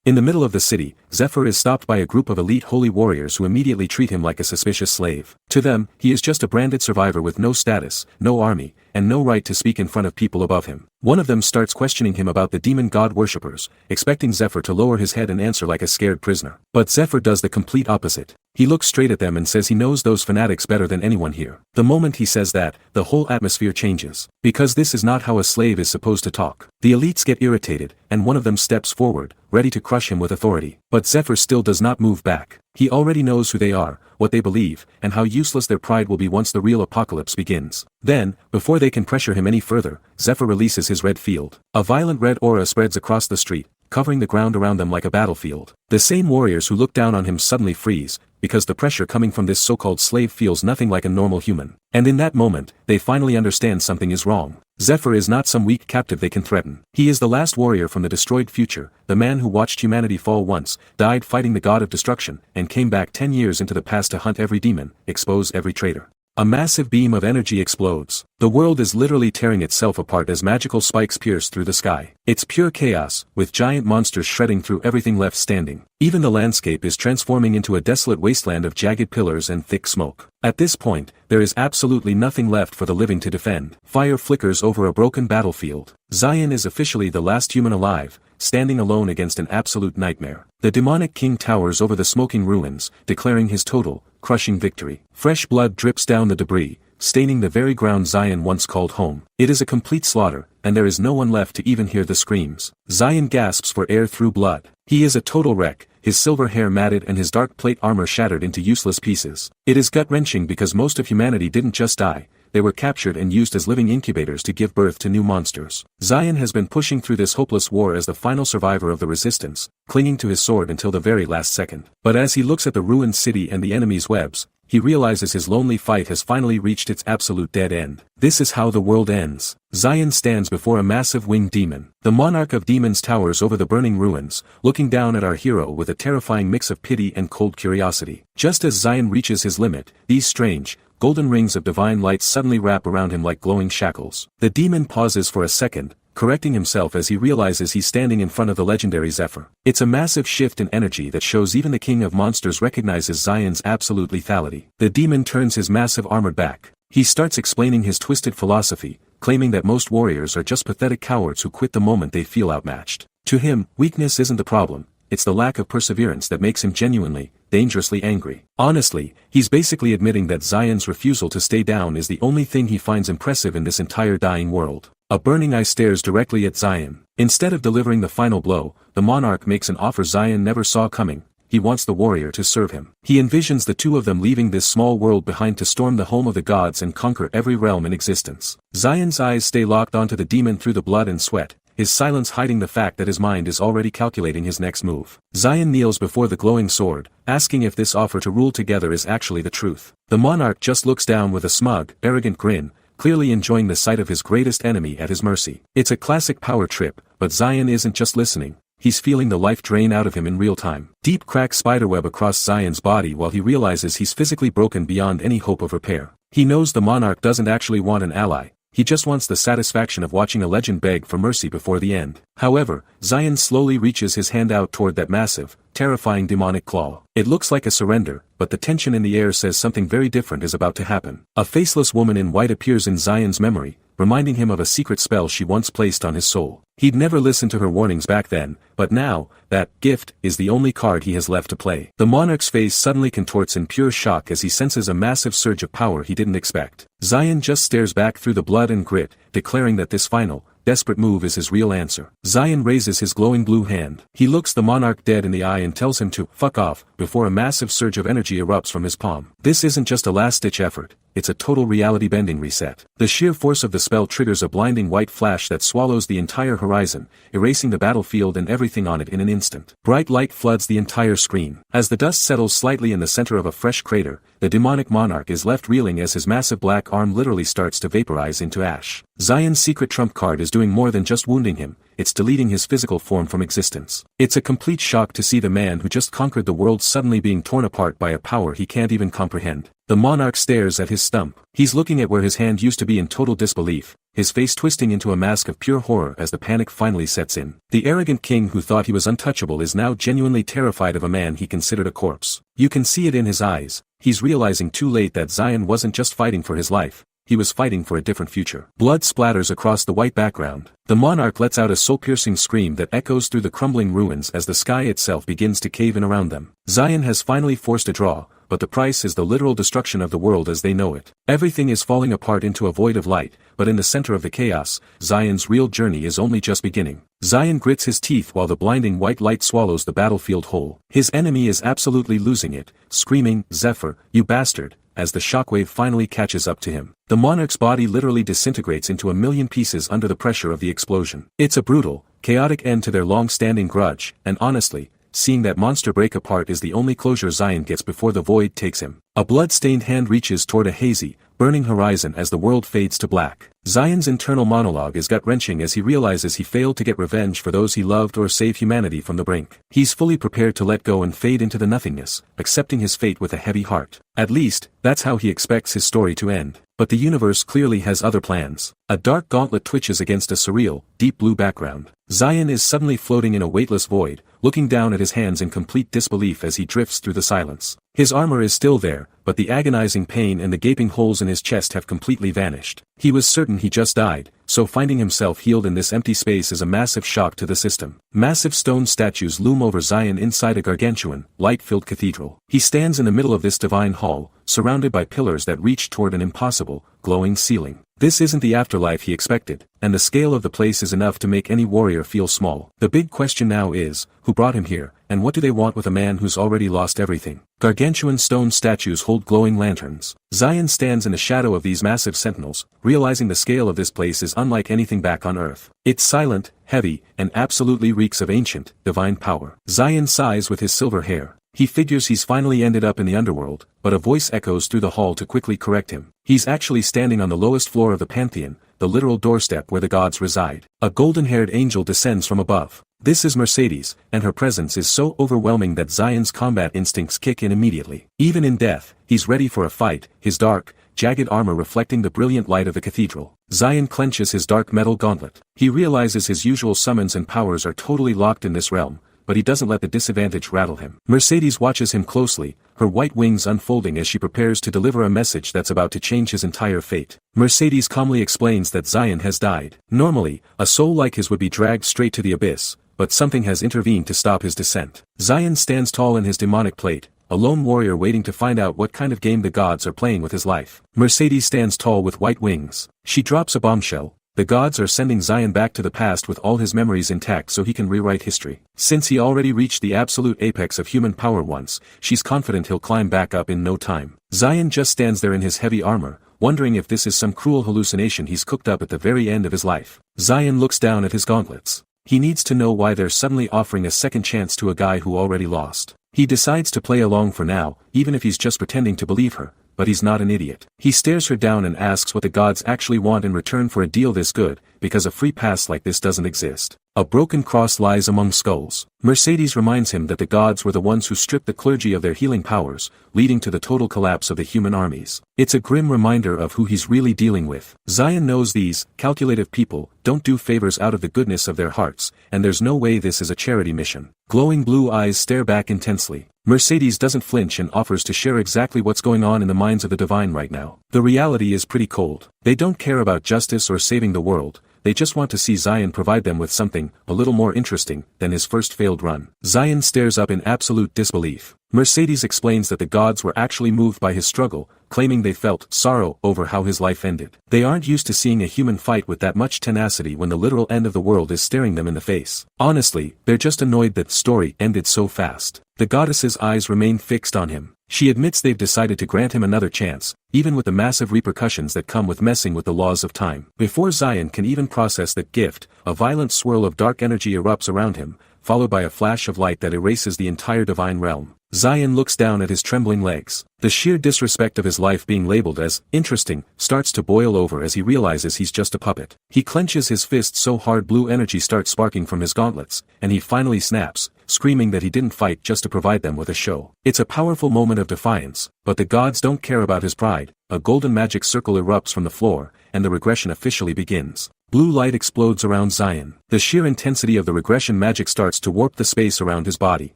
In the middle of the city, Zephyr is stopped by a group of elite holy warriors who immediately treat him like a suspicious slave. To them, he is just a branded survivor with no status, no army, and no right to speak in front of people above him. One of them starts questioning him about the demon god worshippers, expecting Zephyr to lower his head and answer like a scared prisoner. But Zephyr does the complete opposite. He looks straight at them and says he knows those fanatics better than anyone here. The moment he says that, the whole atmosphere changes. Because this is not how a slave is supposed to talk. The elites get irritated, and one of them steps forward, ready to crush him with authority. But Zephyr still does not move back. He already knows who they are, what they believe, and how useless their pride will be once the real apocalypse begins. Then, before they can pressure him any further, Zephyr releases his red field. A violent red aura spreads across the street, covering the ground around them like a battlefield. The same warriors who look down on him suddenly freeze, because the pressure coming from this so-called slave feels nothing like a normal human. And in that moment, they finally understand something is wrong. Zephyr is not some weak captive they can threaten. He is the last warrior from the destroyed future, the man who watched humanity fall once, died fighting the god of destruction, and came back 10 years into the past to hunt every demon, expose every traitor. A massive beam of energy explodes. The world is literally tearing itself apart as magical spikes pierce through the sky. It's pure chaos, with giant monsters shredding through everything left standing. Even the landscape is transforming into a desolate wasteland of jagged pillars and thick smoke. At this point, there is absolutely nothing left for the living to defend. Fire flickers over a broken battlefield. Zion is officially the last human alive, standing alone against an absolute nightmare. The demonic king towers over the smoking ruins, declaring his total, crushing victory. Fresh blood drips down the debris, staining the very ground Zion once called home. It is a complete slaughter, and there is no one left to even hear the screams. Zion gasps for air through blood. He is a total wreck, his silver hair matted and his dark plate armor shattered into useless pieces. It is gut-wrenching because most of humanity didn't just die, they were captured and used as living incubators to give birth to new monsters. Zion has been pushing through this hopeless war as the final survivor of the resistance, clinging to his sword until the very last second. But as he looks at the ruined city and the enemy's webs, he realizes his lonely fight has finally reached its absolute dead end. This is how the world ends. Zion stands before a massive winged demon. The monarch of demons towers over the burning ruins, looking down at our hero with a terrifying mix of pity and cold curiosity. Just as Zion reaches his limit, these strange, golden rings of divine light suddenly wrap around him like glowing shackles. The demon pauses for a second, correcting himself as he realizes he's standing in front of the legendary Zephyr. It's a massive shift in energy that shows even the king of monsters recognizes Zion's absolute lethality. The demon turns his massive armor back. He starts explaining his twisted philosophy, claiming that most warriors are just pathetic cowards who quit the moment they feel outmatched. To him, weakness isn't the problem, it's the lack of perseverance that makes him genuinely, dangerously angry. Honestly, he's basically admitting that Zion's refusal to stay down is the only thing he finds impressive in this entire dying world. A burning eye stares directly at Zion. Instead of delivering the final blow, the monarch makes an offer Zion never saw coming. He wants the warrior to serve him. He envisions the two of them leaving this small world behind to storm the home of the gods and conquer every realm in existence. Zion's eyes stay locked onto the demon through the blood and sweat, his silence hiding the fact that his mind is already calculating his next move. Zion kneels before the glowing sword, asking if this offer to rule together is actually the truth. The monarch just looks down with a smug, arrogant grin, clearly enjoying the sight of his greatest enemy at his mercy. It's a classic power trip, but Zion isn't just listening. He's feeling the life drain out of him in real time. Deep cracks spiderweb across Zion's body while he realizes he's physically broken beyond any hope of repair. He knows the monarch doesn't actually want an ally. He just wants the satisfaction of watching a legend beg for mercy before the end. However, Zion slowly reaches his hand out toward that massive, terrifying demonic claw. It looks like a surrender, but the tension in the air says something very different is about to happen. A faceless woman in white appears in Zion's memory, reminding him of a secret spell she once placed on his soul. He'd never listened to her warnings back then, but now, that gift is the only card he has left to play. The monarch's face suddenly contorts in pure shock as he senses a massive surge of power he didn't expect. Zion just stares back through the blood and grit, declaring that this final, desperate move is his real answer. Zion raises his glowing blue hand. He looks the monarch dead in the eye and tells him to fuck off before a massive surge of energy erupts from his palm. This isn't just a last-ditch effort, it's a total reality-bending reset. The sheer force of the spell triggers a blinding white flash that swallows the entire horizon, erasing the battlefield and everything on it in an instant. Bright light floods the entire screen. As the dust settles slightly in the center of a fresh crater, the demonic monarch is left reeling as his massive black arm literally starts to vaporize into ash. Zion's secret trump card is doing more than just wounding him, it's deleting his physical form from existence. It's a complete shock to see the man who just conquered the world suddenly being torn apart by a power he can't even comprehend. The monarch stares at his stump. He's looking at where his hand used to be in total disbelief, his face twisting into a mask of pure horror as the panic finally sets in. The arrogant king who thought he was untouchable is now genuinely terrified of a man he considered a corpse. You can see it in his eyes. He's realizing too late that Zion wasn't just fighting for his life. He was fighting for a different future. Blood splatters across the white background. The monarch lets out a soul-piercing scream that echoes through the crumbling ruins as the sky itself begins to cave in around them. Zion has finally forced a draw, but the price is the literal destruction of the world as they know it. Everything is falling apart into a void of light, but in the center of the chaos, Zion's real journey is only just beginning. Zion grits his teeth while the blinding white light swallows the battlefield whole. His enemy is absolutely losing it, screaming, "Zephyr, you bastard," as the shockwave finally catches up to him. The monarch's body literally disintegrates into a million pieces under the pressure of the explosion. It's a brutal, chaotic end to their long-standing grudge, and honestly, seeing that monster break apart is the only closure Zion gets before the void takes him. A blood-stained hand reaches toward a hazy, burning horizon as the world fades to black. Zion's internal monologue is gut-wrenching as he realizes he failed to get revenge for those he loved or save humanity from the brink. He's fully prepared to let go and fade into the nothingness, accepting his fate with a heavy heart. At least, that's how he expects his story to end. But the universe clearly has other plans. A dark gauntlet twitches against a surreal, deep blue background. Zion is suddenly floating in a weightless void, looking down at his hands in complete disbelief as he drifts through the silence. His armor is still there, but the agonizing pain and the gaping holes in his chest have completely vanished. He was certain he just died, so finding himself healed in this empty space is a massive shock to the system. Massive stone statues loom over Zion inside a gargantuan, light-filled cathedral. He stands in the middle of this divine hall, surrounded by pillars that reach toward an impossible, glowing ceiling. This isn't the afterlife he expected, and the scale of the place is enough to make any warrior feel small. The big question now is, who brought him here, and what do they want with a man who's already lost everything? Gargantuan stone statues hold glowing lanterns. Zion stands in the shadow of these massive sentinels, realizing the scale of this place is unlike anything back on Earth. It's silent, heavy, and absolutely reeks of ancient, divine power. Zion sighs with his silver hair. He figures he's finally ended up in the underworld, but a voice echoes through the hall to quickly correct him. He's actually standing on the lowest floor of the pantheon, the literal doorstep where the gods reside. A golden-haired angel descends from above. This is Mercedes, and her presence is so overwhelming that Zion's combat instincts kick in immediately. Even in death, he's ready for a fight, his dark, jagged armor reflecting the brilliant light of the cathedral. Zion clenches his dark metal gauntlet. He realizes his usual summons and powers are totally locked in this realm, but he doesn't let the disadvantage rattle him. Mercedes watches him closely, her white wings unfolding as she prepares to deliver a message that's about to change his entire fate. Mercedes calmly explains that Zion has died. Normally, a soul like his would be dragged straight to the abyss, but something has intervened to stop his descent. Zion stands tall in his demonic plate, a lone warrior waiting to find out what kind of game the gods are playing with his life. Mercedes stands tall with white wings. She drops a bombshell. The gods are sending Zion back to the past with all his memories intact so he can rewrite history. Since he already reached the absolute apex of human power once, she's confident he'll climb back up in no time. Zion just stands there in his heavy armor, wondering if this is some cruel hallucination he's cooked up at the very end of his life. Zion looks down at his gauntlets. He needs to know why they're suddenly offering a second chance to a guy who already lost. He decides to play along for now, even if he's just pretending to believe her. But he's not an idiot. He stares her down and asks what the gods actually want in return for a deal this good, because a free pass like this doesn't exist. A broken cross lies among skulls. Mercedes reminds him that the gods were the ones who stripped the clergy of their healing powers, leading to the total collapse of the human armies. It's a grim reminder of who he's really dealing with. Zion knows these calculative people don't do favors out of the goodness of their hearts, and there's no way this is a charity mission. Glowing blue eyes stare back intensely. Mercedes doesn't flinch and offers to share exactly what's going on in the minds of the divine right now. The reality is pretty cold. They don't care about justice or saving the world. They just want to see Zion provide them with something a little more interesting than his first failed run. Zion stares up in absolute disbelief. Mercedes explains that the gods were actually moved by his struggle, claiming they felt sorrow over how his life ended. They aren't used to seeing a human fight with that much tenacity when the literal end of the world is staring them in the face. Honestly, they're just annoyed that the story ended so fast. The goddess's eyes remain fixed on him. She admits they've decided to grant him another chance, even with the massive repercussions that come with messing with the laws of time. Before Zion can even process the gift, a violent swirl of dark energy erupts around him, followed by a flash of light that erases the entire divine realm. Zion looks down at his trembling legs. The sheer disrespect of his life being labeled as interesting starts to boil over as he realizes he's just a puppet. He clenches his fist so hard blue energy starts sparking from his gauntlets, and he finally snaps, screaming that he didn't fight just to provide them with a show. It's a powerful moment of defiance, but the gods don't care about his pride. A golden magic circle erupts from the floor, and the regression officially begins. Blue light explodes around Zion. The sheer intensity of the regression magic starts to warp the space around his body.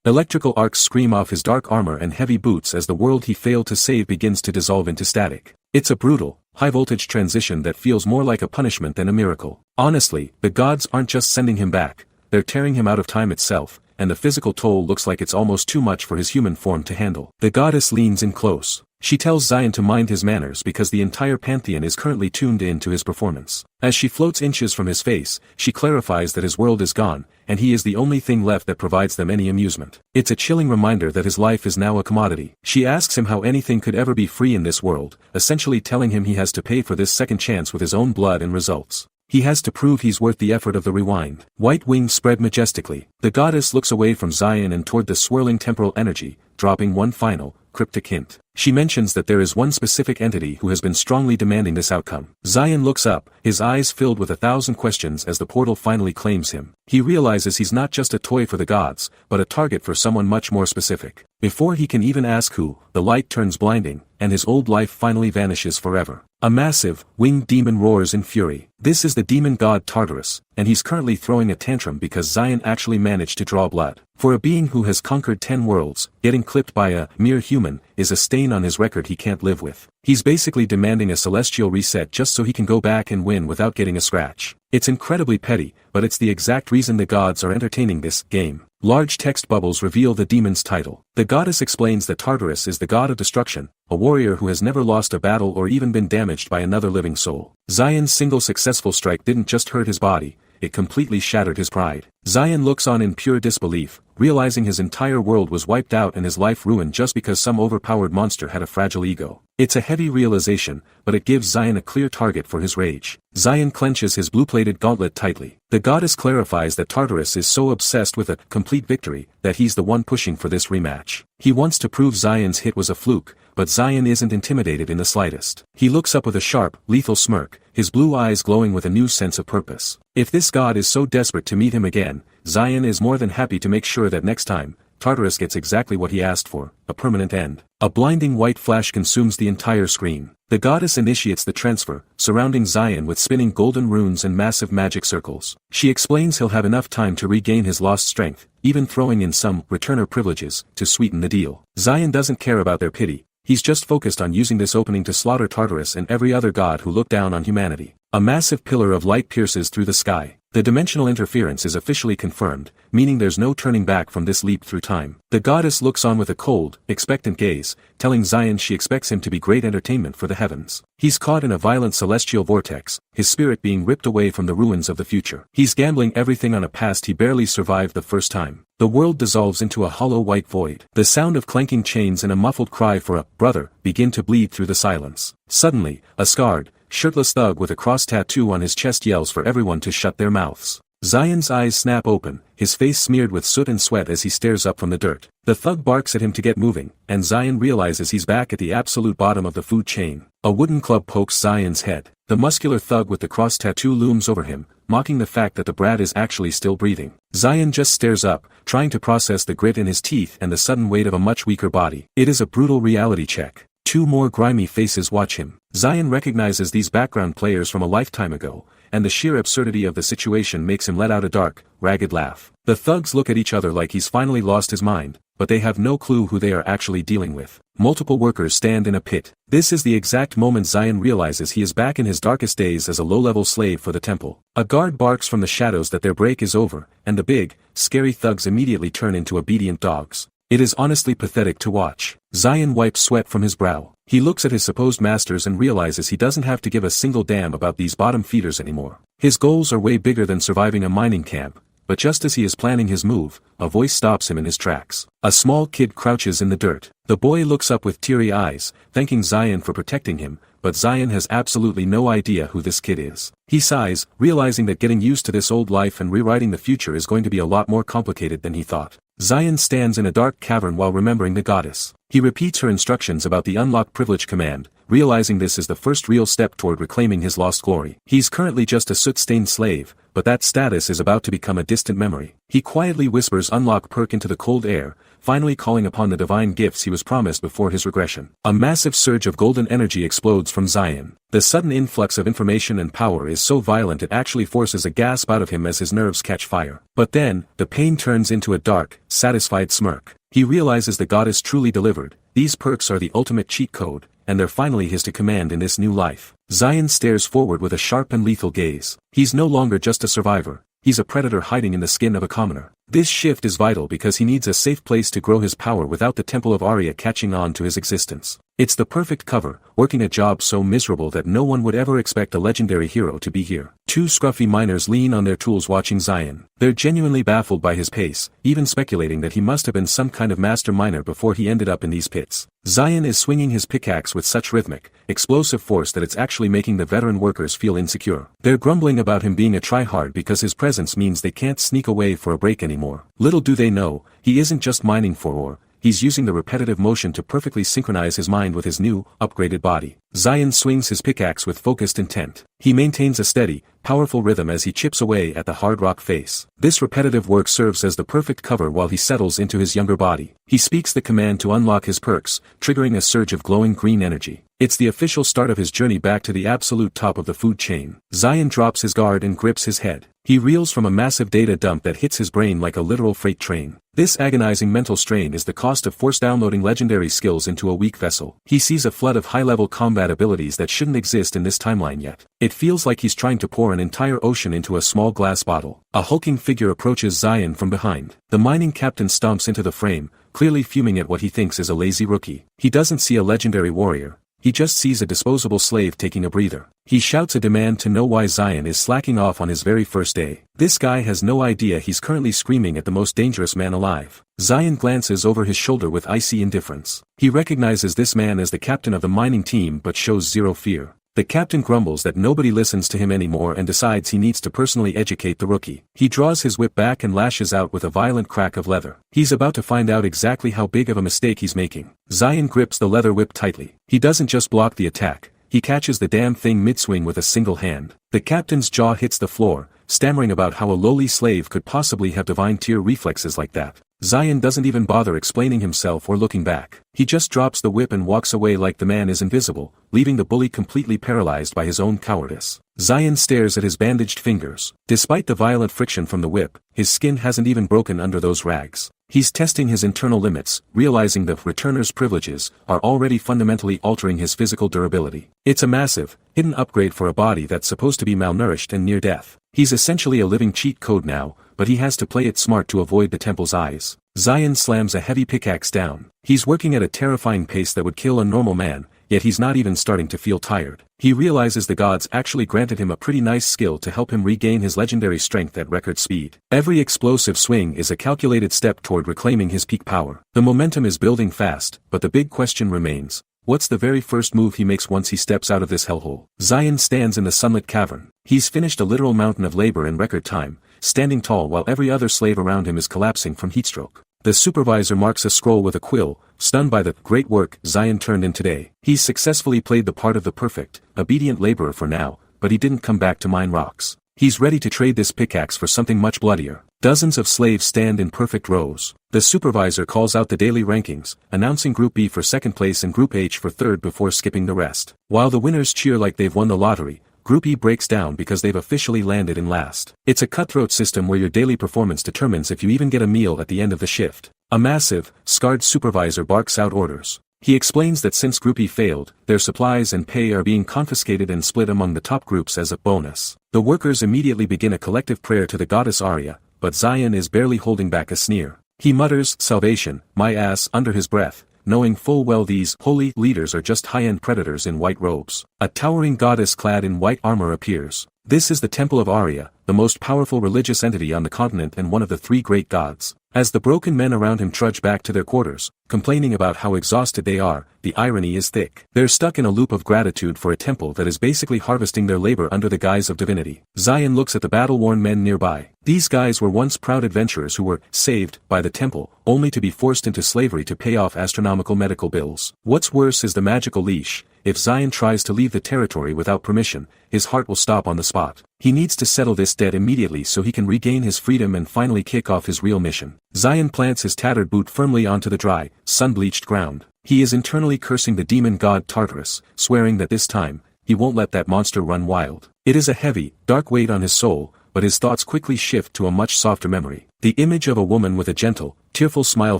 Electrical arcs scream off his dark armor and heavy boots as the world he failed to save begins to dissolve into static. It's a brutal, high-voltage transition that feels more like a punishment than a miracle. Honestly, the gods aren't just sending him back, they're tearing him out of time itself, and the physical toll looks like it's almost too much for his human form to handle. The goddess leans in close. She tells Zion to mind his manners because the entire pantheon is currently tuned in to his performance. As she floats inches from his face, she clarifies that his world is gone, and he is the only thing left that provides them any amusement. It's a chilling reminder that his life is now a commodity. She asks him how anything could ever be free in this world, essentially telling him he has to pay for this second chance with his own blood and results. He has to prove he's worth the effort of the rewind. White wings spread majestically. The goddess looks away from Zion and toward the swirling temporal energy, dropping one final, cryptic hint. She mentions that there is one specific entity who has been strongly demanding this outcome. Zion looks up, his eyes filled with 1,000 questions as the portal finally claims him. He realizes he's not just a toy for the gods, but a target for someone much more specific. Before he can even ask who, the light turns blinding, and his old life finally vanishes forever. A massive, winged demon roars in fury. This is the demon god Tartarus, and he's currently throwing a tantrum because Zion actually managed to draw blood. For a being who has conquered 10 worlds, getting clipped by a mere human is a stain on his record he can't live with. He's basically demanding a celestial reset just so he can go back and win without getting a scratch. It's incredibly petty, but it's the exact reason the gods are entertaining this game. Large text bubbles reveal the demon's title. The goddess explains that Tartarus is the god of destruction, a warrior who has never lost a battle or even been damaged by another living soul. Zion's single successful strike didn't just hurt his body, it completely shattered his pride. Zion looks on in pure disbelief, realizing his entire world was wiped out and his life ruined just because some overpowered monster had a fragile ego. It's a heavy realization, but it gives Zion a clear target for his rage. Zion clenches his blue-plated gauntlet tightly. The goddess clarifies that Tartarus is so obsessed with a complete victory that he's the one pushing for this rematch. He wants to prove Zion's hit was a fluke, but Zion isn't intimidated in the slightest. He looks up with a sharp, lethal smirk, his blue eyes glowing with a new sense of purpose. If this god is so desperate to meet him again, Zion is more than happy to make sure that next time, Tartarus gets exactly what he asked for, a permanent end. A blinding white flash consumes the entire screen. The goddess initiates the transfer, surrounding Zion with spinning golden runes and massive magic circles. She explains he'll have enough time to regain his lost strength, even throwing in some returner privileges to sweeten the deal. Zion doesn't care about their pity. He's just focused on using this opening to slaughter Tartarus and every other god who looked down on humanity. A massive pillar of light pierces through the sky. The dimensional interference is officially confirmed, meaning there's no turning back from this leap through time. The goddess looks on with a cold, expectant gaze, telling Zion she expects him to be great entertainment for the heavens. He's caught in a violent celestial vortex, his spirit being ripped away from the ruins of the future. He's gambling everything on a past he barely survived the first time. The world dissolves into a hollow white void. The sound of clanking chains and a muffled cry for a brother begin to bleed through the silence. Suddenly, a scarred, shirtless thug with a cross tattoo on his chest yells for everyone to shut their mouths. Zion's eyes snap open, his face smeared with soot and sweat as he stares up from the dirt. The thug barks at him to get moving, and Zion realizes he's back at the absolute bottom of the food chain. A wooden club pokes Zion's head. The muscular thug with the cross tattoo looms over him, mocking the fact that the brat is actually still breathing. Zion just stares up, trying to process the grit in his teeth and the sudden weight of a much weaker body. It is a brutal reality check. Two more grimy faces watch him. Zion recognizes these background players from a lifetime ago, and the sheer absurdity of the situation makes him let out a dark, ragged laugh. The thugs look at each other like he's finally lost his mind, but they have no clue who they are actually dealing with. Multiple workers stand in a pit. This is the exact moment Zion realizes he is back in his darkest days as a low-level slave for the temple. A guard barks from the shadows that their break is over, and the big, scary thugs immediately turn into obedient dogs. It is honestly pathetic to watch. Zion wipes sweat from his brow. He looks at his supposed masters and realizes he doesn't have to give a single damn about these bottom feeders anymore. His goals are way bigger than surviving a mining camp, but just as he is planning his move, a voice stops him in his tracks. A small kid crouches in the dirt. The boy looks up with teary eyes, thanking Zion for protecting him, but Zion has absolutely no idea who this kid is. He sighs, realizing that getting used to this old life and rewriting the future is going to be a lot more complicated than he thought. Zion stands in a dark cavern while remembering the goddess. He repeats her instructions about the unlock privilege command, realizing this is the first real step toward reclaiming his lost glory. He's currently just a soot-stained slave, but that status is about to become a distant memory. He quietly whispers unlock perk into the cold air, finally calling upon the divine gifts he was promised before his regression. A massive surge of golden energy explodes from Zion. The sudden influx of information and power is so violent it actually forces a gasp out of him as his nerves catch fire. But then, the pain turns into a dark, satisfied smirk. He realizes the goddess truly delivered. These perks are the ultimate cheat code, and they're finally his to command in this new life. Zion stares forward with a sharp and lethal gaze. He's no longer just a survivor. He's a predator hiding in the skin of a commoner. This shift is vital because he needs a safe place to grow his power without the Temple of Arya catching on to his existence. It's the perfect cover, working a job so miserable that no one would ever expect a legendary hero to be here. Two scruffy miners lean on their tools watching Zion. They're genuinely baffled by his pace, even speculating that he must have been some kind of master miner before he ended up in these pits. Zion is swinging his pickaxe with such rhythmic, explosive force that it's actually making the veteran workers feel insecure. They're grumbling about him being a tryhard because his presence means they can't sneak away for a break anymore. Little do they know, he isn't just mining for ore. He's using the repetitive motion to perfectly synchronize his mind with his new, upgraded body. Zion swings his pickaxe with focused intent. He maintains a steady, powerful rhythm as he chips away at the hard rock face. This repetitive work serves as the perfect cover while he settles into his younger body. He speaks the command to unlock his perks, triggering a surge of glowing green energy. It's the official start of his journey back to the absolute top of the food chain. Zion drops his guard and grips his head. He reels from a massive data dump that hits his brain like a literal freight train. This agonizing mental strain is the cost of force downloading legendary skills into a weak vessel. He sees a flood of high-level combat abilities that shouldn't exist in this timeline yet. It feels like he's trying to pour an entire ocean into a small glass bottle. A hulking figure approaches Zion from behind. The mining captain stomps into the frame, clearly fuming at what he thinks is a lazy rookie. He doesn't see a legendary warrior. He just sees a disposable slave taking a breather. He shouts a demand to know why Zion is slacking off on his very first day. This guy has no idea he's currently screaming at the most dangerous man alive. Zion glances over his shoulder with icy indifference. He recognizes this man as the captain of the mining team but shows zero fear. The captain grumbles that nobody listens to him anymore and decides he needs to personally educate the rookie. He draws his whip back and lashes out with a violent crack of leather. He's about to find out exactly how big of a mistake he's making. Zion grips the leather whip tightly. He doesn't just block the attack, he catches the damn thing mid-swing with a single hand. The captain's jaw hits the floor, stammering about how a lowly slave could possibly have divine tier reflexes like that. Zion doesn't even bother explaining himself or looking back. He just drops the whip and walks away like the man is invisible, leaving the bully completely paralyzed by his own cowardice. Zion stares at his bandaged fingers. Despite the violent friction from the whip, his skin hasn't even broken under those rags. He's testing his internal limits, realizing the returner's privileges are already fundamentally altering his physical durability. It's a massive, hidden upgrade for a body that's supposed to be malnourished and near death. He's essentially a living cheat code now, but he has to play it smart to avoid the temple's eyes. Zion slams a heavy pickaxe down. He's working at a terrifying pace that would kill a normal man, yet he's not even starting to feel tired. He realizes the gods actually granted him a pretty nice skill to help him regain his legendary strength at record speed. Every explosive swing is a calculated step toward reclaiming his peak power. The momentum is building fast, but the big question remains. What's the very first move he makes once he steps out of this hellhole? Zion stands in the sunlit cavern. He's finished a literal mountain of labor in record time, standing tall while every other slave around him is collapsing from heatstroke. The supervisor marks a scroll with a quill, stunned by the great work Zion turned in today. He's successfully played the part of the perfect, obedient laborer for now, but he didn't come back to mine rocks. He's ready to trade this pickaxe for something much bloodier. Dozens of slaves stand in perfect rows. The supervisor calls out the daily rankings, announcing Group B for second place and Group H for third before skipping the rest. While the winners cheer like they've won the lottery, Group E breaks down because they've officially landed in last. It's a cutthroat system where your daily performance determines if you even get a meal at the end of the shift. A massive, scarred supervisor barks out orders. He explains that since Group E failed, their supplies and pay are being confiscated and split among the top groups as a bonus. The workers immediately begin a collective prayer to the goddess Arya, but Zion is barely holding back a sneer. He mutters, "Salvation, my ass," under his breath, knowing full well these holy leaders are just high-end predators in white robes. A towering goddess clad in white armor appears. This is the Temple of Arya, the most powerful religious entity on the continent and one of the three great gods. As the broken men around him trudge back to their quarters, complaining about how exhausted they are, the irony is thick. They're stuck in a loop of gratitude for a temple that is basically harvesting their labor under the guise of divinity. Zion looks at the battle-worn men nearby. These guys were once proud adventurers who were saved by the temple, only to be forced into slavery to pay off astronomical medical bills. What's worse is the magical leash. If Zion tries to leave the territory without permission, his heart will stop on the spot. He needs to settle this debt immediately so he can regain his freedom and finally kick off his real mission. Zion plants his tattered boot firmly onto the dry, sun-bleached ground. He is internally cursing the demon god Tartarus, swearing that this time, he won't let that monster run wild. It is a heavy, dark weight on his soul, but his thoughts quickly shift to a much softer memory. The image of a woman with a gentle, tearful smile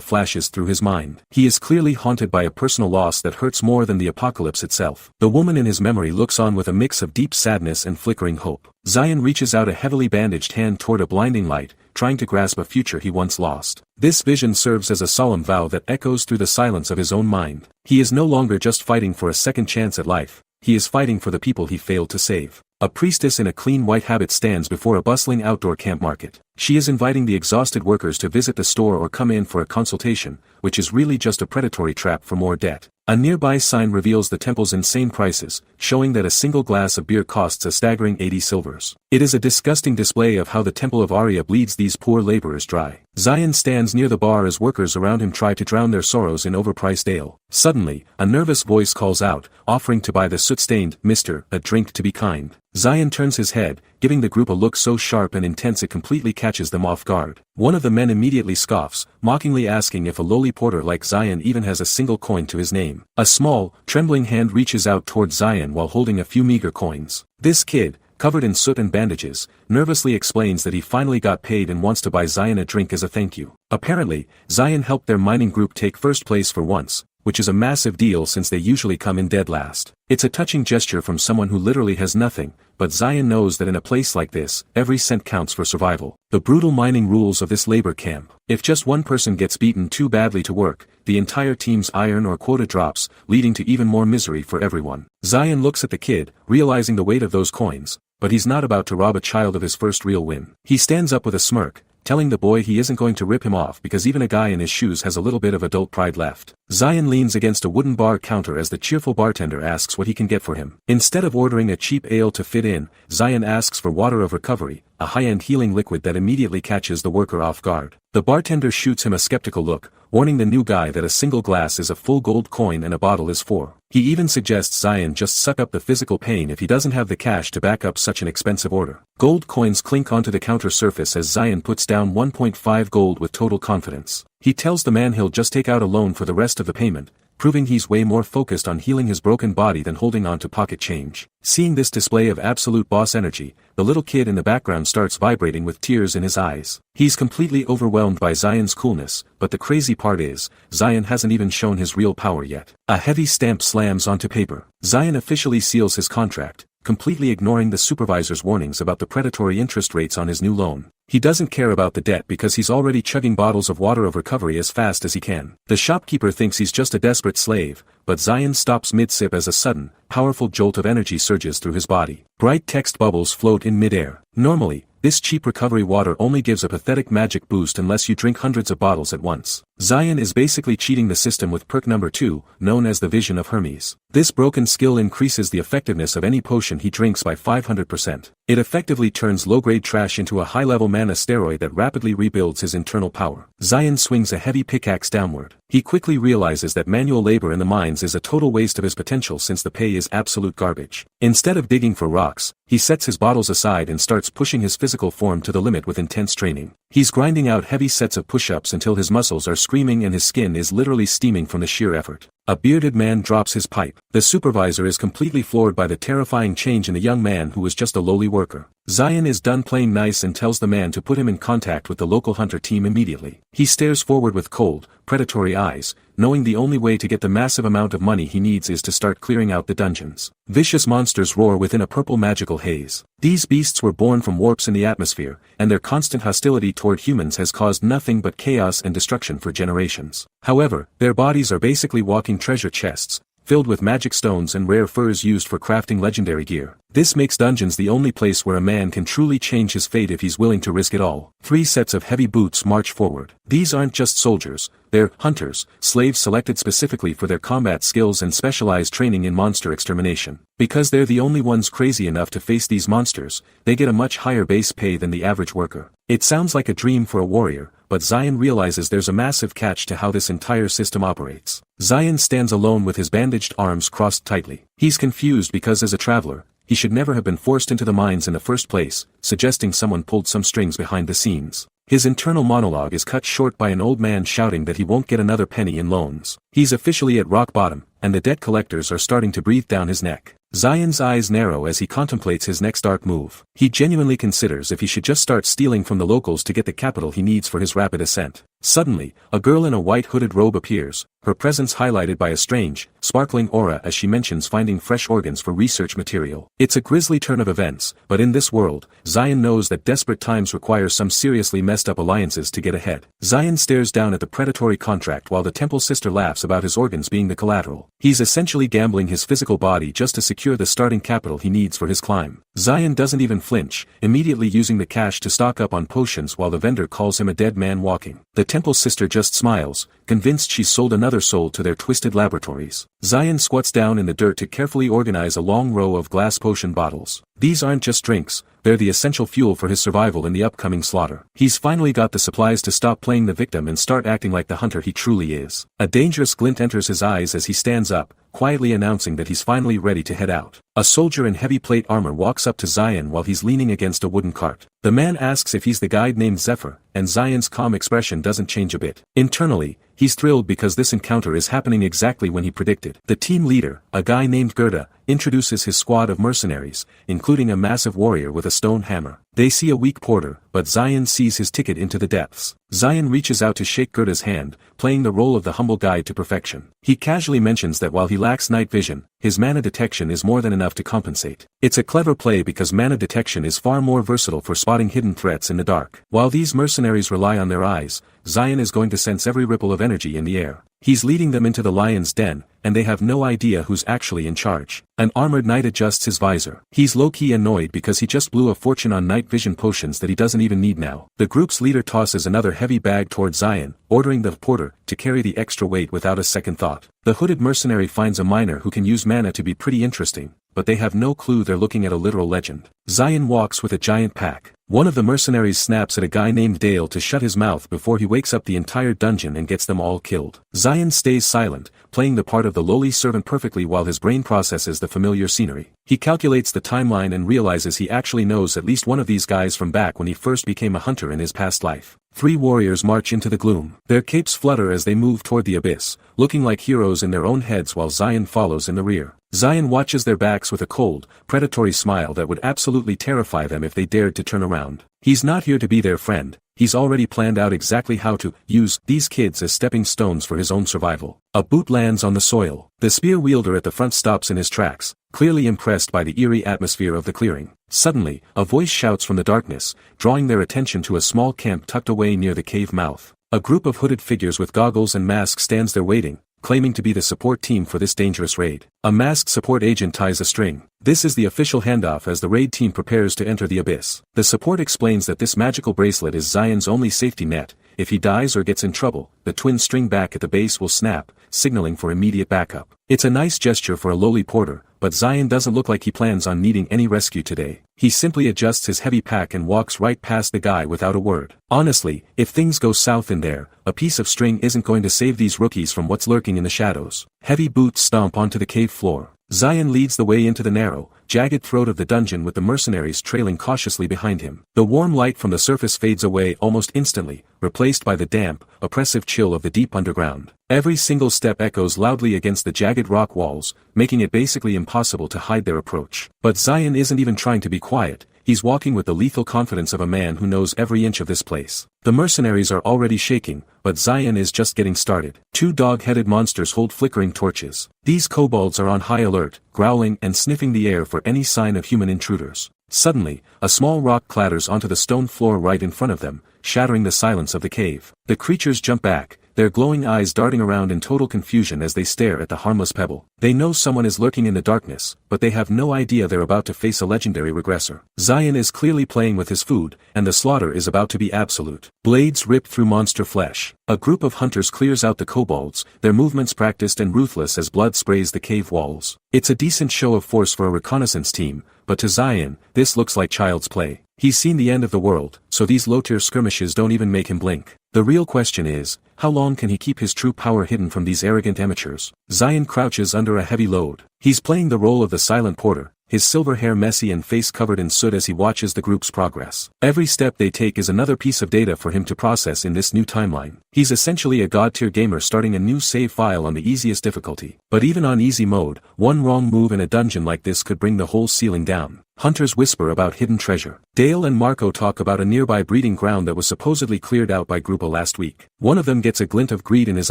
flashes through his mind. He is clearly haunted by a personal loss that hurts more than the apocalypse itself. The woman in his memory looks on with a mix of deep sadness and flickering hope. Zion reaches out a heavily bandaged hand toward a blinding light, trying to grasp a future he once lost. This vision serves as a solemn vow that echoes through the silence of his own mind. He is no longer just fighting for a second chance at life. He is fighting for the people he failed to save. A priestess in a clean white habit stands before a bustling outdoor camp market. She is inviting the exhausted workers to visit the store or come in for a consultation, which is really just a predatory trap for more debt. A nearby sign reveals the temple's insane prices, showing that a single glass of beer costs a staggering 80 silvers. It is a disgusting display of how the Temple of Arya bleeds these poor laborers dry. Zion stands near the bar as workers around him try to drown their sorrows in overpriced ale. Suddenly, a nervous voice calls out, offering to buy the soot-stained Mr. a drink to be kind. Zion turns his head, giving the group a look so sharp and intense it completely catches them off guard. One of the men immediately scoffs, mockingly asking if a lowly porter like Zion even has a single coin to his name. A small, trembling hand reaches out toward Zion while holding a few meager coins. This kid, covered in soot and bandages, nervously explains that he finally got paid and wants to buy Zion a drink as a thank you. Apparently, Zion helped their mining group take first place for once, which is a massive deal since they usually come in dead last. It's a touching gesture from someone who literally has nothing, but Zion knows that in a place like this, every cent counts for survival. The brutal mining rules of this labor camp. If just one person gets beaten too badly to work, the entire team's iron or quota drops, leading to even more misery for everyone. Zion looks at the kid, realizing the weight of those coins, but he's not about to rob a child of his first real win. He stands up with a smirk, telling the boy he isn't going to rip him off because even a guy in his shoes has a little bit of adult pride left. Zion leans against a wooden bar counter as the cheerful bartender asks what he can get for him. Instead of ordering a cheap ale to fit in, Zion asks for water of recovery, a high-end healing liquid that immediately catches the worker off guard. The bartender shoots him a skeptical look, warning the new guy that a single glass is a full gold coin and a bottle is 4. He even suggests Zion just suck up the physical pain if he doesn't have the cash to back up such an expensive order. Gold coins clink onto the counter surface as Zion puts down 1.5 gold with total confidence. He tells the man he'll just take out a loan for the rest of the payment, proving he's way more focused on healing his broken body than holding on to pocket change. Seeing this display of absolute boss energy, the little kid in the background starts vibrating with tears in his eyes. He's completely overwhelmed by Zion's coolness, but the crazy part is, Zion hasn't even shown his real power yet. A heavy stamp slams onto paper. Zion officially seals his contract, completely ignoring the supervisor's warnings about the predatory interest rates on his new loan. He doesn't care about the debt because he's already chugging bottles of water of recovery as fast as he can. The shopkeeper thinks he's just a desperate slave, but Zion stops mid-sip as a sudden, powerful jolt of energy surges through his body. Bright text bubbles float in mid-air. Normally, this cheap recovery water only gives a pathetic magic boost unless you drink hundreds of bottles at once. Zion is basically cheating the system with perk number 2, known as the Vision of Hermes. This broken skill increases the effectiveness of any potion he drinks by 500%. It effectively turns low-grade trash into a high-level mana steroid that rapidly rebuilds his internal power. Zion swings a heavy pickaxe downward. He quickly realizes that manual labor in the mines is a total waste of his potential since the pay is absolute garbage. Instead of digging for rocks, he sets his bottles aside and starts pushing his physical form to the limit with intense training. He's grinding out heavy sets of push-ups until his muscles are screaming and his skin is literally steaming from the sheer effort. A bearded man drops his pipe. The supervisor is completely floored by the terrifying change in the young man who was just a lowly worker. Zion is done playing nice and tells the man to put him in contact with the local hunter team immediately. He stares forward with cold, predatory eyes, knowing the only way to get the massive amount of money he needs is to start clearing out the dungeons. Vicious monsters roar within a purple magical haze. These beasts were born from warps in the atmosphere, and their constant hostility toward humans has caused nothing but chaos and destruction for generations. However, their bodies are basically walking treasure chests, filled with magic stones and rare furs used for crafting legendary gear. This makes dungeons the only place where a man can truly change his fate if he's willing to risk it all. 3 sets of heavy boots march forward. These aren't just soldiers, they're hunters, slaves selected specifically for their combat skills and specialized training in monster extermination. Because they're the only ones crazy enough to face these monsters, they get a much higher base pay than the average worker. It sounds like a dream for a warrior, but Zion realizes there's a massive catch to how this entire system operates. Zion stands alone with his bandaged arms crossed tightly. He's confused because as a traveler, he should never have been forced into the mines in the first place, suggesting someone pulled some strings behind the scenes. His internal monologue is cut short by an old man shouting that he won't get another penny in loans. He's officially at rock bottom, and the debt collectors are starting to breathe down his neck. Zion's eyes narrow as he contemplates his next dark move. He genuinely considers if he should just start stealing from the locals to get the capital he needs for his rapid ascent. Suddenly, a girl in a white hooded robe appears, her presence highlighted by a strange, sparkling aura as she mentions finding fresh organs for research material. It's a grisly turn of events, but in this world, Zion knows that desperate times require some seriously messed up alliances to get ahead. Zion stares down at the predatory contract while the temple sister laughs about his organs being the collateral. He's essentially gambling his physical body just to secure the starting capital he needs for his climb. Zion doesn't even flinch, immediately using the cash to stock up on potions while the vendor calls him a dead man walking. The temple sister just smiles, convinced she's sold another soul to their twisted laboratories. Zion squats down in the dirt to carefully organize a long row of glass potion bottles. These aren't just drinks, they're the essential fuel for his survival in the upcoming slaughter. He's finally got the supplies to stop playing the victim and start acting like the hunter he truly is. A dangerous glint enters his eyes as he stands up, quietly announcing that he's finally ready to head out. A soldier in heavy plate armor walks up to Zion while he's leaning against a wooden cart. The man asks if he's the guide named Zephyr, and Zion's calm expression doesn't change a bit. Internally, he's thrilled because this encounter is happening exactly when he predicted. The team leader, a guy named Gerda, introduces his squad of mercenaries, including a massive warrior with a stone hammer. They see a weak porter, but Zion sees his ticket into the depths. Zion reaches out to shake Gerda's hand, playing the role of the humble guide to perfection. He casually mentions that while he lacks night vision, his mana detection is more than enough to compensate. It's a clever play because mana detection is far more versatile for spotting hidden threats in the dark. While these mercenaries rely on their eyes, Zion is going to sense every ripple of energy in the air. He's leading them into the lion's den, and they have no idea who's actually in charge. An armored knight adjusts his visor. He's low-key annoyed because he just blew a fortune on night vision potions that he doesn't even need now. The group's leader tosses another heavy bag toward Zion, ordering the porter to carry the extra weight without a second thought. The hooded mercenary finds a miner who can use mana to be pretty interesting, but they have no clue they're looking at a literal legend. Zion walks with a giant pack. One of the mercenaries snaps at a guy named Dale to shut his mouth before he wakes up the entire dungeon and gets them all killed. Zion stays silent, playing the part of the lowly servant perfectly while his brain processes the familiar scenery. He calculates the timeline and realizes he actually knows at least one of these guys from back when he first became a hunter in his past life. 3 warriors march into the gloom. Their capes flutter as they move toward the abyss, looking like heroes in their own heads while Zion follows in the rear. Zion watches their backs with a cold, predatory smile that would absolutely terrify them if they dared to turn around. He's not here to be their friend, he's already planned out exactly how to use these kids as stepping stones for his own survival. A boot lands on the soil. The spear wielder at the front stops in his tracks, clearly impressed by the eerie atmosphere of the clearing. Suddenly, a voice shouts from the darkness, drawing their attention to a small camp tucked away near the cave mouth. A group of hooded figures with goggles and masks stands there waiting, claiming to be the support team for this dangerous raid. A masked support agent ties a string. This is the official handoff as the raid team prepares to enter the abyss. The support explains that this magical bracelet is Zion's only safety net. If he dies or gets in trouble, the twin string back at the base will snap, signaling for immediate backup. It's a nice gesture for a lowly porter, but Zion doesn't look like he plans on needing any rescue today. He simply adjusts his heavy pack and walks right past the guy without a word. Honestly, if things go south in there, a piece of string isn't going to save these rookies from what's lurking in the shadows. Heavy boots stomp onto the cave floor. Zion leads the way into the narrow, jagged throat of the dungeon with the mercenaries trailing cautiously behind him. The warm light from the surface fades away almost instantly, replaced by the damp, oppressive chill of the deep underground. Every single step echoes loudly against the jagged rock walls, making it basically impossible to hide their approach. But Zion isn't even trying to be quiet. He's walking with the lethal confidence of a man who knows every inch of this place. The mercenaries are already shaking, but Zion is just getting started. 2 dog-headed monsters hold flickering torches. These kobolds are on high alert, growling and sniffing the air for any sign of human intruders. Suddenly, a small rock clatters onto the stone floor right in front of them, shattering the silence of the cave. The creatures jump back, their glowing eyes darting around in total confusion as they stare at the harmless pebble. They know someone is lurking in the darkness, but they have no idea they're about to face a legendary regressor. Zion is clearly playing with his food, and the slaughter is about to be absolute. Blades rip through monster flesh. A group of hunters clears out the kobolds, their movements practiced and ruthless as blood sprays the cave walls. It's a decent show of force for a reconnaissance team, but to Zion, this looks like child's play. He's seen the end of the world, so these low-tier skirmishes don't even make him blink. The real question is, how long can he keep his true power hidden from these arrogant amateurs? Zion crouches under a heavy load. He's playing the role of the silent porter, his silver hair messy and face covered in soot as he watches the group's progress. Every step they take is another piece of data for him to process in this new timeline. He's essentially a god-tier gamer starting a new save file on the easiest difficulty. But even on easy mode, one wrong move in a dungeon like this could bring the whole ceiling down. Hunters whisper about hidden treasure. Dale and Marco talk about a nearby breeding ground that was supposedly cleared out by Grupa last week. One of them gets a glint of greed in his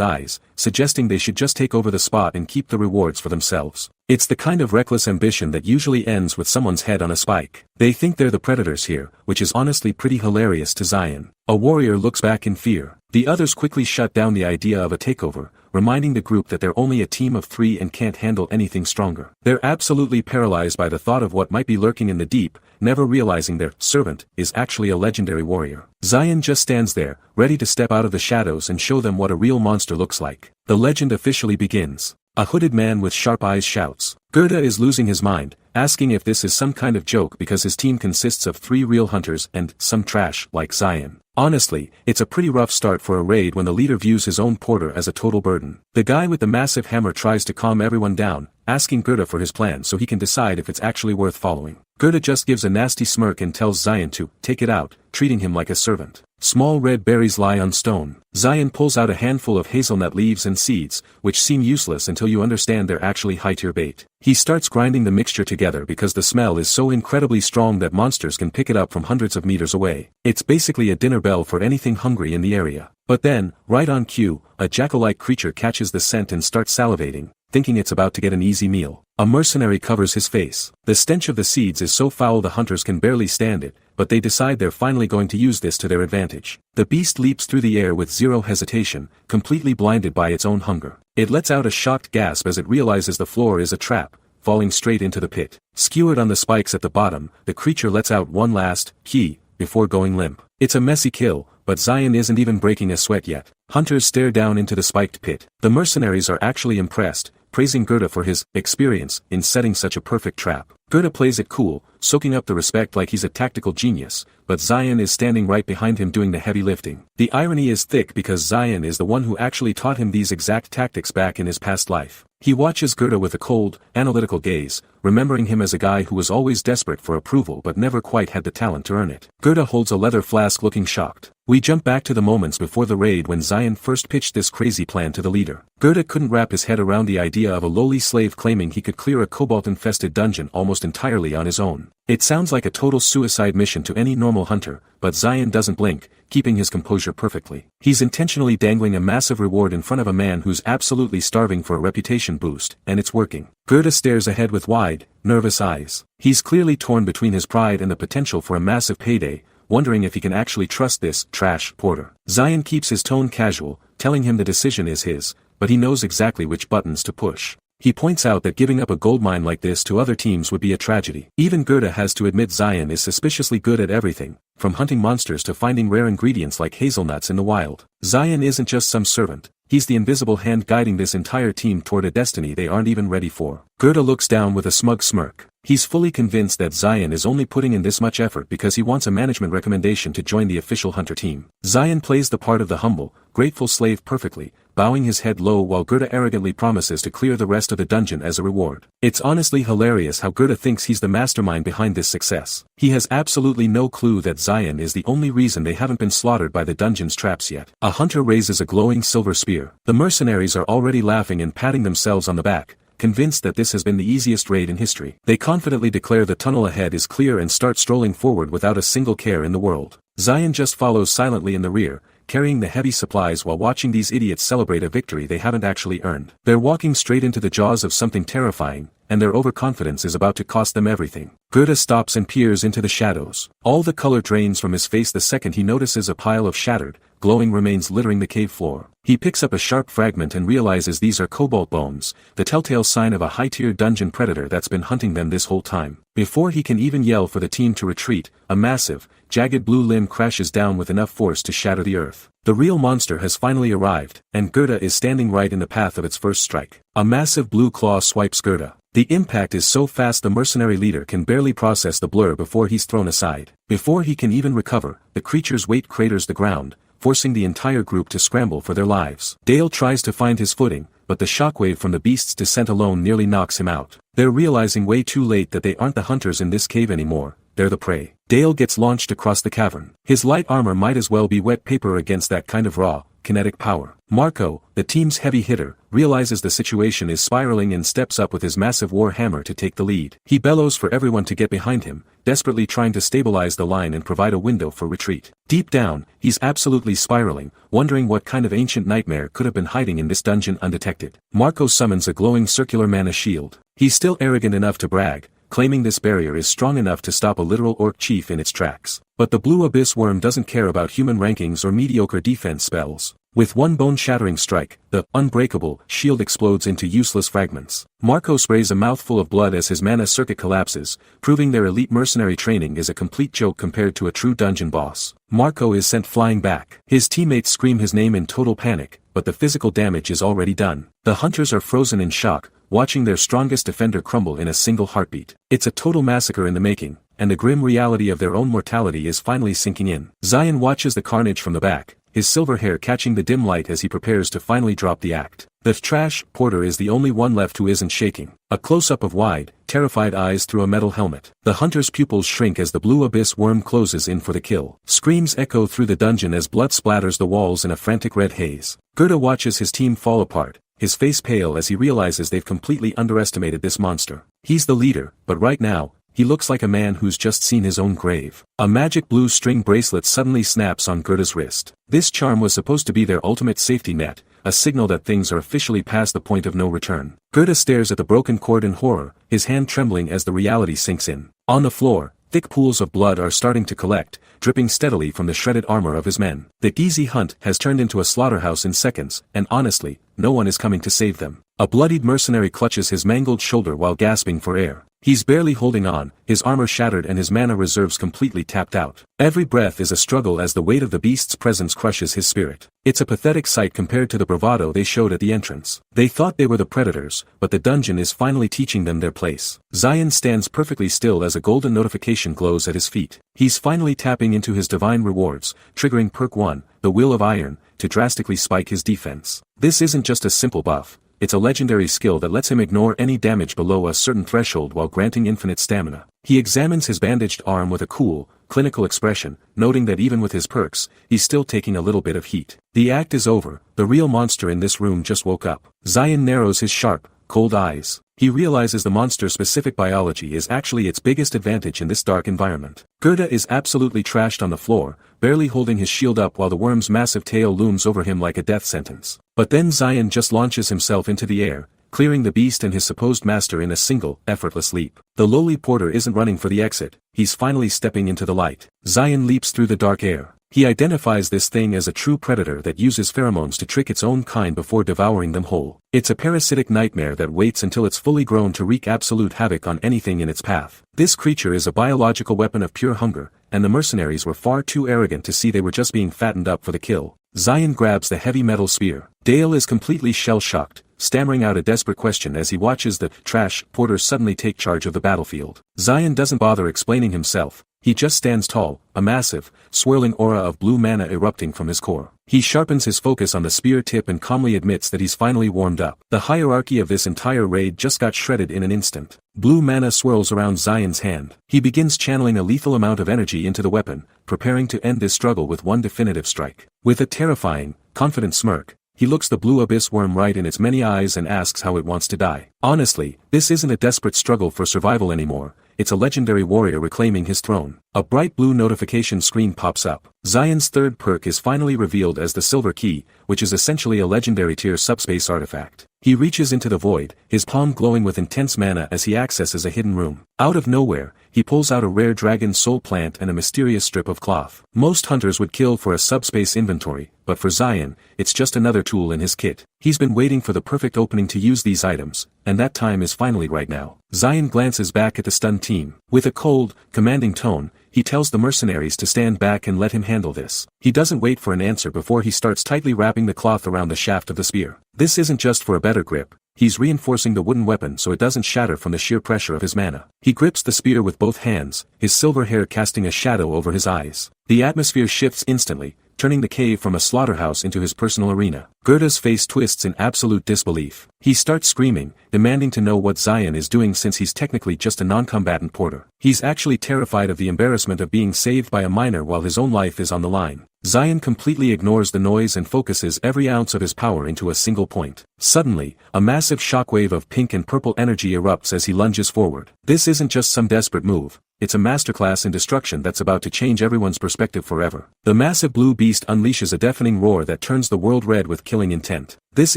eyes, suggesting they should just take over the spot and keep the rewards for themselves. It's the kind of reckless ambition that usually ends with someone's head on a spike. They think they're the predators here, which is honestly pretty hilarious to Zion. A warrior looks back in fear. The others quickly shut down the idea of a takeover, reminding the group that they're only a team of 3 and can't handle anything stronger. They're absolutely paralyzed by the thought of what might be lurking in the deep, never realizing their servant is actually a legendary warrior. Zion just stands there, ready to step out of the shadows and show them what a real monster looks like. The legend officially begins. A hooded man with sharp eyes shouts. Gerda is losing his mind, asking if this is some kind of joke because his team consists of 3 real hunters and some trash like Zion. Honestly, it's a pretty rough start for a raid when the leader views his own porter as a total burden. The guy with the massive hammer tries to calm everyone down, asking Gerda for his plan so he can decide if it's actually worth following. Gerda just gives a nasty smirk and tells Zion to take it out, treating him like a servant. Small red berries lie on stone. Zion pulls out a handful of hazelnut leaves and seeds, which seem useless until you understand they're actually high-tier bait. He starts grinding the mixture together because the smell is so incredibly strong that monsters can pick it up from hundreds of meters away. It's basically a dinner bell for anything hungry in the area. But then, right on cue, a jackal-like creature catches the scent and starts salivating, thinking it's about to get an easy meal. A mercenary covers his face. The stench of the seeds is so foul the hunters can barely stand it, but they decide they're finally going to use this to their advantage. The beast leaps through the air with zero hesitation, completely blinded by its own hunger. It lets out a shocked gasp as it realizes the floor is a trap, falling straight into the pit. Skewered on the spikes at the bottom, the creature lets out one last key before going limp. It's a messy kill, but Zion isn't even breaking a sweat yet. Hunters stare down into the spiked pit. The mercenaries are actually impressed, praising Gerda for his experience in setting such a perfect trap. Gerda plays it cool, soaking up the respect like he's a tactical genius, but Zion is standing right behind him doing the heavy lifting. The irony is thick because Zion is the one who actually taught him these exact tactics back in his past life. He watches Gerda with a cold, analytical gaze, remembering him as a guy who was always desperate for approval but never quite had the talent to earn it. Gerda holds a leather flask looking shocked. We jump back to the moments before the raid when Zion first pitched this crazy plan to the leader. Gerda couldn't wrap his head around the idea of a lowly slave claiming he could clear a cobalt-infested dungeon almost entirely on his own. It sounds like a total suicide mission to any normal hunter, but Zion doesn't blink, keeping his composure perfectly. He's intentionally dangling a massive reward in front of a man who's absolutely starving for a reputation boost, and it's working. Gerda stares ahead with wide, nervous eyes. He's clearly torn between his pride and the potential for a massive payday, wondering if he can actually trust this trash porter. Zion keeps his tone casual, telling him the decision is his, but he knows exactly which buttons to push. He points out that giving up a goldmine like this to other teams would be a tragedy. Even Gerda has to admit Zion is suspiciously good at everything, from hunting monsters to finding rare ingredients like hazelnuts in the wild. Zion isn't just some servant, he's the invisible hand guiding this entire team toward a destiny they aren't even ready for. Gerda looks down with a smug smirk. He's fully convinced that Zion is only putting in this much effort because he wants a management recommendation to join the official hunter team. Zion plays the part of the humble, grateful slave perfectly, bowing his head low while Gerda arrogantly promises to clear the rest of the dungeon as a reward. It's honestly hilarious how Gerda thinks he's the mastermind behind this success. He has absolutely no clue that Zion is the only reason they haven't been slaughtered by the dungeon's traps yet. A hunter raises a glowing silver spear. The mercenaries are already laughing and patting themselves on the back, convinced that this has been the easiest raid in history. They confidently declare the tunnel ahead is clear and start strolling forward without a single care in the world. Zion just follows silently in the rear, carrying the heavy supplies while watching these idiots celebrate a victory they haven't actually earned. They're walking straight into the jaws of something terrifying, and their overconfidence is about to cost them everything. Gerda stops and peers into the shadows. All the color drains from his face the second he notices a pile of shattered, glowing remains littering the cave floor. He picks up a sharp fragment and realizes these are cobalt bones, the telltale sign of a high-tier dungeon predator that's been hunting them this whole time. Before he can even yell for the team to retreat, a massive, jagged blue limb crashes down with enough force to shatter the earth. The real monster has finally arrived, and Gerda is standing right in the path of its first strike. A massive blue claw swipes Gerda. The impact is so fast the mercenary leader can barely process the blur before he's thrown aside. Before he can even recover, the creature's weight craters the ground, forcing the entire group to scramble for their lives. Dale tries to find his footing, but the shockwave from the beast's descent alone nearly knocks him out. They're realizing way too late that they aren't the hunters in this cave anymore, they're the prey. Dale gets launched across the cavern. His light armor might as well be wet paper against that kind of raw, kinetic power. Marco, the team's heavy hitter, realizes the situation is spiraling and steps up with his massive war hammer to take the lead. He bellows for everyone to get behind him, desperately trying to stabilize the line and provide a window for retreat. Deep down, he's absolutely spiraling, wondering what kind of ancient nightmare could have been hiding in this dungeon undetected. Marco summons a glowing circular mana shield. He's still arrogant enough to brag, claiming this barrier is strong enough to stop a literal orc chief in its tracks. But the blue abyss worm doesn't care about human rankings or mediocre defense spells. With one bone-shattering strike, the unbreakable shield explodes into useless fragments. Marco sprays a mouthful of blood as his mana circuit collapses, proving their elite mercenary training is a complete joke compared to a true dungeon boss. Marco is sent flying back. His teammates scream his name in total panic, but the physical damage is already done. The hunters are frozen in shock, watching their strongest defender crumble in a single heartbeat. It's a total massacre in the making, and the grim reality of their own mortality is finally sinking in. Zion watches the carnage from the back, his silver hair catching the dim light as he prepares to finally drop the act. The trash porter is the only one left who isn't shaking. A close-up of wide, terrified eyes through a metal helmet. The hunter's pupils shrink as the blue abyss worm closes in for the kill. Screams echo through the dungeon as blood splatters the walls in a frantic red haze. Gerda watches his team fall apart, his face pale as he realizes they've completely underestimated this monster. He's the leader, but right now, he looks like a man who's just seen his own grave. A magic blue string bracelet suddenly snaps on Gerda's wrist. This charm was supposed to be their ultimate safety net, a signal that things are officially past the point of no return. Gerda stares at the broken cord in horror, his hand trembling as the reality sinks in. On the floor, thick pools of blood are starting to collect, dripping steadily from the shredded armor of his men. The easy hunt has turned into a slaughterhouse in seconds, and honestly, no one is coming to save them. A bloodied mercenary clutches his mangled shoulder while gasping for air. He's barely holding on, his armor shattered and his mana reserves completely tapped out. Every breath is a struggle as the weight of the beast's presence crushes his spirit. It's a pathetic sight compared to the bravado they showed at the entrance. They thought they were the predators, but the dungeon is finally teaching them their place. Zion stands perfectly still as a golden notification glows at his feet. He's finally tapping into his divine rewards, triggering perk 1, the Will of Iron, to drastically spike his defense. This isn't just a simple buff. It's a legendary skill that lets him ignore any damage below a certain threshold while granting infinite stamina. He examines his bandaged arm with a cool, clinical expression, noting that even with his perks, he's still taking a little bit of heat. The act is over, the real monster in this room just woke up. Zion narrows his sharp, cold eyes. He realizes the monster-specific biology is actually its biggest advantage in this dark environment. Gerda is absolutely trashed on the floor, barely holding his shield up while the worm's massive tail looms over him like a death sentence. But then Zion just launches himself into the air, clearing the beast and his supposed master in a single, effortless leap. The lowly porter isn't running for the exit, he's finally stepping into the light. Zion leaps through the dark air. He identifies this thing as a true predator that uses pheromones to trick its own kind before devouring them whole. It's a parasitic nightmare that waits until it's fully grown to wreak absolute havoc on anything in its path. This creature is a biological weapon of pure hunger, and the mercenaries were far too arrogant to see they were just being fattened up for the kill. Zion grabs the heavy metal spear. Dale is completely shell-shocked, stammering out a desperate question as he watches the trash porter suddenly take charge of the battlefield. Zion doesn't bother explaining himself. He just stands tall, a massive, swirling aura of blue mana erupting from his core. He sharpens his focus on the spear tip and calmly admits that he's finally warmed up. The hierarchy of this entire raid just got shredded in an instant. Blue mana swirls around Zion's hand. He begins channeling a lethal amount of energy into the weapon, preparing to end this struggle with one definitive strike. With a terrifying, confident smirk, he looks the blue abyss worm right in its many eyes and asks how it wants to die. Honestly, this isn't a desperate struggle for survival anymore, it's a legendary warrior reclaiming his throne. A bright blue notification screen pops up. Zion's third perk is finally revealed as the Silver Key, which is essentially a legendary tier subspace artifact. He reaches into the void, his palm glowing with intense mana as he accesses a hidden room. Out of nowhere, he pulls out a rare dragon soul plant and a mysterious strip of cloth. Most hunters would kill for a subspace inventory, but for Zion, it's just another tool in his kit. He's been waiting for the perfect opening to use these items, and that time is finally right now. Zion glances back at the stunned team. With a cold, commanding tone, he tells the mercenaries to stand back and let him handle this. He doesn't wait for an answer before he starts tightly wrapping the cloth around the shaft of the spear. This isn't just for a better grip, he's reinforcing the wooden weapon so it doesn't shatter from the sheer pressure of his mana. He grips the spear with both hands, his silver hair casting a shadow over his eyes. The atmosphere shifts instantly, turning the cave from a slaughterhouse into his personal arena. Gerda's face twists in absolute disbelief. He starts screaming, demanding to know what Zion is doing since he's technically just a non-combatant porter. He's actually terrified of the embarrassment of being saved by a miner while his own life is on the line. Zion completely ignores the noise and focuses every ounce of his power into a single point. Suddenly, a massive shockwave of pink and purple energy erupts as he lunges forward. This isn't just some desperate move. It's a masterclass in destruction that's about to change everyone's perspective forever. The massive blue beast unleashes a deafening roar that turns the world red with killing intent. This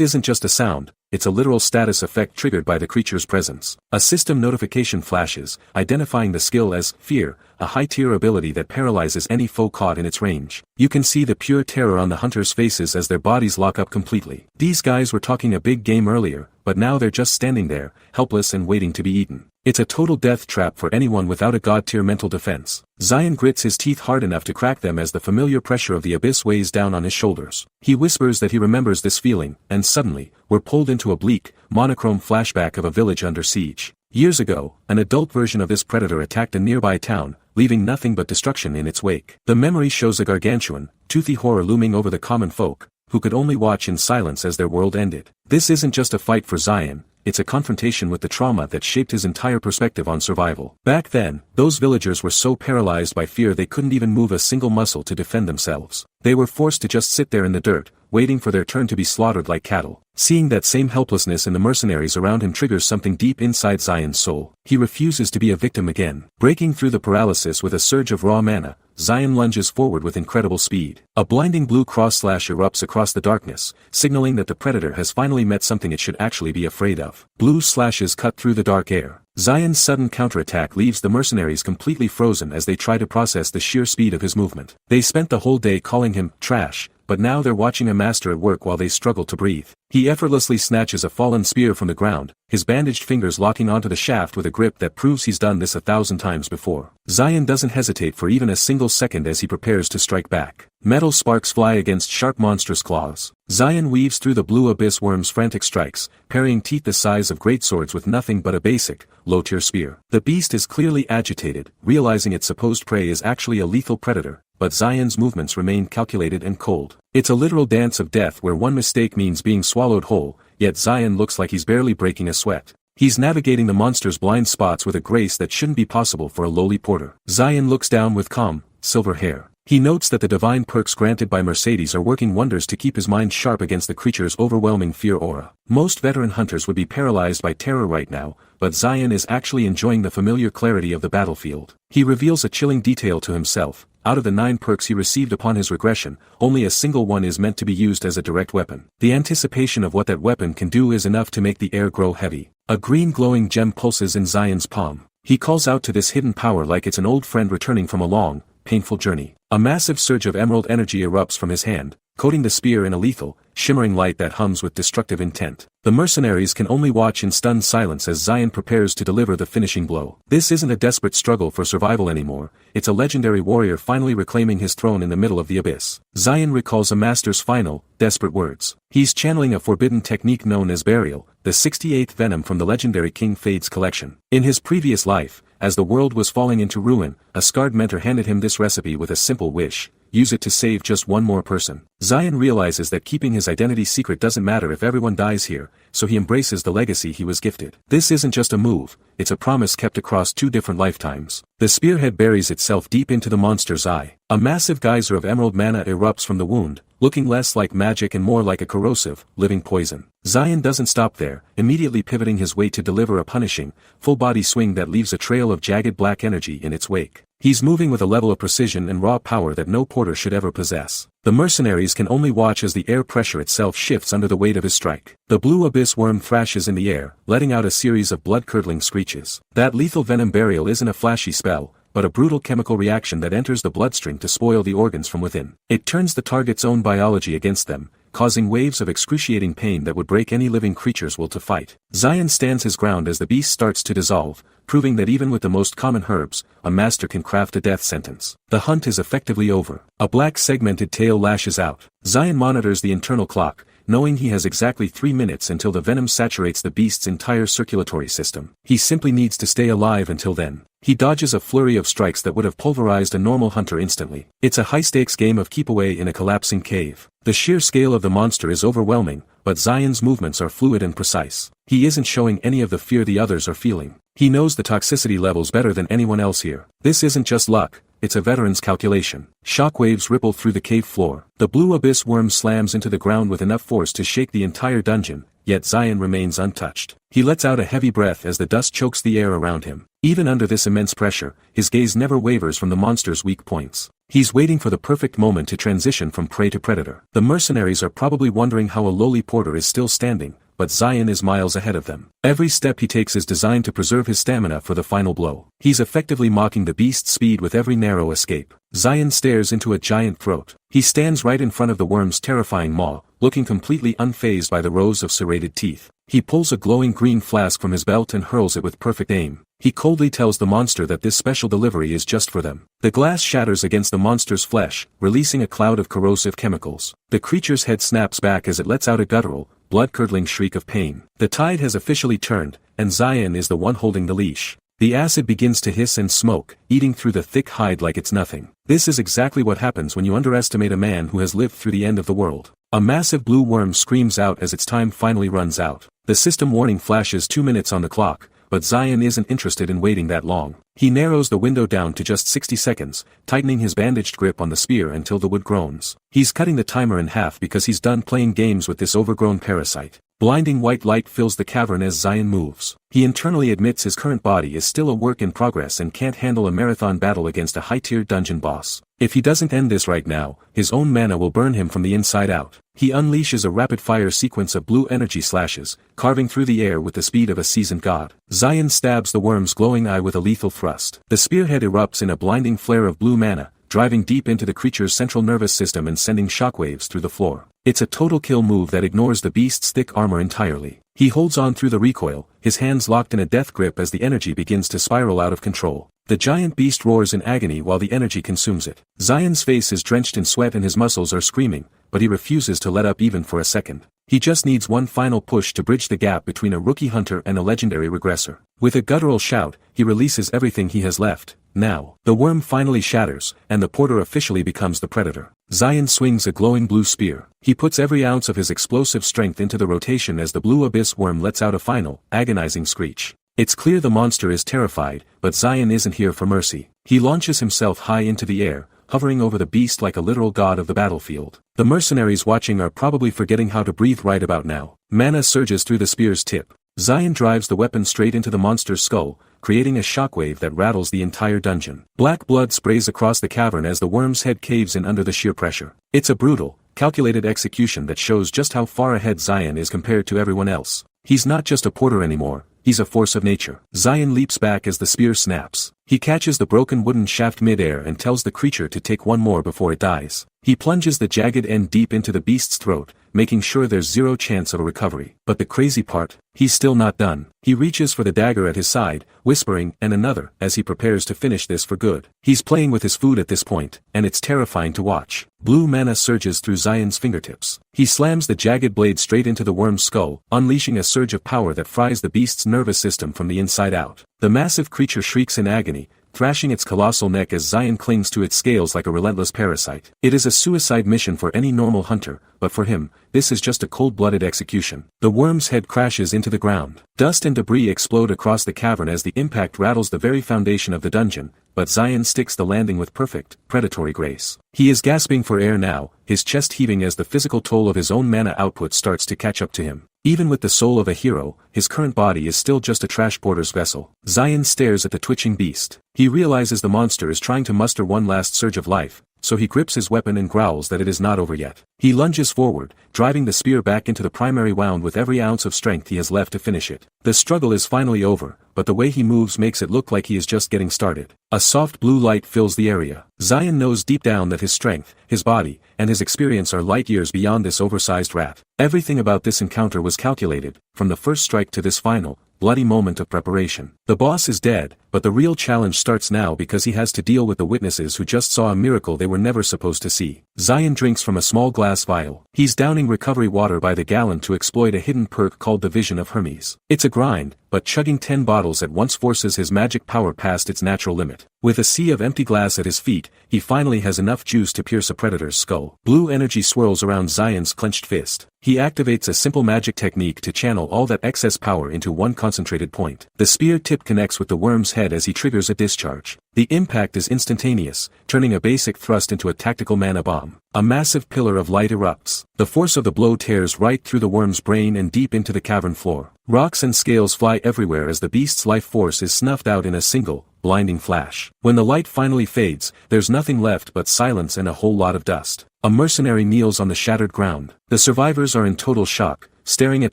isn't just a sound, it's a literal status effect triggered by the creature's presence. A system notification flashes, identifying the skill as Fear, a high-tier ability that paralyzes any foe caught in its range. You can see the pure terror on the hunters' faces as their bodies lock up completely. These guys were talking a big game earlier, but now they're just standing there, helpless and waiting to be eaten. It's a total death trap for anyone without a god-tier mental defense. Zion grits his teeth hard enough to crack them as the familiar pressure of the abyss weighs down on his shoulders. He whispers that he remembers this feeling, and suddenly, we're pulled into a bleak, monochrome flashback of a village under siege. Years ago, an adult version of this predator attacked a nearby town, leaving nothing but destruction in its wake. The memory shows a gargantuan, toothy horror looming over the common folk, who could only watch in silence as their world ended. This isn't just a fight for Zion, it's a confrontation with the trauma that shaped his entire perspective on survival. Back then, those villagers were so paralyzed by fear they couldn't even move a single muscle to defend themselves. They were forced to just sit there in the dirt, waiting for their turn to be slaughtered like cattle. Seeing that same helplessness in the mercenaries around him triggers something deep inside Zion's soul. He refuses to be a victim again. Breaking through the paralysis with a surge of raw mana, Zion lunges forward with incredible speed. A blinding blue cross slash erupts across the darkness, signaling that the predator has finally met something it should actually be afraid of. Blue slashes cut through the dark air. Zion's sudden counterattack leaves the mercenaries completely frozen as they try to process the sheer speed of his movement. They spent the whole day calling him trash, but now they're watching a master at work while they struggle to breathe. He effortlessly snatches a fallen spear from the ground, his bandaged fingers locking onto the shaft with a grip that proves he's done this 1,000 times before. Zion doesn't hesitate for even a single second as he prepares to strike back. Metal sparks fly against sharp monstrous claws. Zion weaves through the blue abyss worm's frantic strikes, parrying teeth the size of greatswords with nothing but a basic, low-tier spear. The beast is clearly agitated, realizing its supposed prey is actually a lethal predator, but Zion's movements remain calculated and cold. It's a literal dance of death where one mistake means being swallowed whole, yet Zion looks like he's barely breaking a sweat. He's navigating the monster's blind spots with a grace that shouldn't be possible for a lowly porter. Zion looks down with calm, silver hair. He notes that the divine perks granted by Mercedes are working wonders to keep his mind sharp against the creature's overwhelming fear aura. Most veteran hunters would be paralyzed by terror right now, but Zion is actually enjoying the familiar clarity of the battlefield. He reveals a chilling detail to himself. Out of the 9 perks he received upon his regression, only a single one is meant to be used as a direct weapon. The anticipation of what that weapon can do is enough to make the air grow heavy. A green glowing gem pulses in Zion's palm. He calls out to this hidden power like it's an old friend returning from a long, painful journey. A massive surge of emerald energy erupts from his hand, coating the spear in a lethal, shimmering light that hums with destructive intent. The mercenaries can only watch in stunned silence as Zion prepares to deliver the finishing blow. This isn't a desperate struggle for survival anymore, it's a legendary warrior finally reclaiming his throne in the middle of the abyss. Zion recalls a master's final, desperate words. He's channeling a forbidden technique known as burial, the 68th venom from the legendary King Fade's collection. In his previous life, as the world was falling into ruin, a scarred mentor handed him this recipe with a simple wish: use it to save just one more person. Zion realizes that keeping his identity secret doesn't matter if everyone dies here, so he embraces the legacy he was gifted. This isn't just a move, it's a promise kept across 2 different lifetimes. The spearhead buries itself deep into the monster's eye. A massive geyser of emerald mana erupts from the wound, looking less like magic and more like a corrosive, living poison. Zion doesn't stop there, immediately pivoting his weight to deliver a punishing, full-body swing that leaves a trail of jagged black energy in its wake. He's moving with a level of precision and raw power that no porter should ever possess. The mercenaries can only watch as the air pressure itself shifts under the weight of his strike. The blue abyss worm thrashes in the air, letting out a series of blood-curdling screeches. That lethal venom burial isn't a flashy spell, but a brutal chemical reaction that enters the bloodstream to spoil the organs from within. It turns the target's own biology against them, causing waves of excruciating pain that would break any living creature's will to fight. Zion stands his ground as the beast starts to dissolve, proving that even with the most common herbs, a master can craft a death sentence. The hunt is effectively over. A black segmented tail lashes out. Zion monitors the internal clock, knowing he has exactly 3 minutes until the venom saturates the beast's entire circulatory system. He simply needs to stay alive until then. He dodges a flurry of strikes that would have pulverized a normal hunter instantly. It's a high-stakes game of keep away in a collapsing cave. The sheer scale of the monster is overwhelming, but Zion's movements are fluid and precise. He isn't showing any of the fear the others are feeling. He knows the toxicity levels better than anyone else here. This isn't just luck, it's a veteran's calculation. Shockwaves ripple through the cave floor. The blue abyss worm slams into the ground with enough force to shake the entire dungeon, yet Zion remains untouched. He lets out a heavy breath as the dust chokes the air around him. Even under this immense pressure, his gaze never wavers from the monster's weak points. He's waiting for the perfect moment to transition from prey to predator. The mercenaries are probably wondering how a lowly porter is still standing, but Zion is miles ahead of them. Every step he takes is designed to preserve his stamina for the final blow. He's effectively mocking the beast's speed with every narrow escape. Zion stares into a giant throat. He stands right in front of the worm's terrifying maw, looking completely unfazed by the rows of serrated teeth. He pulls a glowing green flask from his belt and hurls it with perfect aim. He coldly tells the monster that this special delivery is just for them. The glass shatters against the monster's flesh, releasing a cloud of corrosive chemicals. The creature's head snaps back as it lets out a guttural, blood-curdling shriek of pain. The tide has officially turned, and Zion is the one holding the leash. The acid begins to hiss and smoke, eating through the thick hide like it's nothing. This is exactly what happens when you underestimate a man who has lived through the end of the world. A massive blue worm screams out as its time finally runs out. The system warning flashes 2 minutes on the clock, but Zion isn't interested in waiting that long. He narrows the window down to just 60 seconds, tightening his bandaged grip on the spear until the wood groans. He's cutting the timer in half because he's done playing games with this overgrown parasite. Blinding white light fills the cavern as Zion moves. He internally admits his current body is still a work in progress and can't handle a marathon battle against a high-tier dungeon boss. If he doesn't end this right now, his own mana will burn him from the inside out. He unleashes a rapid-fire sequence of blue energy slashes, carving through the air with the speed of a seasoned god. Zion stabs the worm's glowing eye with a lethal thrust. The spearhead erupts in a blinding flare of blue mana, driving deep into the creature's central nervous system and sending shockwaves through the floor. It's a total kill move that ignores the beast's thick armor entirely. He holds on through the recoil, his hands locked in a death grip as the energy begins to spiral out of control. The giant beast roars in agony while the energy consumes it. Zion's face is drenched in sweat and his muscles are screaming, but he refuses to let up even for a second. He just needs one final push to bridge the gap between a rookie hunter and a legendary regressor. With a guttural shout, he releases everything he has left. Now, the worm finally shatters, and the porter officially becomes the predator. Zion swings a glowing blue spear. He puts every ounce of his explosive strength into the rotation as the blue abyss worm lets out a final, agonizing screech. It's clear the monster is terrified, but Zion isn't here for mercy. He launches himself high into the air, hovering over the beast like a literal god of the battlefield. The mercenaries watching are probably forgetting how to breathe right about now. Mana surges through the spear's tip. Zion drives the weapon straight into the monster's skull, creating a shockwave that rattles the entire dungeon. Black blood sprays across the cavern as the worm's head caves in under the sheer pressure. It's a brutal, calculated execution that shows just how far ahead Zion is compared to everyone else. He's not just a porter anymore, he's a force of nature. Zion leaps back as the spear snaps. He catches the broken wooden shaft mid-air and tells the creature to take one more before it dies. He plunges the jagged end deep into the beast's throat, making sure there's zero chance of a recovery. But the crazy part, he's still not done. He reaches for the dagger at his side, whispering, and another, as he prepares to finish this for good. He's playing with his food at this point, and it's terrifying to watch. Blue mana surges through Zion's fingertips. He slams the jagged blade straight into the worm's skull, unleashing a surge of power that fries the beast's nervous system from the inside out. The massive creature shrieks in agony, thrashing its colossal neck as Zion clings to its scales like a relentless parasite. It is a suicide mission for any normal hunter, but for him, this is just a cold-blooded execution. The worm's head crashes into the ground. Dust and debris explode across the cavern as the impact rattles the very foundation of the dungeon, but Zion sticks the landing with perfect, predatory grace. He is gasping for air now, his chest heaving as the physical toll of his own mana output starts to catch up to him. Even with the soul of a hero, his current body is still just a trash porter's vessel. Zion stares at the twitching beast. He realizes the monster is trying to muster one last surge of life, so he grips his weapon and growls that it is not over yet. He lunges forward, driving the spear back into the primary wound with every ounce of strength he has left to finish it. The struggle is finally over, but the way he moves makes it look like he is just getting started. A soft blue light fills the area. Zion knows deep down that his strength, his body, and his experience are light years beyond this oversized rat. Everything about this encounter was calculated, from the first strike to this final, bloody moment of preparation. The boss is dead, but the real challenge starts now because he has to deal with the witnesses who just saw a miracle they were never supposed to see. Zion drinks from a small glass vial. He's downing recovery water by the gallon to exploit a hidden perk called the Vision of Hermes. It's a grind, but chugging 10 bottles at once forces his magic power past its natural limit. With a sea of empty glass at his feet, he finally has enough juice to pierce a predator's skull. Blue energy swirls around Zion's clenched fist. He activates a simple magic technique to channel all that excess power into one concentrated point. The spear tip connects with the worm's head as he triggers a discharge. The impact is instantaneous, turning a basic thrust into a tactical mana bomb. A massive pillar of light erupts. The force of the blow tears right through the worm's brain and deep into the cavern floor. Rocks and scales fly everywhere as the beast's life force is snuffed out in a single, blinding flash. When the light finally fades, there's nothing left but silence and a whole lot of dust. A mercenary kneels on the shattered ground. The survivors are in total shock, staring at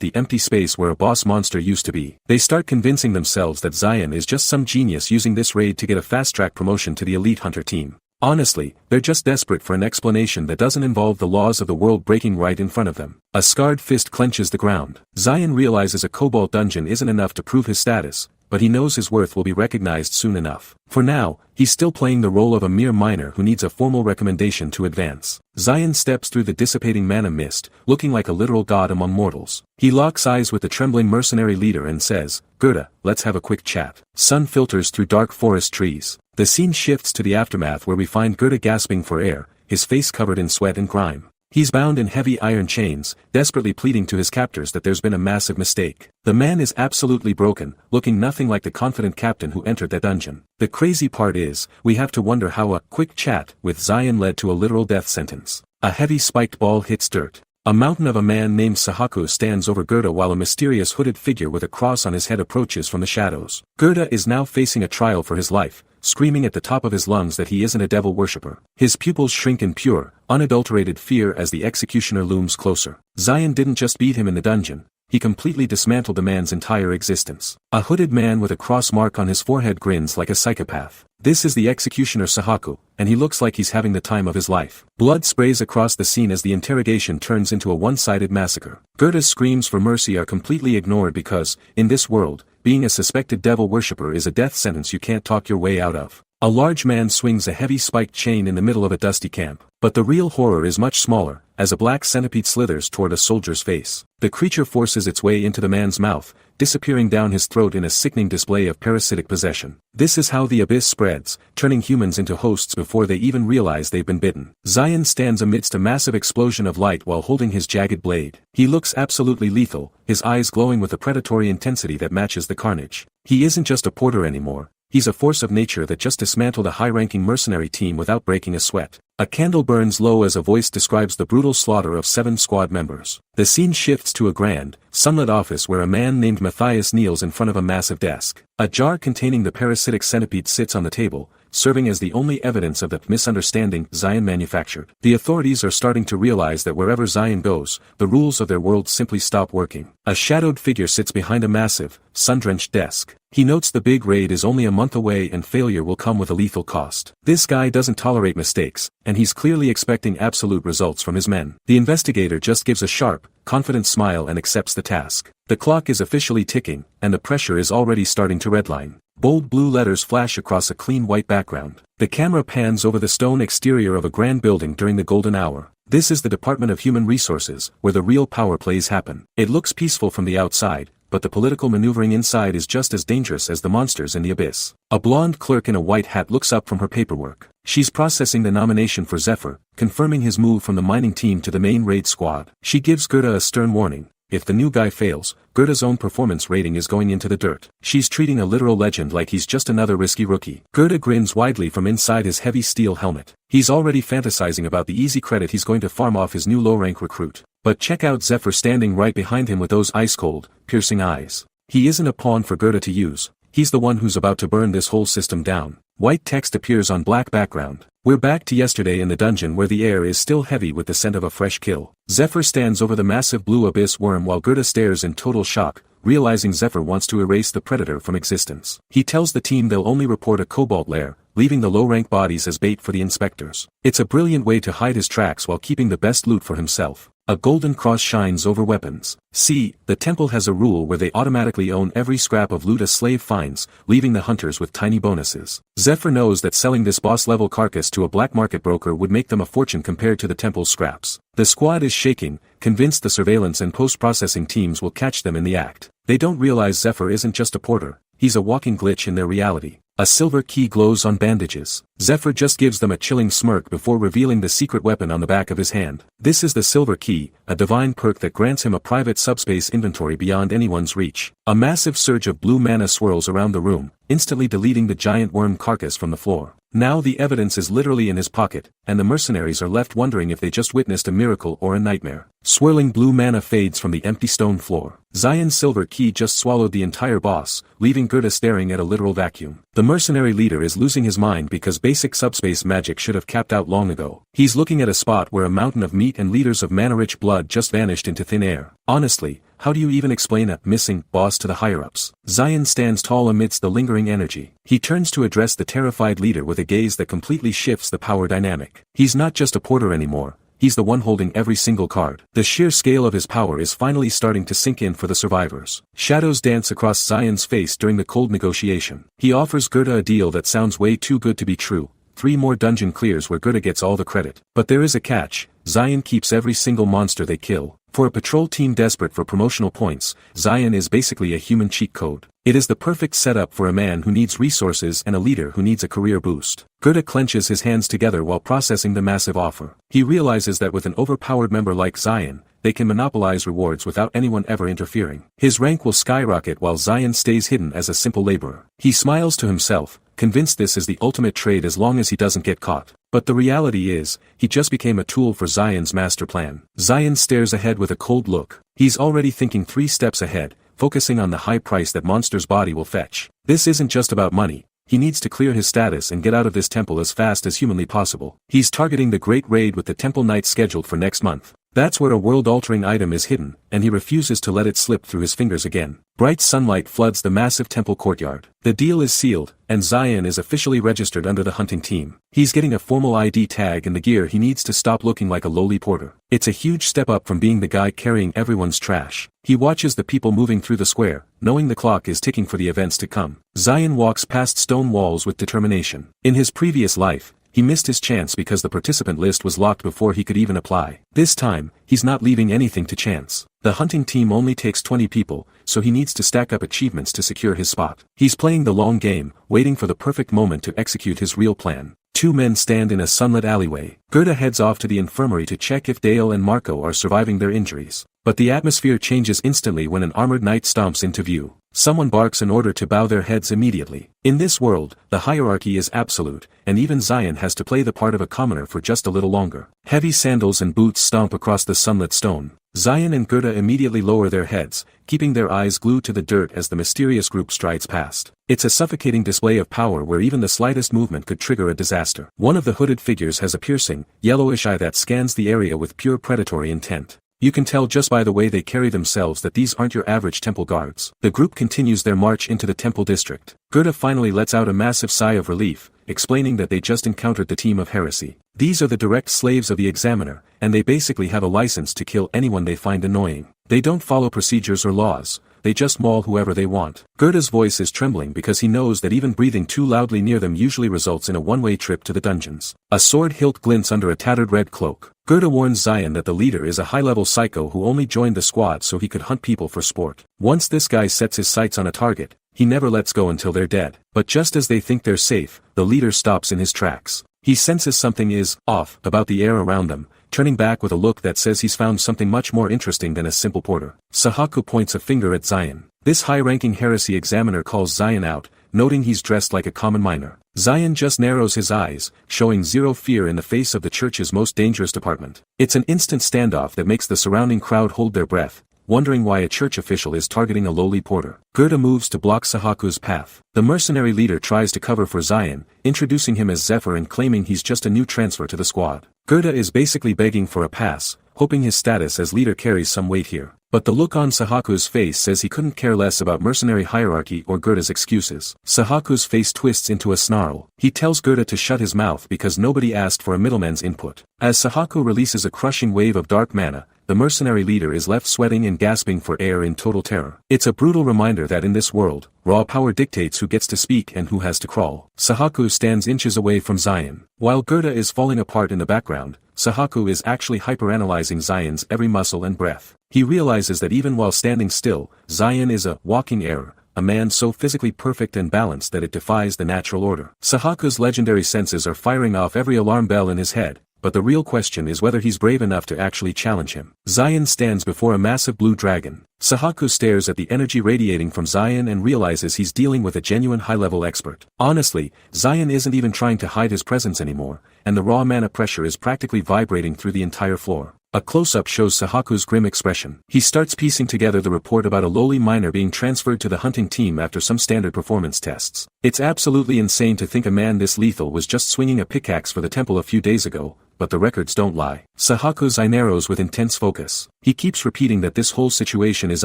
the empty space where a boss monster used to be. They start convincing themselves that Zion is just some genius using this raid to get a fast-track promotion to the elite hunter team. Honestly, they're just desperate for an explanation that doesn't involve the laws of the world breaking right in front of them. A scarred fist clenches the ground. Zion realizes a cobalt dungeon isn't enough to prove his status, but he knows his worth will be recognized soon enough. For now, he's still playing the role of a mere miner who needs a formal recommendation to advance. Zion steps through the dissipating mana mist, looking like a literal god among mortals. He locks eyes with the trembling mercenary leader and says, "Gerda, let's have a quick chat." Sun filters through dark forest trees. The scene shifts to the aftermath where we find Gerda gasping for air, his face covered in sweat and grime. He's bound in heavy iron chains, desperately pleading to his captors that there's been a massive mistake. The man is absolutely broken, looking nothing like the confident captain who entered that dungeon. The crazy part is, we have to wonder how a quick chat with Zion led to a literal death sentence. A heavy spiked ball hits dirt. A mountain of a man named Sahaku stands over Gerda while a mysterious hooded figure with a cross on his head approaches from the shadows. Gerda is now facing a trial for his life, screaming at the top of his lungs that he isn't a devil worshipper. His pupils shrink in pure, unadulterated fear as the executioner looms closer. Zion didn't just beat him in the dungeon, he completely dismantled the man's entire existence. A hooded man with a cross mark on his forehead grins like a psychopath. This is the executioner Sahaku, and he looks like he's having the time of his life. Blood sprays across the scene as the interrogation turns into a one-sided massacre. Gerda's screams for mercy are completely ignored because, in this world, being a suspected devil worshipper is a death sentence you can't talk your way out of. A large man swings a heavy spiked chain in the middle of a dusty camp. But the real horror is much smaller, as a black centipede slithers toward a soldier's face. The creature forces its way into the man's mouth, disappearing down his throat in a sickening display of parasitic possession. This is how the abyss spreads, turning humans into hosts before they even realize they've been bitten. Zion stands amidst a massive explosion of light while holding his jagged blade. He looks absolutely lethal, his eyes glowing with a predatory intensity that matches the carnage. He isn't just a porter anymore. He's a force of nature that just dismantled a high-ranking mercenary team without breaking a sweat. A candle burns low as a voice describes the brutal slaughter of 7 squad members. The scene shifts to a grand, sunlit office where a man named Matthias kneels in front of a massive desk. A jar containing the parasitic centipede sits on the table, serving as the only evidence of the misunderstanding Zion manufactured. The authorities are starting to realize that wherever Zion goes, the rules of their world simply stop working. A shadowed figure sits behind a massive, sun-drenched desk. He notes the big raid is only a month away and failure will come with a lethal cost. This guy doesn't tolerate mistakes, and he's clearly expecting absolute results from his men. The investigator just gives a sharp, confident smile and accepts the task. The clock is officially ticking, and the pressure is already starting to redline. Bold blue letters flash across a clean white background. The camera pans over the stone exterior of a grand building during the golden hour. This is the Department of Human Resources, where the real power plays happen. It looks peaceful from the outside, but the political maneuvering inside is just as dangerous as the monsters in the abyss. A blonde clerk in a white hat looks up from her paperwork. She's processing the nomination for Zephyr, confirming his move from the mining team to the main raid squad. She gives Gerda a stern warning. If the new guy fails, Gerda's own performance rating is going into the dirt. She's treating a literal legend like he's just another risky rookie. Gerda grins widely from inside his heavy steel helmet. He's already fantasizing about the easy credit he's going to farm off his new low-rank recruit. But check out Zephyr standing right behind him with those ice-cold, piercing eyes. He isn't a pawn for Gerda to use. He's the one who's about to burn this whole system down. White text appears on black background. We're back to yesterday in the dungeon where the air is still heavy with the scent of a fresh kill. Zephyr stands over the massive blue abyss worm while Gerda stares in total shock, realizing Zephyr wants to erase the predator from existence. He tells the team they'll only report a cobalt lair, leaving the low-rank bodies as bait for the inspectors. It's a brilliant way to hide his tracks while keeping the best loot for himself. A golden cross shines over weapons. See, the temple has a rule where they automatically own every scrap of loot a slave finds, leaving the hunters with tiny bonuses. Zephyr knows that selling this boss-level carcass to a black market broker would make them a fortune compared to the temple's scraps. The squad is shaking, convinced the surveillance and post-processing teams will catch them in the act. They don't realize Zephyr isn't just a porter, he's a walking glitch in their reality. A silver key glows on bandages. Zephyr just gives them a chilling smirk before revealing the secret weapon on the back of his hand. This is the silver key, a divine perk that grants him a private subspace inventory beyond anyone's reach. A massive surge of blue mana swirls around the room, instantly deleting the giant worm carcass from the floor. Now the evidence is literally in his pocket, and the mercenaries are left wondering if they just witnessed a miracle or a nightmare. Swirling blue mana fades from the empty stone floor. Zion's silver key just swallowed the entire boss, leaving Gerda staring at a literal vacuum. The mercenary leader is losing his mind because basic subspace magic should have capped out long ago. He's looking at a spot where a mountain of meat and liters of mana-rich blood just vanished into thin air. Honestly, how do you even explain a missing boss to the higher-ups? Zion stands tall amidst the lingering energy. He turns to address the terrified leader with a gaze that completely shifts the power dynamic. He's not just a porter anymore. He's the one holding every single card. The sheer scale of his power is finally starting to sink in for the survivors. Shadows dance across Zion's face during the cold negotiation. He offers Gerda a deal that sounds way too good to be true. 3 more dungeon clears where Gerda gets all the credit. But there is a catch. Zion keeps every single monster they kill. For a patrol team desperate for promotional points, Zion is basically a human cheat code. It is the perfect setup for a man who needs resources and a leader who needs a career boost. Gerda clenches his hands together while processing the massive offer. He realizes that with an overpowered member like Zion, they can monopolize rewards without anyone ever interfering. His rank will skyrocket while Zion stays hidden as a simple laborer. He smiles to himself, convinced this is the ultimate trade as long as he doesn't get caught. But the reality is, he just became a tool for Zion's master plan. Zion stares ahead with a cold look. He's already thinking 3 steps ahead, focusing on the high price that Monster's body will fetch. This isn't just about money. He needs to clear his status and get out of this temple as fast as humanly possible. He's targeting the Great Raid with the Temple Night scheduled for next month. That's where a world-altering item is hidden, and he refuses to let it slip through his fingers again. Bright sunlight floods the massive temple courtyard. The deal is sealed, and Zion is officially registered under the hunting team. He's getting a formal ID tag and the gear he needs to stop looking like a lowly porter. It's a huge step up from being the guy carrying everyone's trash. He watches the people moving through the square, knowing the clock is ticking for the events to come. Zion walks past stone walls with determination. In his previous life, he missed his chance because the participant list was locked before he could even apply. This time, he's not leaving anything to chance. The hunting team only takes 20 people, so he needs to stack up achievements to secure his spot. He's playing the long game, waiting for the perfect moment to execute his real plan. 2 men stand in a sunlit alleyway. Gerda heads off to the infirmary to check if Dale and Marco are surviving their injuries. But the atmosphere changes instantly when an armored knight stomps into view. Someone barks an order to bow their heads immediately. In this world, the hierarchy is absolute, and even Zion has to play the part of a commoner for just a little longer. Heavy sandals and boots stomp across the sunlit stone. Zion and Gerda immediately lower their heads, keeping their eyes glued to the dirt as the mysterious group strides past. It's a suffocating display of power where even the slightest movement could trigger a disaster. One of the hooded figures has a piercing, yellowish eye that scans the area with pure predatory intent. You can tell just by the way they carry themselves that these aren't your average temple guards. The group continues their march into the temple district. Gerda finally lets out a massive sigh of relief, explaining that they just encountered the team of heresy. These are the direct slaves of the examiner, and they basically have a license to kill anyone they find annoying. They don't follow procedures or laws, they just maul whoever they want. Gerda's voice is trembling because he knows that even breathing too loudly near them usually results in a one-way trip to the dungeons. A sword hilt glints under a tattered red cloak. Gerda warns Zion that the leader is a high-level psycho who only joined the squad so he could hunt people for sport. Once this guy sets his sights on a target, he never lets go until they're dead. But just as they think they're safe, the leader stops in his tracks. He senses something is off about the air around them, turning back with a look that says he's found something much more interesting than a simple porter. Sahaku points a finger at Zion. This high-ranking heresy examiner calls Zion out, noting he's dressed like a common miner. Zion just narrows his eyes, showing zero fear in the face of the church's most dangerous department. It's an instant standoff that makes the surrounding crowd hold their breath, wondering why a church official is targeting a lowly porter. Gerda moves to block Sahaku's path. The mercenary leader tries to cover for Zion, introducing him as Zephyr and claiming he's just a new transfer to the squad. Gerda is basically begging for a pass, hoping his status as leader carries some weight here. But the look on Sahaku's face says he couldn't care less about mercenary hierarchy or Gerda's excuses. Sahaku's face twists into a snarl. He tells Gerda to shut his mouth because nobody asked for a middleman's input. As Sahaku releases a crushing wave of dark mana, the mercenary leader is left sweating and gasping for air in total terror. It's a brutal reminder that in this world, raw power dictates who gets to speak and who has to crawl. Sahaku stands inches away from Zion. While Gerda is falling apart in the background, Sahaku is actually hyperanalyzing Zion's every muscle and breath. He realizes that even while standing still, Zion is a walking error, a man so physically perfect and balanced that it defies the natural order. Sahaku's legendary senses are firing off every alarm bell in his head, but the real question is whether he's brave enough to actually challenge him. Zion stands before a massive blue dragon. Sahaku stares at the energy radiating from Zion and realizes he's dealing with a genuine high-level expert. Honestly, Zion isn't even trying to hide his presence anymore, and the raw mana pressure is practically vibrating through the entire floor. A close-up shows Sahaku's grim expression. He starts piecing together the report about a lowly miner being transferred to the hunting team after some standard performance tests. It's absolutely insane to think a man this lethal was just swinging a pickaxe for the temple a few days ago, but the records don't lie. Sahaku's eye narrows with intense focus. He keeps repeating that this whole situation is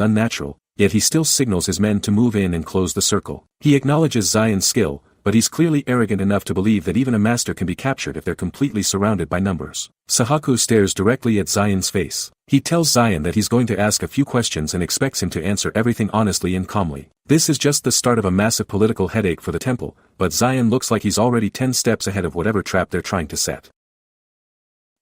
unnatural, yet he still signals his men to move in and close the circle. He acknowledges Zion's skill, but he's clearly arrogant enough to believe that even a master can be captured if they're completely surrounded by numbers. Sahaku stares directly at Zion's face. He tells Zion that he's going to ask a few questions and expects him to answer everything honestly and calmly. This is just the start of a massive political headache for the temple, but Zion looks like he's already 10 steps ahead of whatever trap they're trying to set.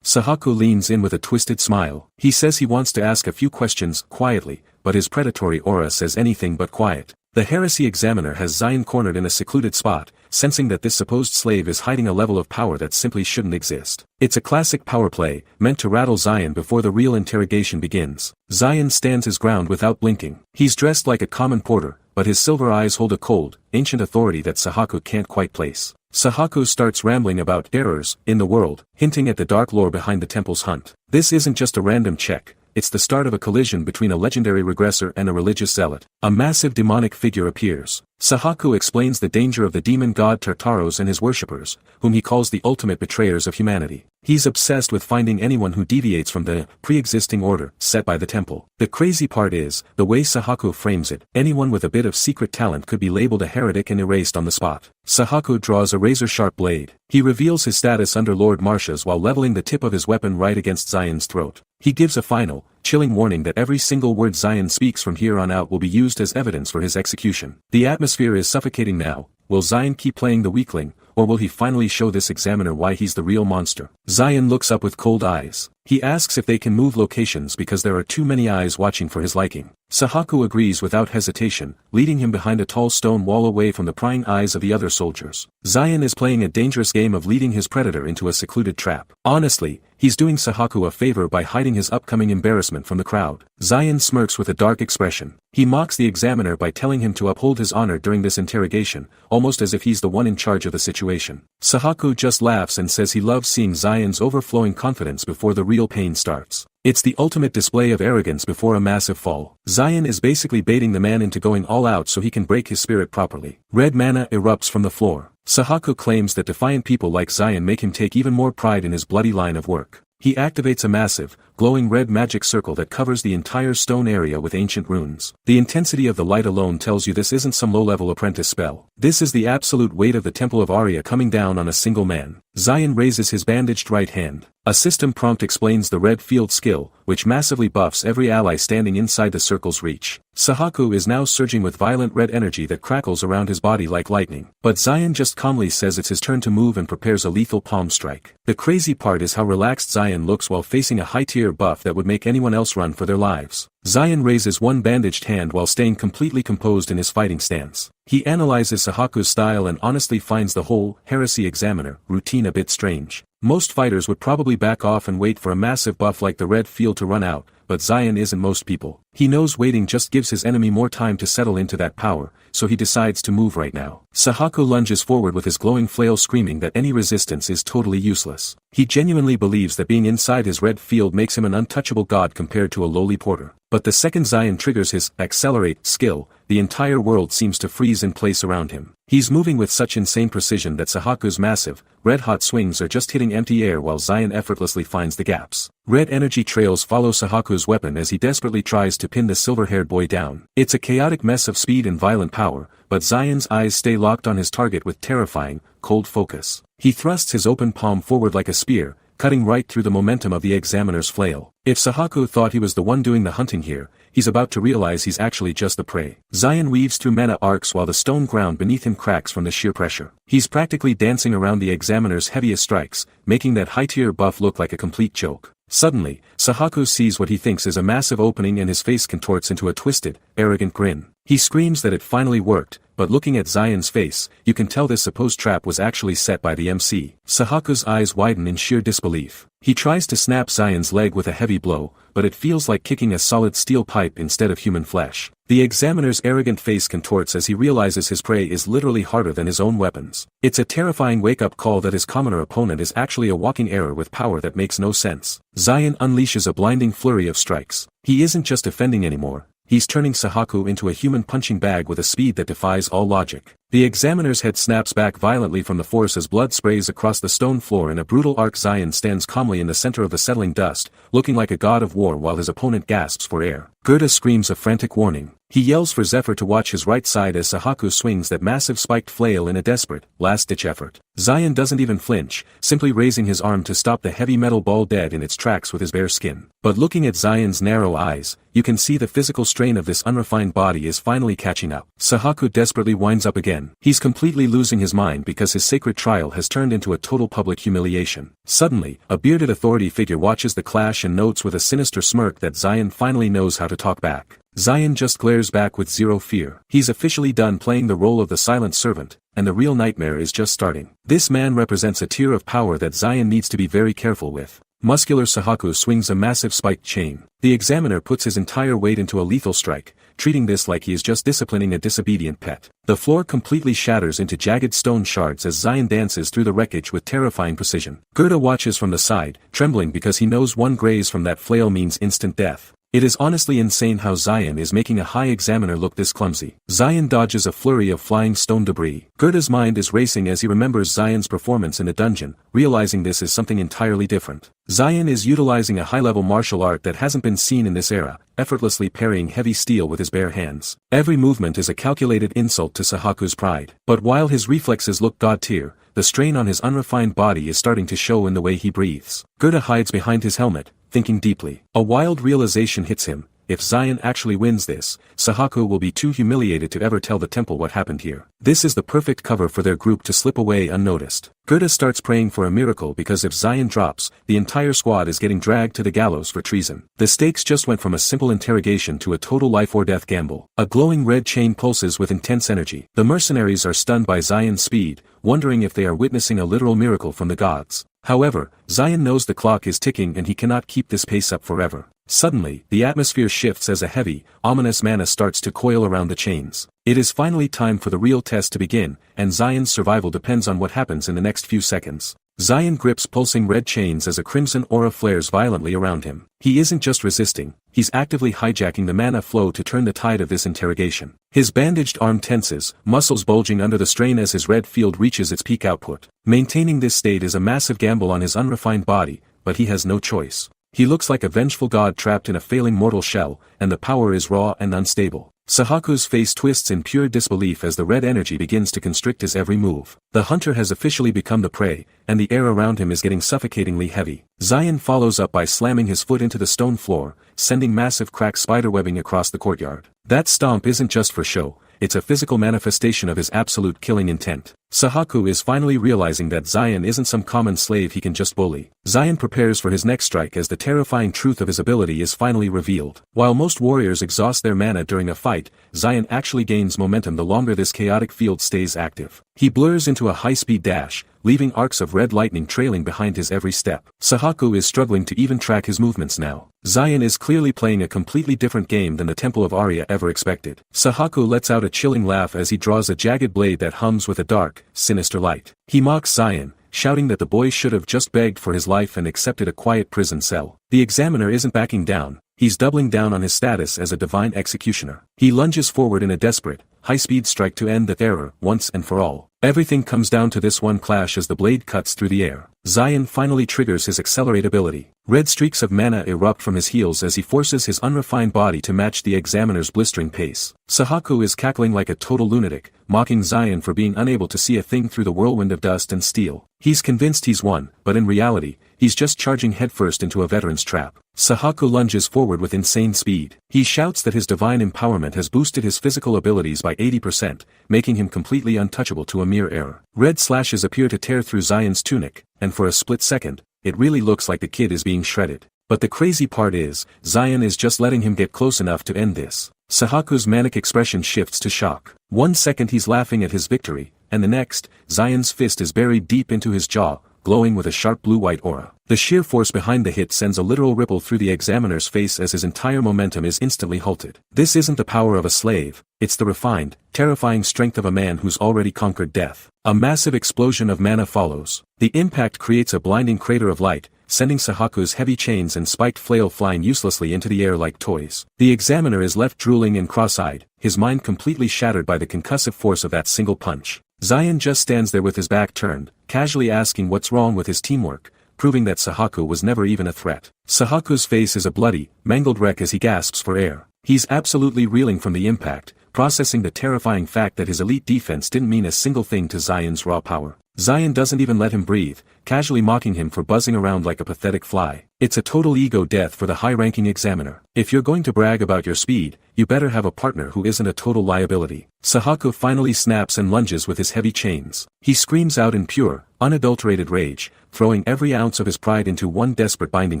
Sahaku leans in with a twisted smile. He says he wants to ask a few questions quietly, but his predatory aura says anything but quiet. The heresy examiner has Zion cornered in a secluded spot, sensing that this supposed slave is hiding a level of power that simply shouldn't exist. It's a classic power play, meant to rattle Zion before the real interrogation begins. Zion stands his ground without blinking. He's dressed like a common porter, but his silver eyes hold a cold, ancient authority that Sahaku can't quite place. Sahaku starts rambling about errors in the world, hinting at the dark lore behind the temple's hunt. This isn't just a random check. It's the start of a collision between a legendary regressor and a religious zealot. A massive demonic figure appears. Sahaku explains the danger of the demon god Tartaros and his worshippers, whom he calls the ultimate betrayers of humanity. He's obsessed with finding anyone who deviates from the pre-existing order set by the temple. The crazy part is, the way Sahaku frames it, anyone with a bit of secret talent could be labeled a heretic and erased on the spot. Sahaku draws a razor-sharp blade. He reveals his status under Lord Marcia's while leveling the tip of his weapon right against Zion's throat. He gives a final, chilling warning that every single word Zion speaks from here on out will be used as evidence for his execution. The atmosphere is suffocating now. Will Zion keep playing the weakling, or will he finally show this examiner why he's the real monster? Zion looks up with cold eyes. He asks if they can move locations because there are too many eyes watching for his liking. Sahaku agrees without hesitation, leading him behind a tall stone wall away from the prying eyes of the other soldiers. Zion is playing a dangerous game of leading his predator into a secluded trap. Honestly, he's doing Sahaku a favor by hiding his upcoming embarrassment from the crowd. Zion smirks with a dark expression. He mocks the examiner by telling him to uphold his honor during this interrogation, almost as if he's the one in charge of the situation. Sahaku just laughs and says he loves seeing Zion's overflowing confidence before the real pain starts. It's the ultimate display of arrogance before a massive fall. Zion is basically baiting the man into going all out so he can break his spirit properly. Red mana erupts from the floor. Sahaku claims that defiant people like Zion make him take even more pride in his bloody line of work. He activates a massive, glowing red magic circle that covers the entire stone area with ancient runes. The intensity of the light alone tells you this isn't some low-level apprentice spell. This is the absolute weight of the Temple of Arya coming down on a single man. Zion raises his bandaged right hand. A system prompt explains the red field skill, which massively buffs every ally standing inside the circle's reach. Sahaku is now surging with violent red energy that crackles around his body like lightning. But Zion just calmly says it's his turn to move and prepares a lethal palm strike. The crazy part is how relaxed Zion looks while facing a high-tier buff that would make anyone else run for their lives. Zion raises one bandaged hand while staying completely composed in his fighting stance. He analyzes Sahaku's style and honestly finds the whole heresy examiner routine a bit strange. Most fighters would probably back off and wait for a massive buff like the red field to run out, but Zion isn't most people. He knows waiting just gives his enemy more time to settle into that power, so he decides to move right now. Sahaku lunges forward with his glowing flail screaming that any resistance is totally useless. He genuinely believes that being inside his red field makes him an untouchable god compared to a lowly porter. But the second Zion triggers his accelerate skill, the entire world seems to freeze in place around him. He's moving with such insane precision that Sahaku's massive, red-hot swings are just hitting empty air while Zion effortlessly finds the gaps. Red energy trails follow Sahaku's weapon as he desperately tries to pin the silver-haired boy down. It's a chaotic mess of speed and violent power, but Zion's eyes stay locked on his target with terrifying, cold focus. He thrusts his open palm forward like a spear, cutting right through the momentum of the examiner's flail. If Sahaku thought he was the one doing the hunting here, he's about to realize he's actually just the prey. Zion weaves through mana arcs while the stone ground beneath him cracks from the sheer pressure. He's practically dancing around the examiner's heaviest strikes, making that high-tier buff look like a complete joke. Suddenly, Sahaku sees what he thinks is a massive opening and his face contorts into a twisted, arrogant grin. He screams that it finally worked, but looking at Zion's face, you can tell this supposed trap was actually set by the MC. Sahaku's eyes widen in sheer disbelief. He tries to snap Zion's leg with a heavy blow, but it feels like kicking a solid steel pipe instead of human flesh. The examiner's arrogant face contorts as he realizes his prey is literally harder than his own weapons. It's a terrifying wake-up call that his commoner opponent is actually a walking error with power that makes no sense. Zion unleashes a blinding flurry of strikes. He isn't just defending anymore. He's turning Sahaku into a human punching bag with a speed that defies all logic. The examiner's head snaps back violently from the force as blood sprays across the stone floor in a brutal arc. Zion stands calmly in the center of the settling dust, looking like a god of war while his opponent gasps for air. Gerda screams a frantic warning. He yells for Zephyr to watch his right side as Sahaku swings that massive spiked flail in a desperate, last-ditch effort. Zion doesn't even flinch, simply raising his arm to stop the heavy metal ball dead in its tracks with his bare skin. But looking at Zion's narrow eyes, you can see the physical strain of this unrefined body is finally catching up. Sahaku desperately winds up again. He's completely losing his mind because his sacred trial has turned into a total public humiliation. Suddenly, a bearded authority figure watches the clash and notes with a sinister smirk that Zion finally knows how to talk back. Zion just glares back with zero fear. He's officially done playing the role of the silent servant, and the real nightmare is just starting. This man represents a tier of power that Zion needs to be very careful with. Muscular Sahaku swings a massive spiked chain. The examiner puts his entire weight into a lethal strike, treating this like he is just disciplining a disobedient pet. The floor completely shatters into jagged stone shards as Zion dances through the wreckage with terrifying precision. Gerda watches from the side, trembling because he knows one graze from that flail means instant death. It is honestly insane how Zion is making a high examiner look this clumsy. Zion dodges a flurry of flying stone debris. Gerda's mind is racing as he remembers Zion's performance in the dungeon, realizing this is something entirely different. Zion is utilizing a high-level martial art that hasn't been seen in this era, effortlessly parrying heavy steel with his bare hands. Every movement is a calculated insult to Sahaku's pride. But while his reflexes look god-tier, the strain on his unrefined body is starting to show in the way he breathes. Gerda hides behind his helmet, thinking deeply. A wild realization hits him. If Zion actually wins this, Sahaku will be too humiliated to ever tell the temple what happened here. This is the perfect cover for their group to slip away unnoticed. Gerda starts praying for a miracle because if Zion drops, the entire squad is getting dragged to the gallows for treason. The stakes just went from a simple interrogation to a total life-or-death gamble. A glowing red chain pulses with intense energy. The mercenaries are stunned by Zion's speed, wondering if they are witnessing a literal miracle from the gods. However, Zion knows the clock is ticking and he cannot keep this pace up forever. Suddenly, the atmosphere shifts as a heavy, ominous mana starts to coil around the chains. It is finally time for the real test to begin, and Zion's survival depends on what happens in the next few seconds. Zion grips pulsing red chains as a crimson aura flares violently around him. He isn't just resisting, he's actively hijacking the mana flow to turn the tide of this interrogation. His bandaged arm tenses, muscles bulging under the strain as his red field reaches its peak output. Maintaining this state is a massive gamble on his unrefined body, but he has no choice. He looks like a vengeful god trapped in a failing mortal shell, and the power is raw and unstable. Sahaku's face twists in pure disbelief as the red energy begins to constrict his every move. The hunter has officially become the prey, and the air around him is getting suffocatingly heavy. Zion follows up by slamming his foot into the stone floor, sending massive cracks spiderwebbing across the courtyard. That stomp isn't just for show, it's a physical manifestation of his absolute killing intent. Sahaku is finally realizing that Zion isn't some common slave he can just bully. Zion prepares for his next strike as the terrifying truth of his ability is finally revealed. While most warriors exhaust their mana during a fight, Zion actually gains momentum the longer this chaotic field stays active. He blurs into a high-speed dash, leaving arcs of red lightning trailing behind his every step. Sahaku is struggling to even track his movements now. Zion is clearly playing a completely different game than the Temple of Arya ever expected. Sahaku lets out a chilling laugh as he draws a jagged blade that hums with a dark, sinister light. He mocks Zion, shouting that the boy should have just begged for his life and accepted a quiet prison cell. The examiner isn't backing down. He's doubling down on his status as a divine executioner. He lunges forward in a desperate, high-speed strike to end the error, once and for all. Everything comes down to this one clash as the blade cuts through the air. Zion finally triggers his accelerate ability. Red streaks of mana erupt from his heels as he forces his unrefined body to match the examiner's blistering pace. Sahaku is cackling like a total lunatic, mocking Zion for being unable to see a thing through the whirlwind of dust and steel. He's convinced he's won, but in reality, he's just charging headfirst into a veteran's trap. Sahaku lunges forward with insane speed. He shouts that his divine empowerment has boosted his physical abilities by 80%, making him completely untouchable to a mere error. Red slashes appear to tear through Zion's tunic, and for a split second, it really looks like the kid is being shredded. But the crazy part is, Zion is just letting him get close enough to end this. Sahaku's manic expression shifts to shock. One second he's laughing at his victory, and the next, Zion's fist is buried deep into his jaw, glowing with a sharp blue-white aura. The sheer force behind the hit sends a literal ripple through the examiner's face as his entire momentum is instantly halted. This isn't the power of a slave, it's the refined, terrifying strength of a man who's already conquered death. A massive explosion of mana follows. The impact creates a blinding crater of light, sending Sahaku's heavy chains and spiked flail flying uselessly into the air like toys. The examiner is left drooling and cross-eyed, his mind completely shattered by the concussive force of that single punch. Zion just stands there with his back turned, casually asking what's wrong with his teamwork, proving that Sahaku was never even a threat. Sahaku's face is a bloody, mangled wreck as he gasps for air. He's absolutely reeling from the impact, processing the terrifying fact that his elite defense didn't mean a single thing to Zion's raw power. Zion doesn't even let him breathe, casually mocking him for buzzing around like a pathetic fly. It's a total ego death for the high-ranking examiner. If you're going to brag about your speed, you better have a partner who isn't a total liability. Sahaku finally snaps and lunges with his heavy chains. He screams out in pure, unadulterated rage, throwing every ounce of his pride into one desperate binding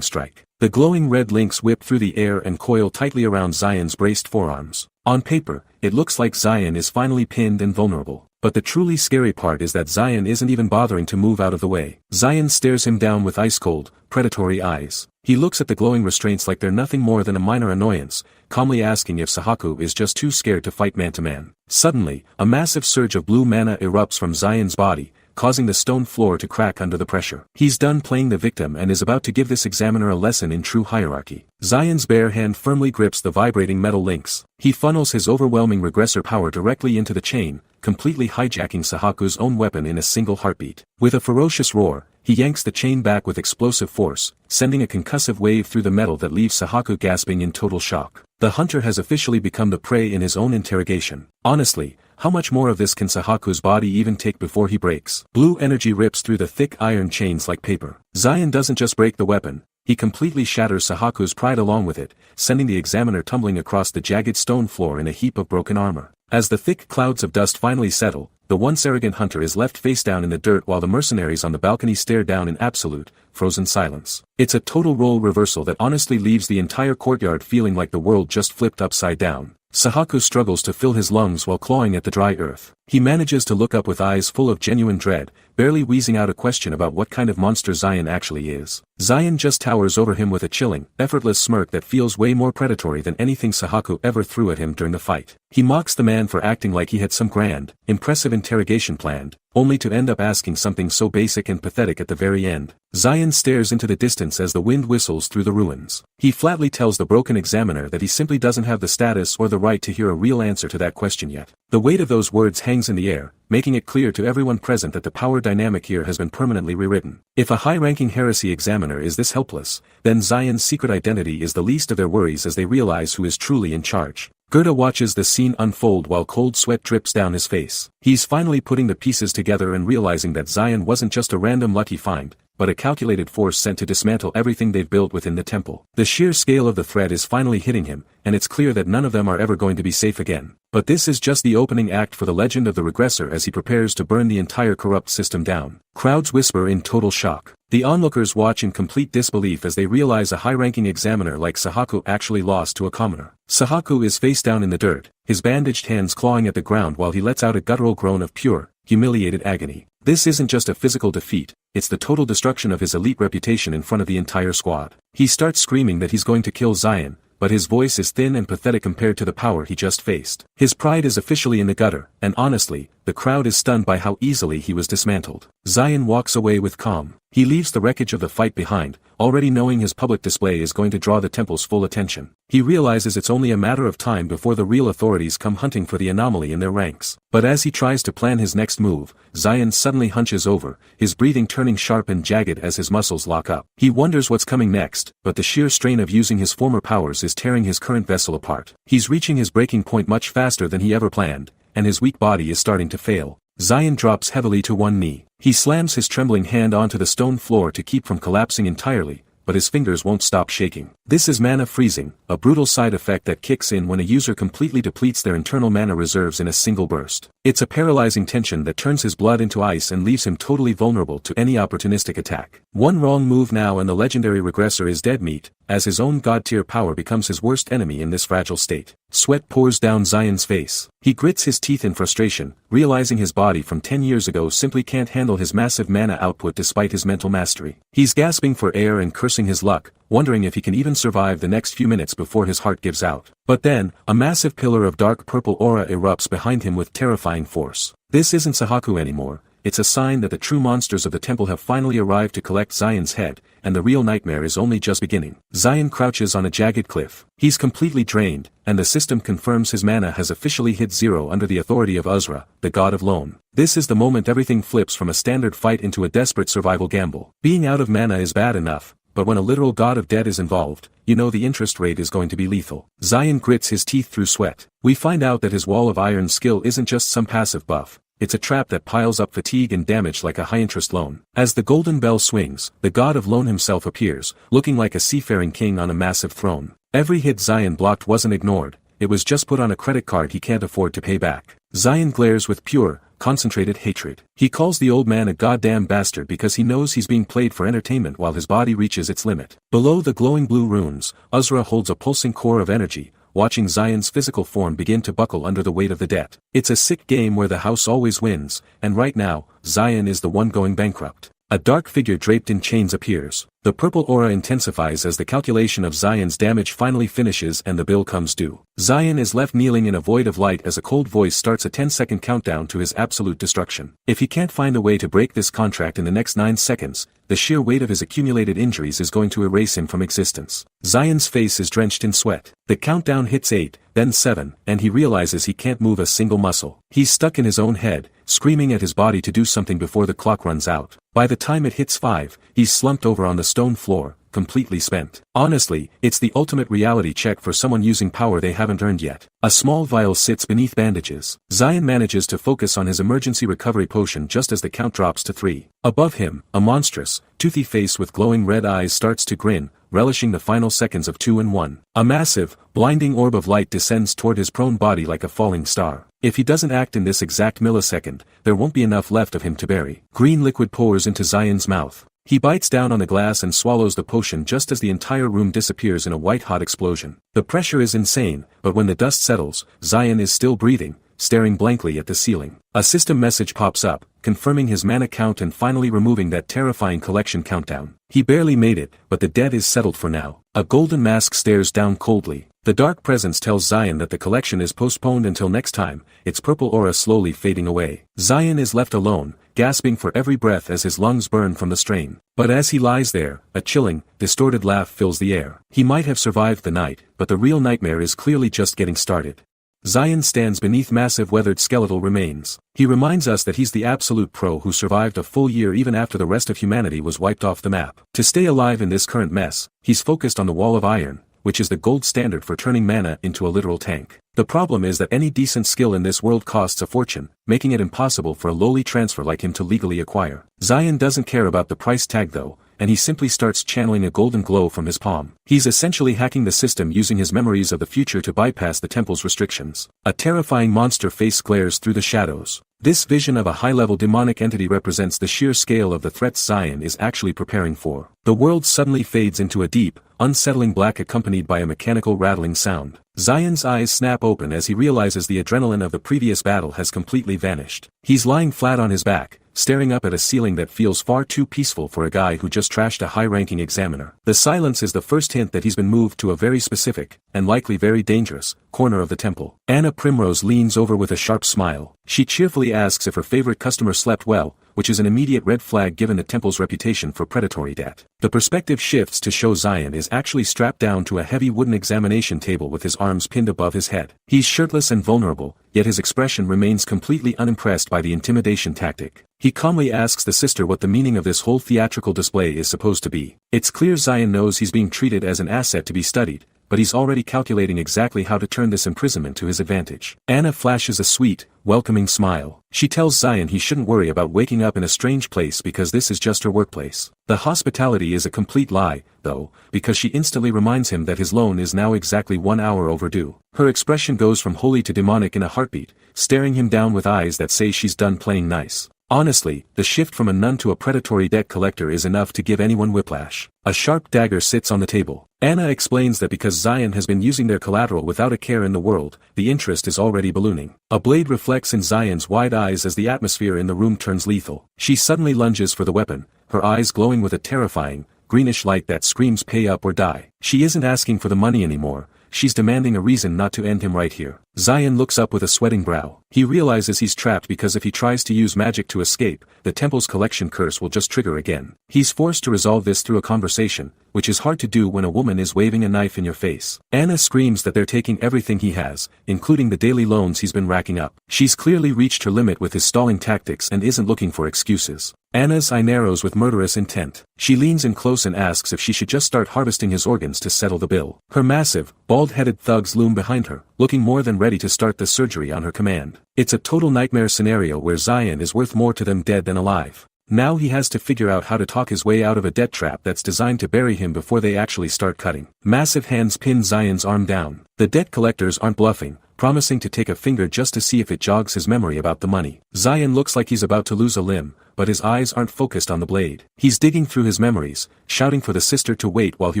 strike. The glowing red links whip through the air and coil tightly around Zion's braced forearms. On paper, it looks like Zion is finally pinned and vulnerable. But the truly scary part is that Zion isn't even bothering to move out of the way. Zion stares him down with ice-cold, predatory eyes. He looks at the glowing restraints like they're nothing more than a minor annoyance, calmly asking if Sahaku is just too scared to fight man-to-man. Suddenly, a massive surge of blue mana erupts from Zion's body, causing the stone floor to crack under the pressure. He's done playing the victim and is about to give this examiner a lesson in true hierarchy. Zion's bare hand firmly grips the vibrating metal links. He funnels his overwhelming regressor power directly into the chain, completely hijacking Sahaku's own weapon in a single heartbeat. With a ferocious roar, he yanks the chain back with explosive force, sending a concussive wave through the metal that leaves Sahaku gasping in total shock. The hunter has officially become the prey in his own interrogation. Honestly, how much more of this can Sahaku's body even take before he breaks? Blue energy rips through the thick iron chains like paper. Zion doesn't just break the weapon, he completely shatters Sahaku's pride along with it, sending the examiner tumbling across the jagged stone floor in a heap of broken armor. As the thick clouds of dust finally settle, the once arrogant hunter is left face down in the dirt while the mercenaries on the balcony stare down in absolute, frozen silence. It's a total role reversal that honestly leaves the entire courtyard feeling like the world just flipped upside down. Sahaku struggles to fill his lungs while clawing at the dry earth. He manages to look up with eyes full of genuine dread, barely wheezing out a question about what kind of monster Zion actually is. Zion just towers over him with a chilling, effortless smirk that feels way more predatory than anything Sahaku ever threw at him during the fight. He mocks the man for acting like he had some grand, impressive interrogation planned, only to end up asking something so basic and pathetic at the very end. Zion stares into the distance as the wind whistles through the ruins. He flatly tells the broken examiner that he simply doesn't have the status or the right to hear a real answer to that question yet. The weight of those words hangs in the air, making it clear to everyone present that the power dynamic here has been permanently rewritten. If a high-ranking heresy examiner is this helpless, then Zion's secret identity is the least of their worries as they realize who is truly in charge. Gerda watches the scene unfold while cold sweat drips down his face. He's finally putting the pieces together and realizing that Zion wasn't just a random lucky find, but a calculated force sent to dismantle everything they've built within the temple. The sheer scale of the threat is finally hitting him, and it's clear that none of them are ever going to be safe again. But this is just the opening act for the legend of the regressor as he prepares to burn the entire corrupt system down. Crowds whisper in total shock. The onlookers watch in complete disbelief as they realize a high-ranking examiner like Sahaku actually lost to a commoner. Sahaku is face down in the dirt, his bandaged hands clawing at the ground while he lets out a guttural groan of pure, humiliated agony. This isn't just a physical defeat, it's the total destruction of his elite reputation in front of the entire squad. He starts screaming that he's going to kill Zion, but his voice is thin and pathetic compared to the power he just faced. His pride is officially in the gutter, and honestly, the crowd is stunned by how easily he was dismantled. Zion walks away with calm. He leaves the wreckage of the fight behind, already knowing his public display is going to draw the temple's full attention. He realizes it's only a matter of time before the real authorities come hunting for the anomaly in their ranks. But as he tries to plan his next move, Zion suddenly hunches over, his breathing turning sharp and jagged as his muscles lock up. He wonders what's coming next, but the sheer strain of using his former powers is tearing his current vessel apart. He's reaching his breaking point much faster than he ever planned, and his weak body is starting to fail. Zion drops heavily to one knee. He slams his trembling hand onto the stone floor to keep from collapsing entirely, but his fingers won't stop shaking. This is mana freezing, a brutal side effect that kicks in when a user completely depletes their internal mana reserves in a single burst. It's a paralyzing tension that turns his blood into ice and leaves him totally vulnerable to any opportunistic attack. One wrong move now and the legendary regressor is dead meat, as his own god-tier power becomes his worst enemy in this fragile state. Sweat pours down Zion's face. He grits his teeth in frustration, realizing his body from 10 years ago simply can't handle his massive mana output despite his mental mastery. He's gasping for air and cursing his luck, wondering if he can even survive the next few minutes before his heart gives out. But then, a massive pillar of dark purple aura erupts behind him with terrifying force. This isn't Sahaku anymore. It's a sign that the true monsters of the temple have finally arrived to collect Zion's head, and the real nightmare is only just beginning. Zion crouches on a jagged cliff. He's completely drained, and the system confirms his mana has officially hit zero under the authority of Uzra, the god of Lone. This is the moment everything flips from a standard fight into a desperate survival gamble. Being out of mana is bad enough, but when a literal god of death is involved, you know the interest rate is going to be lethal. Zion grits his teeth through sweat. We find out that his wall of iron skill isn't just some passive buff. It's a trap that piles up fatigue and damage like a high-interest loan. As the golden bell swings, the god of Lone himself appears, looking like a seafaring king on a massive throne. Every hit Zion blocked wasn't ignored, it was just put on a credit card he can't afford to pay back. Zion glares with pure, concentrated hatred. He calls the old man a goddamn bastard because he knows he's being played for entertainment while his body reaches its limit. Below the glowing blue runes, Uzra holds a pulsing core of energy, watching Zion's physical form begin to buckle under the weight of the debt. It's a sick game where the house always wins, and right now, Zion is the one going bankrupt. A dark figure draped in chains appears. The purple aura intensifies as the calculation of Zion's damage finally finishes and the bill comes due. Zion is left kneeling in a void of light as a cold voice starts a 10-second countdown to his absolute destruction. If he can't find a way to break this contract in the next 9 seconds, the sheer weight of his accumulated injuries is going to erase him from existence. Zion's face is drenched in sweat. The countdown hits 8, then 7, and he realizes he can't move a single muscle. He's stuck in his own head, screaming at his body to do something before the clock runs out. By the time it hits 5, he's slumped over on the stone floor, completely spent. Honestly, it's the ultimate reality check for someone using power they haven't earned yet. A small vial sits beneath bandages. Zion manages to focus on his emergency recovery potion just as the count drops to 3. Above him, a monstrous, toothy face with glowing red eyes starts to grin, relishing the final seconds of 2 and 1. A massive, blinding orb of light descends toward his prone body like a falling star. If he doesn't act in this exact millisecond, there won't be enough left of him to bury. Green liquid pours into Zion's mouth. He bites down on the glass and swallows the potion just as the entire room disappears in a white-hot explosion. The pressure is insane, but when the dust settles, Zion is still breathing, staring blankly at the ceiling. A system message pops up, confirming his mana count and finally removing that terrifying collection countdown. He barely made it, but the debt is settled for now. A golden mask stares down coldly. The dark presence tells Zion that the collection is postponed until next time, its purple aura slowly fading away. Zion is left alone, gasping for every breath as his lungs burn from the strain. But as he lies there, a chilling, distorted laugh fills the air. He might have survived the night, but the real nightmare is clearly just getting started. Zion stands beneath massive weathered skeletal remains. He reminds us that he's the absolute pro who survived a full year even after the rest of humanity was wiped off the map. To stay alive in this current mess, he's focused on the wall of iron, which is the gold standard for turning mana into a literal tank. The problem is that any decent skill in this world costs a fortune, making it impossible for a lowly transfer like him to legally acquire. Zion doesn't care about the price tag though, and he simply starts channeling a golden glow from his palm. He's essentially hacking the system using his memories of the future to bypass the temple's restrictions. A terrifying monster face glares through the shadows. This vision of a high-level demonic entity represents the sheer scale of the threats Zion is actually preparing for. The world suddenly fades into a deep, unsettling black accompanied by a mechanical rattling sound. Zion's eyes snap open as he realizes the adrenaline of the previous battle has completely vanished. He's lying flat on his back, staring up at a ceiling that feels far too peaceful for a guy who just trashed a high-ranking examiner. The silence is the first hint that he's been moved to a very specific, and likely very dangerous, corner of the temple. Anna Primrose leans over with a sharp smile. She cheerfully asks if her favorite customer slept well, which is an immediate red flag given the temple's reputation for predatory debt. The perspective shifts to show Zion is actually strapped down to a heavy wooden examination table with his arms pinned above his head. He's shirtless and vulnerable, yet his expression remains completely unimpressed by the intimidation tactic. He calmly asks the sister what the meaning of this whole theatrical display is supposed to be. It's clear Zion knows he's being treated as an asset to be studied, but he's already calculating exactly how to turn this imprisonment to his advantage. Anna flashes a sweet, welcoming smile. She tells Zion he shouldn't worry about waking up in a strange place because this is just her workplace. The hospitality is a complete lie, though, because she instantly reminds him that his loan is now exactly 1 hour overdue. Her expression goes from holy to demonic in a heartbeat, staring him down with eyes that say she's done playing nice. Honestly, the shift from a nun to a predatory debt collector is enough to give anyone whiplash. A sharp dagger sits on the table. Anna explains that because Zion has been using their collateral without a care in the world, the interest is already ballooning. A blade reflects in Zion's wide eyes as the atmosphere in the room turns lethal. She suddenly lunges for the weapon, her eyes glowing with a terrifying, greenish light that screams pay up or die. She isn't asking for the money anymore. She's demanding a reason not to end him right here. Zion looks up with a sweating brow. He realizes he's trapped because if he tries to use magic to escape, the temple's collection curse will just trigger again. He's forced to resolve this through a conversation, which is hard to do when a woman is waving a knife in your face. Anna screams that they're taking everything he has, including the daily loans he's been racking up. She's clearly reached her limit with his stalling tactics and isn't looking for excuses. Anna's eye narrows with murderous intent. She leans in close and asks if she should just start harvesting his organs to settle the bill. Her massive, bald-headed thugs loom behind her, looking more than ready to start the surgery on her command. It's a total nightmare scenario where Zion is worth more to them dead than alive. Now he has to figure out how to talk his way out of a debt trap that's designed to bury him before they actually start cutting. Massive hands pin Zion's arm down. The debt collectors aren't bluffing, promising to take a finger just to see if it jogs his memory about the money. Zion looks like he's about to lose a limb, but his eyes aren't focused on the blade. He's digging through his memories, shouting for the sister to wait while he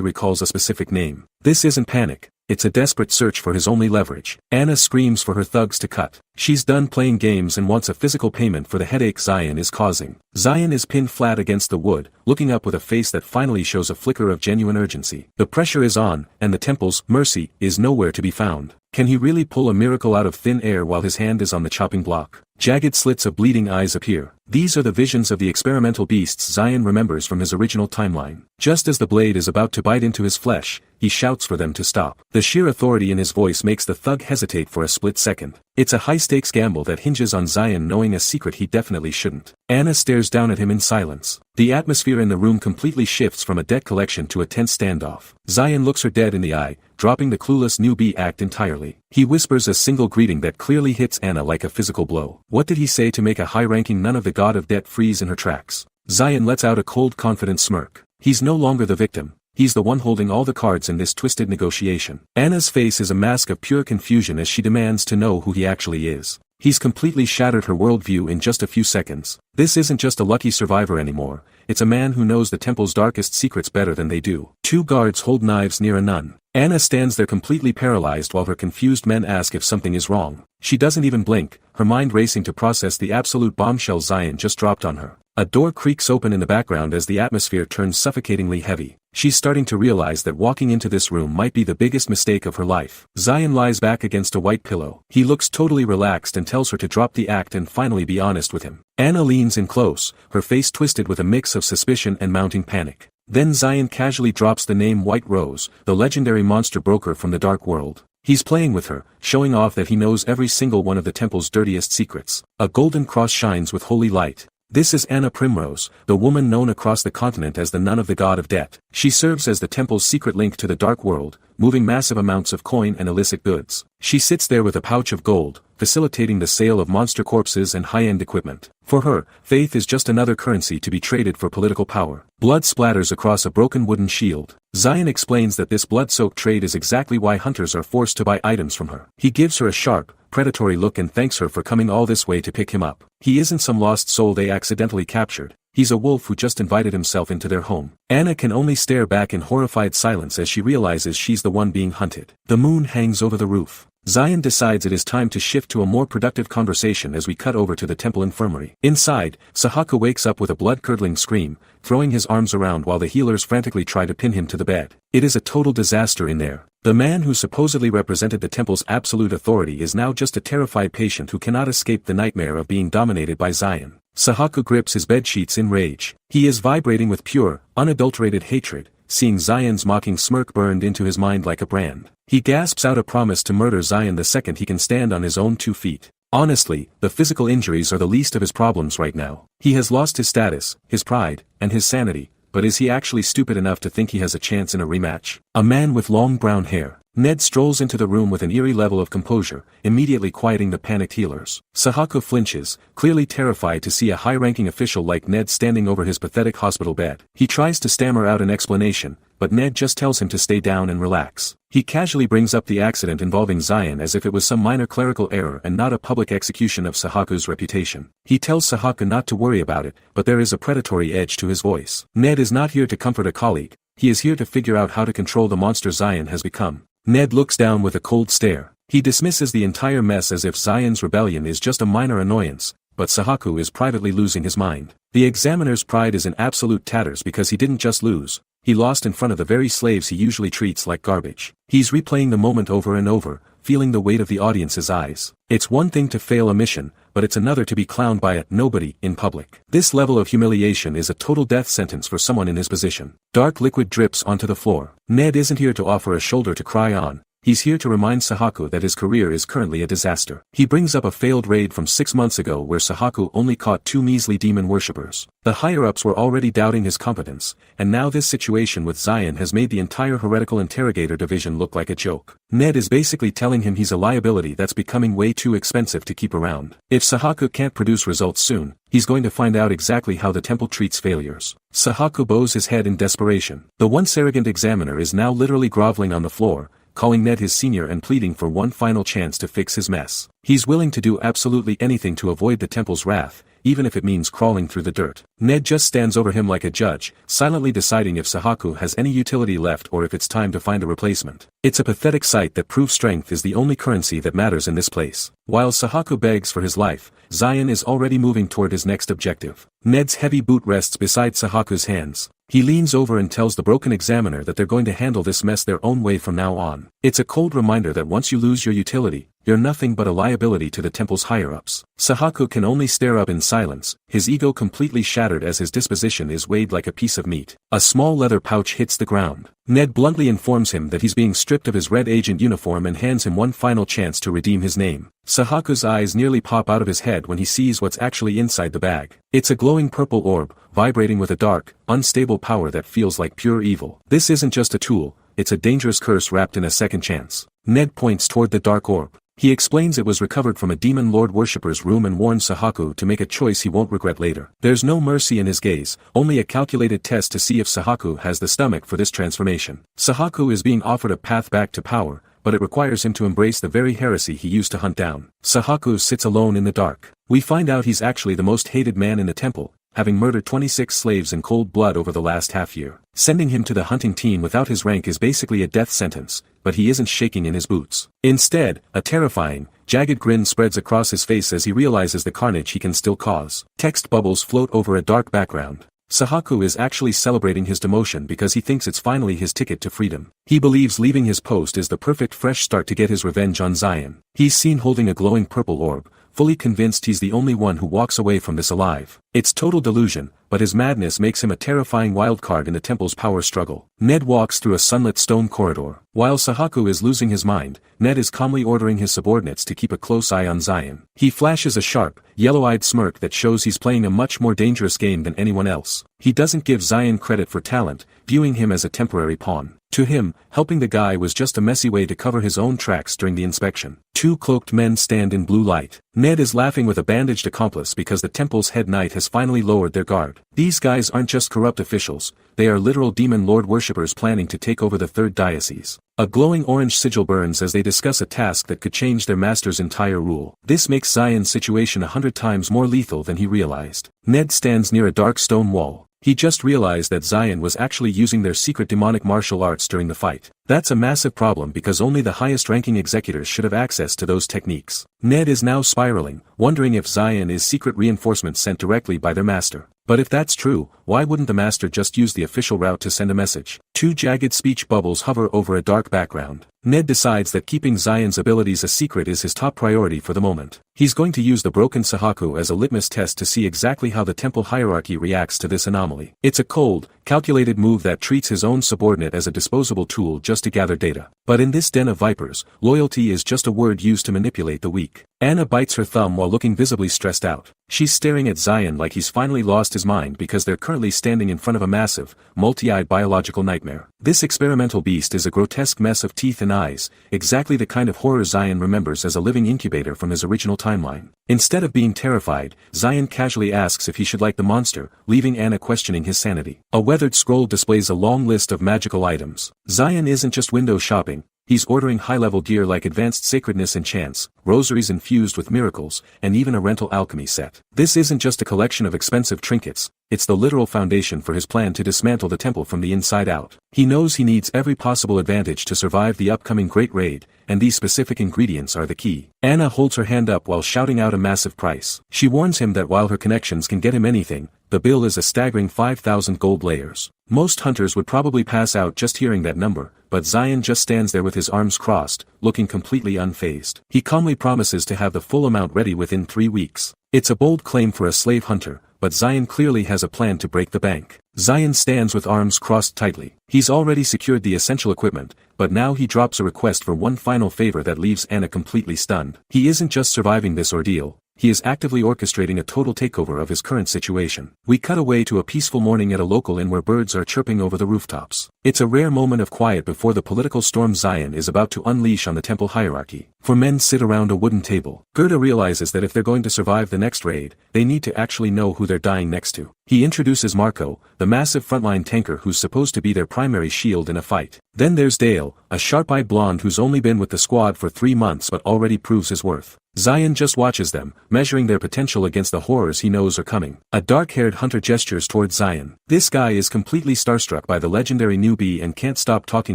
recalls a specific name. This isn't panic. It's a desperate search for his only leverage. Anna screams for her thugs to cut. She's done playing games and wants a physical payment for the headache Zion is causing. Zion is pinned flat against the wood, looking up with a face that finally shows a flicker of genuine urgency. The pressure is on, and the temple's mercy is nowhere to be found. Can he really pull a miracle out of thin air while his hand is on the chopping block? Jagged slits of bleeding eyes appear. These are the visions of the experimental beasts Zion remembers from his original timeline. Just as the blade is about to bite into his flesh, he shouts for them to stop. The sheer authority in his voice makes the thug hesitate for a split second. It's a high-stakes gamble that hinges on Zion knowing a secret he definitely shouldn't. Anna stares down at him in silence. The atmosphere in the room completely shifts from a debt collection to a tense standoff. Zion looks her dead in the eye, dropping the clueless newbie act entirely. He whispers a single greeting that clearly hits Anna like a physical blow. What did he say to make a high-ranking nun of the god of debt freeze in her tracks? Zion lets out a cold, confident smirk. He's no longer the victim. He's the one holding all the cards in this twisted negotiation. Anna's face is a mask of pure confusion as she demands to know who he actually is. He's completely shattered her worldview in just a few seconds. This isn't just a lucky survivor anymore, it's a man who knows the temple's darkest secrets better than they do. Two guards hold knives near a nun. Anna stands there completely paralyzed while her confused men ask if something is wrong. She doesn't even blink, her mind racing to process the absolute bombshell Zion just dropped on her. A door creaks open in the background as the atmosphere turns suffocatingly heavy. She's starting to realize that walking into this room might be the biggest mistake of her life. Zion lies back against a white pillow. He looks totally relaxed and tells her to drop the act and finally be honest with him. Anna leans in close, her face twisted with a mix of suspicion and mounting panic. Then Zion casually drops the name White Rose, the legendary monster broker from the dark world. He's playing with her, showing off that he knows every single one of the temple's dirtiest secrets. A golden cross shines with holy light. This is Anna Primrose, the woman known across the continent as the Nun of the God of Debt. She serves as the temple's secret link to the dark world, moving massive amounts of coin and illicit goods. She sits there with a pouch of gold, facilitating the sale of monster corpses and high-end equipment. For her, faith is just another currency to be traded for political power. Blood splatters across a broken wooden shield. Zion explains that this blood-soaked trade is exactly why hunters are forced to buy items from her. He gives her a sharp, predatory look and thanks her for coming all this way to pick him up. He isn't some lost soul they accidentally captured. He's a wolf who just invited himself into their home. Anna can only stare back in horrified silence as she realizes she's the one being hunted. The moon hangs over the roof. Zion decides it is time to shift to a more productive conversation as we cut over to the temple infirmary. Inside, Sahaku wakes up with a blood-curdling scream, throwing his arms around while the healers frantically try to pin him to the bed. It is a total disaster in there. The man who supposedly represented the temple's absolute authority is now just a terrified patient who cannot escape the nightmare of being dominated by Zion. Sahaku grips his bedsheets in rage. He is vibrating with pure, unadulterated hatred, seeing Zion's mocking smirk burned into his mind like a brand. He gasps out a promise to murder Zion the second he can stand on his own 2 feet. Honestly, the physical injuries are the least of his problems right now. He has lost his status, his pride, and his sanity, but is he actually stupid enough to think he has a chance in a rematch? A man with long brown hair. Ned strolls into the room with an eerie level of composure, immediately quieting the panicked healers. Sahaku flinches, clearly terrified to see a high-ranking official like Ned standing over his pathetic hospital bed. He tries to stammer out an explanation, but Ned just tells him to stay down and relax. He casually brings up the accident involving Zion as if it was some minor clerical error and not a public execution of Sahaku's reputation. He tells Sahaku not to worry about it, but there is a predatory edge to his voice. Ned is not here to comfort a colleague, he is here to figure out how to control the monster Zion has become. Ned looks down with a cold stare. He dismisses the entire mess as if Zion's rebellion is just a minor annoyance, but Sahaku is privately losing his mind. The examiner's pride is in absolute tatters because he didn't just lose, he lost in front of the very slaves he usually treats like garbage. He's replaying the moment over and over, feeling the weight of the audience's eyes. It's one thing to fail a mission, but it's another to be clowned by a nobody in public. This level of humiliation is a total death sentence for someone in his position. Dark liquid drips onto the floor. Ned isn't here to offer a shoulder to cry on. He's here to remind Sahaku that his career is currently a disaster. He brings up a failed raid from 6 months ago where Sahaku only caught 2 measly demon worshippers. The higher-ups were already doubting his competence, and now this situation with Zion has made the entire heretical interrogator division look like a joke. Ned is basically telling him he's a liability that's becoming way too expensive to keep around. If Sahaku can't produce results soon, he's going to find out exactly how the temple treats failures. Sahaku bows his head in desperation. The once arrogant examiner is now literally groveling on the floor, calling Ned his senior and pleading for one final chance to fix his mess. He's willing to do absolutely anything to avoid the temple's wrath, even if it means crawling through the dirt. Ned just stands over him like a judge, silently deciding if Sahaku has any utility left or if it's time to find a replacement. It's a pathetic sight that proves strength is the only currency that matters in this place. While Sahaku begs for his life, Zion is already moving toward his next objective. Ned's heavy boot rests beside Sahaku's hands. He leans over and tells the broken examiner that they're going to handle this mess their own way from now on. It's a cold reminder that once you lose your utility, you're nothing but a liability to the temple's higher-ups. Sahaku can only stare up in silence, his ego completely shattered as his disposition is weighed like a piece of meat. A small leather pouch hits the ground. Ned bluntly informs him that he's being stripped of his red agent uniform and hands him one final chance to redeem his name. Sahaku's eyes nearly pop out of his head when he sees what's actually inside the bag. It's a glowing purple orb, vibrating with a dark, unstable power that feels like pure evil. This isn't just a tool, it's a dangerous curse wrapped in a second chance. Ned points toward the dark orb. He explains it was recovered from a demon lord worshipper's room and warns Sahaku to make a choice he won't regret later. There's no mercy in his gaze, only a calculated test to see if Sahaku has the stomach for this transformation. Sahaku is being offered a path back to power, but it requires him to embrace the very heresy he used to hunt down. Sahaku sits alone in the dark. We find out he's actually the most hated man in the temple, having murdered 26 slaves in cold blood over the last half-year. Sending him to the hunting team without his rank is basically a death sentence, but he isn't shaking in his boots. Instead, a terrifying, jagged grin spreads across his face as he realizes the carnage he can still cause. Text bubbles float over a dark background. Sahaku is actually celebrating his demotion because he thinks it's finally his ticket to freedom. He believes leaving his post is the perfect fresh start to get his revenge on Zion. He's seen holding a glowing purple orb, fully convinced he's the only one who walks away from this alive. It's total delusion, but his madness makes him a terrifying wildcard in the temple's power struggle. Ned walks through a sunlit stone corridor. While Sahaku is losing his mind, Ned is calmly ordering his subordinates to keep a close eye on Zion. He flashes a sharp, yellow-eyed smirk that shows he's playing a much more dangerous game than anyone else. He doesn't give Zion credit for talent, viewing him as a temporary pawn. To him, helping the guy was just a messy way to cover his own tracks during the inspection. Two cloaked men stand in blue light. Ned is laughing with a bandaged accomplice because the temple's head knight has finally lowered their guard. These guys aren't just corrupt officials, they are literal demon lord worshippers planning to take over the third diocese. A glowing orange sigil burns as they discuss a task that could change their master's entire rule. This makes Zion's situation 100 times more lethal than he realized. Ned stands near a dark stone wall. He just realized that Zion was actually using their secret demonic martial arts during the fight. That's a massive problem because only the highest-ranking executors should have access to those techniques. Ned is now spiraling, wondering if Zion is secret reinforcements sent directly by their master. But if that's true, why wouldn't the master just use the official route to send a message? Two jagged speech bubbles hover over a dark background. Ned decides that keeping Zion's abilities a secret is his top priority for the moment. He's going to use the broken Sahaku as a litmus test to see exactly how the temple hierarchy reacts to this anomaly. It's a cold, calculated move that treats his own subordinate as a disposable tool just to gather data. But in this den of vipers, loyalty is just a word used to manipulate the weak. Anna bites her thumb while looking visibly stressed out. She's staring at Zion like he's finally lost his mind because they're currently standing in front of a massive, multi-eyed biological nightmare. This experimental beast is a grotesque mess of teeth and eyes, exactly the kind of horror Zion remembers as a living incubator from his original timeline. Instead of being terrified, Zion casually asks if he should like the monster, leaving Anna questioning his sanity. A weathered scroll displays a long list of magical items. Zion isn't just window shopping. He's ordering high-level gear like advanced sacredness and chants, rosaries infused with miracles, and even a rental alchemy set. This isn't just a collection of expensive trinkets, it's the literal foundation for his plan to dismantle the temple from the inside out. He knows he needs every possible advantage to survive the upcoming Great Raid, and these specific ingredients are the key. Anna holds her hand up while shouting out a massive price. She warns him that while her connections can get him anything, the bill is a staggering 5,000 gold layers. Most hunters would probably pass out just hearing that number, but Zion just stands there with his arms crossed, looking completely unfazed. He calmly promises to have the full amount ready within 3 weeks. It's a bold claim for a slave hunter, but Zion clearly has a plan to break the bank. Zion stands with arms crossed tightly. He's already secured the essential equipment, but now he drops a request for one final favor that leaves Anna completely stunned. He isn't just surviving this ordeal, he is actively orchestrating a total takeover of his current situation. We cut away to a peaceful morning at a local inn where birds are chirping over the rooftops. It's a rare moment of quiet before the political storm Zion is about to unleash on the temple hierarchy. Four men sit around a wooden table. Gerda realizes that if they're going to survive the next raid, they need to actually know who they're dying next to. He introduces Marco, the massive frontline tanker who's supposed to be their primary shield in a fight. Then there's Dale, a sharp-eyed blonde who's only been with the squad for 3 months but already proves his worth. Zion just watches them, measuring their potential against the horrors he knows are coming. A dark-haired hunter gestures towards Zion. This guy is completely starstruck by the legendary newbie and can't stop talking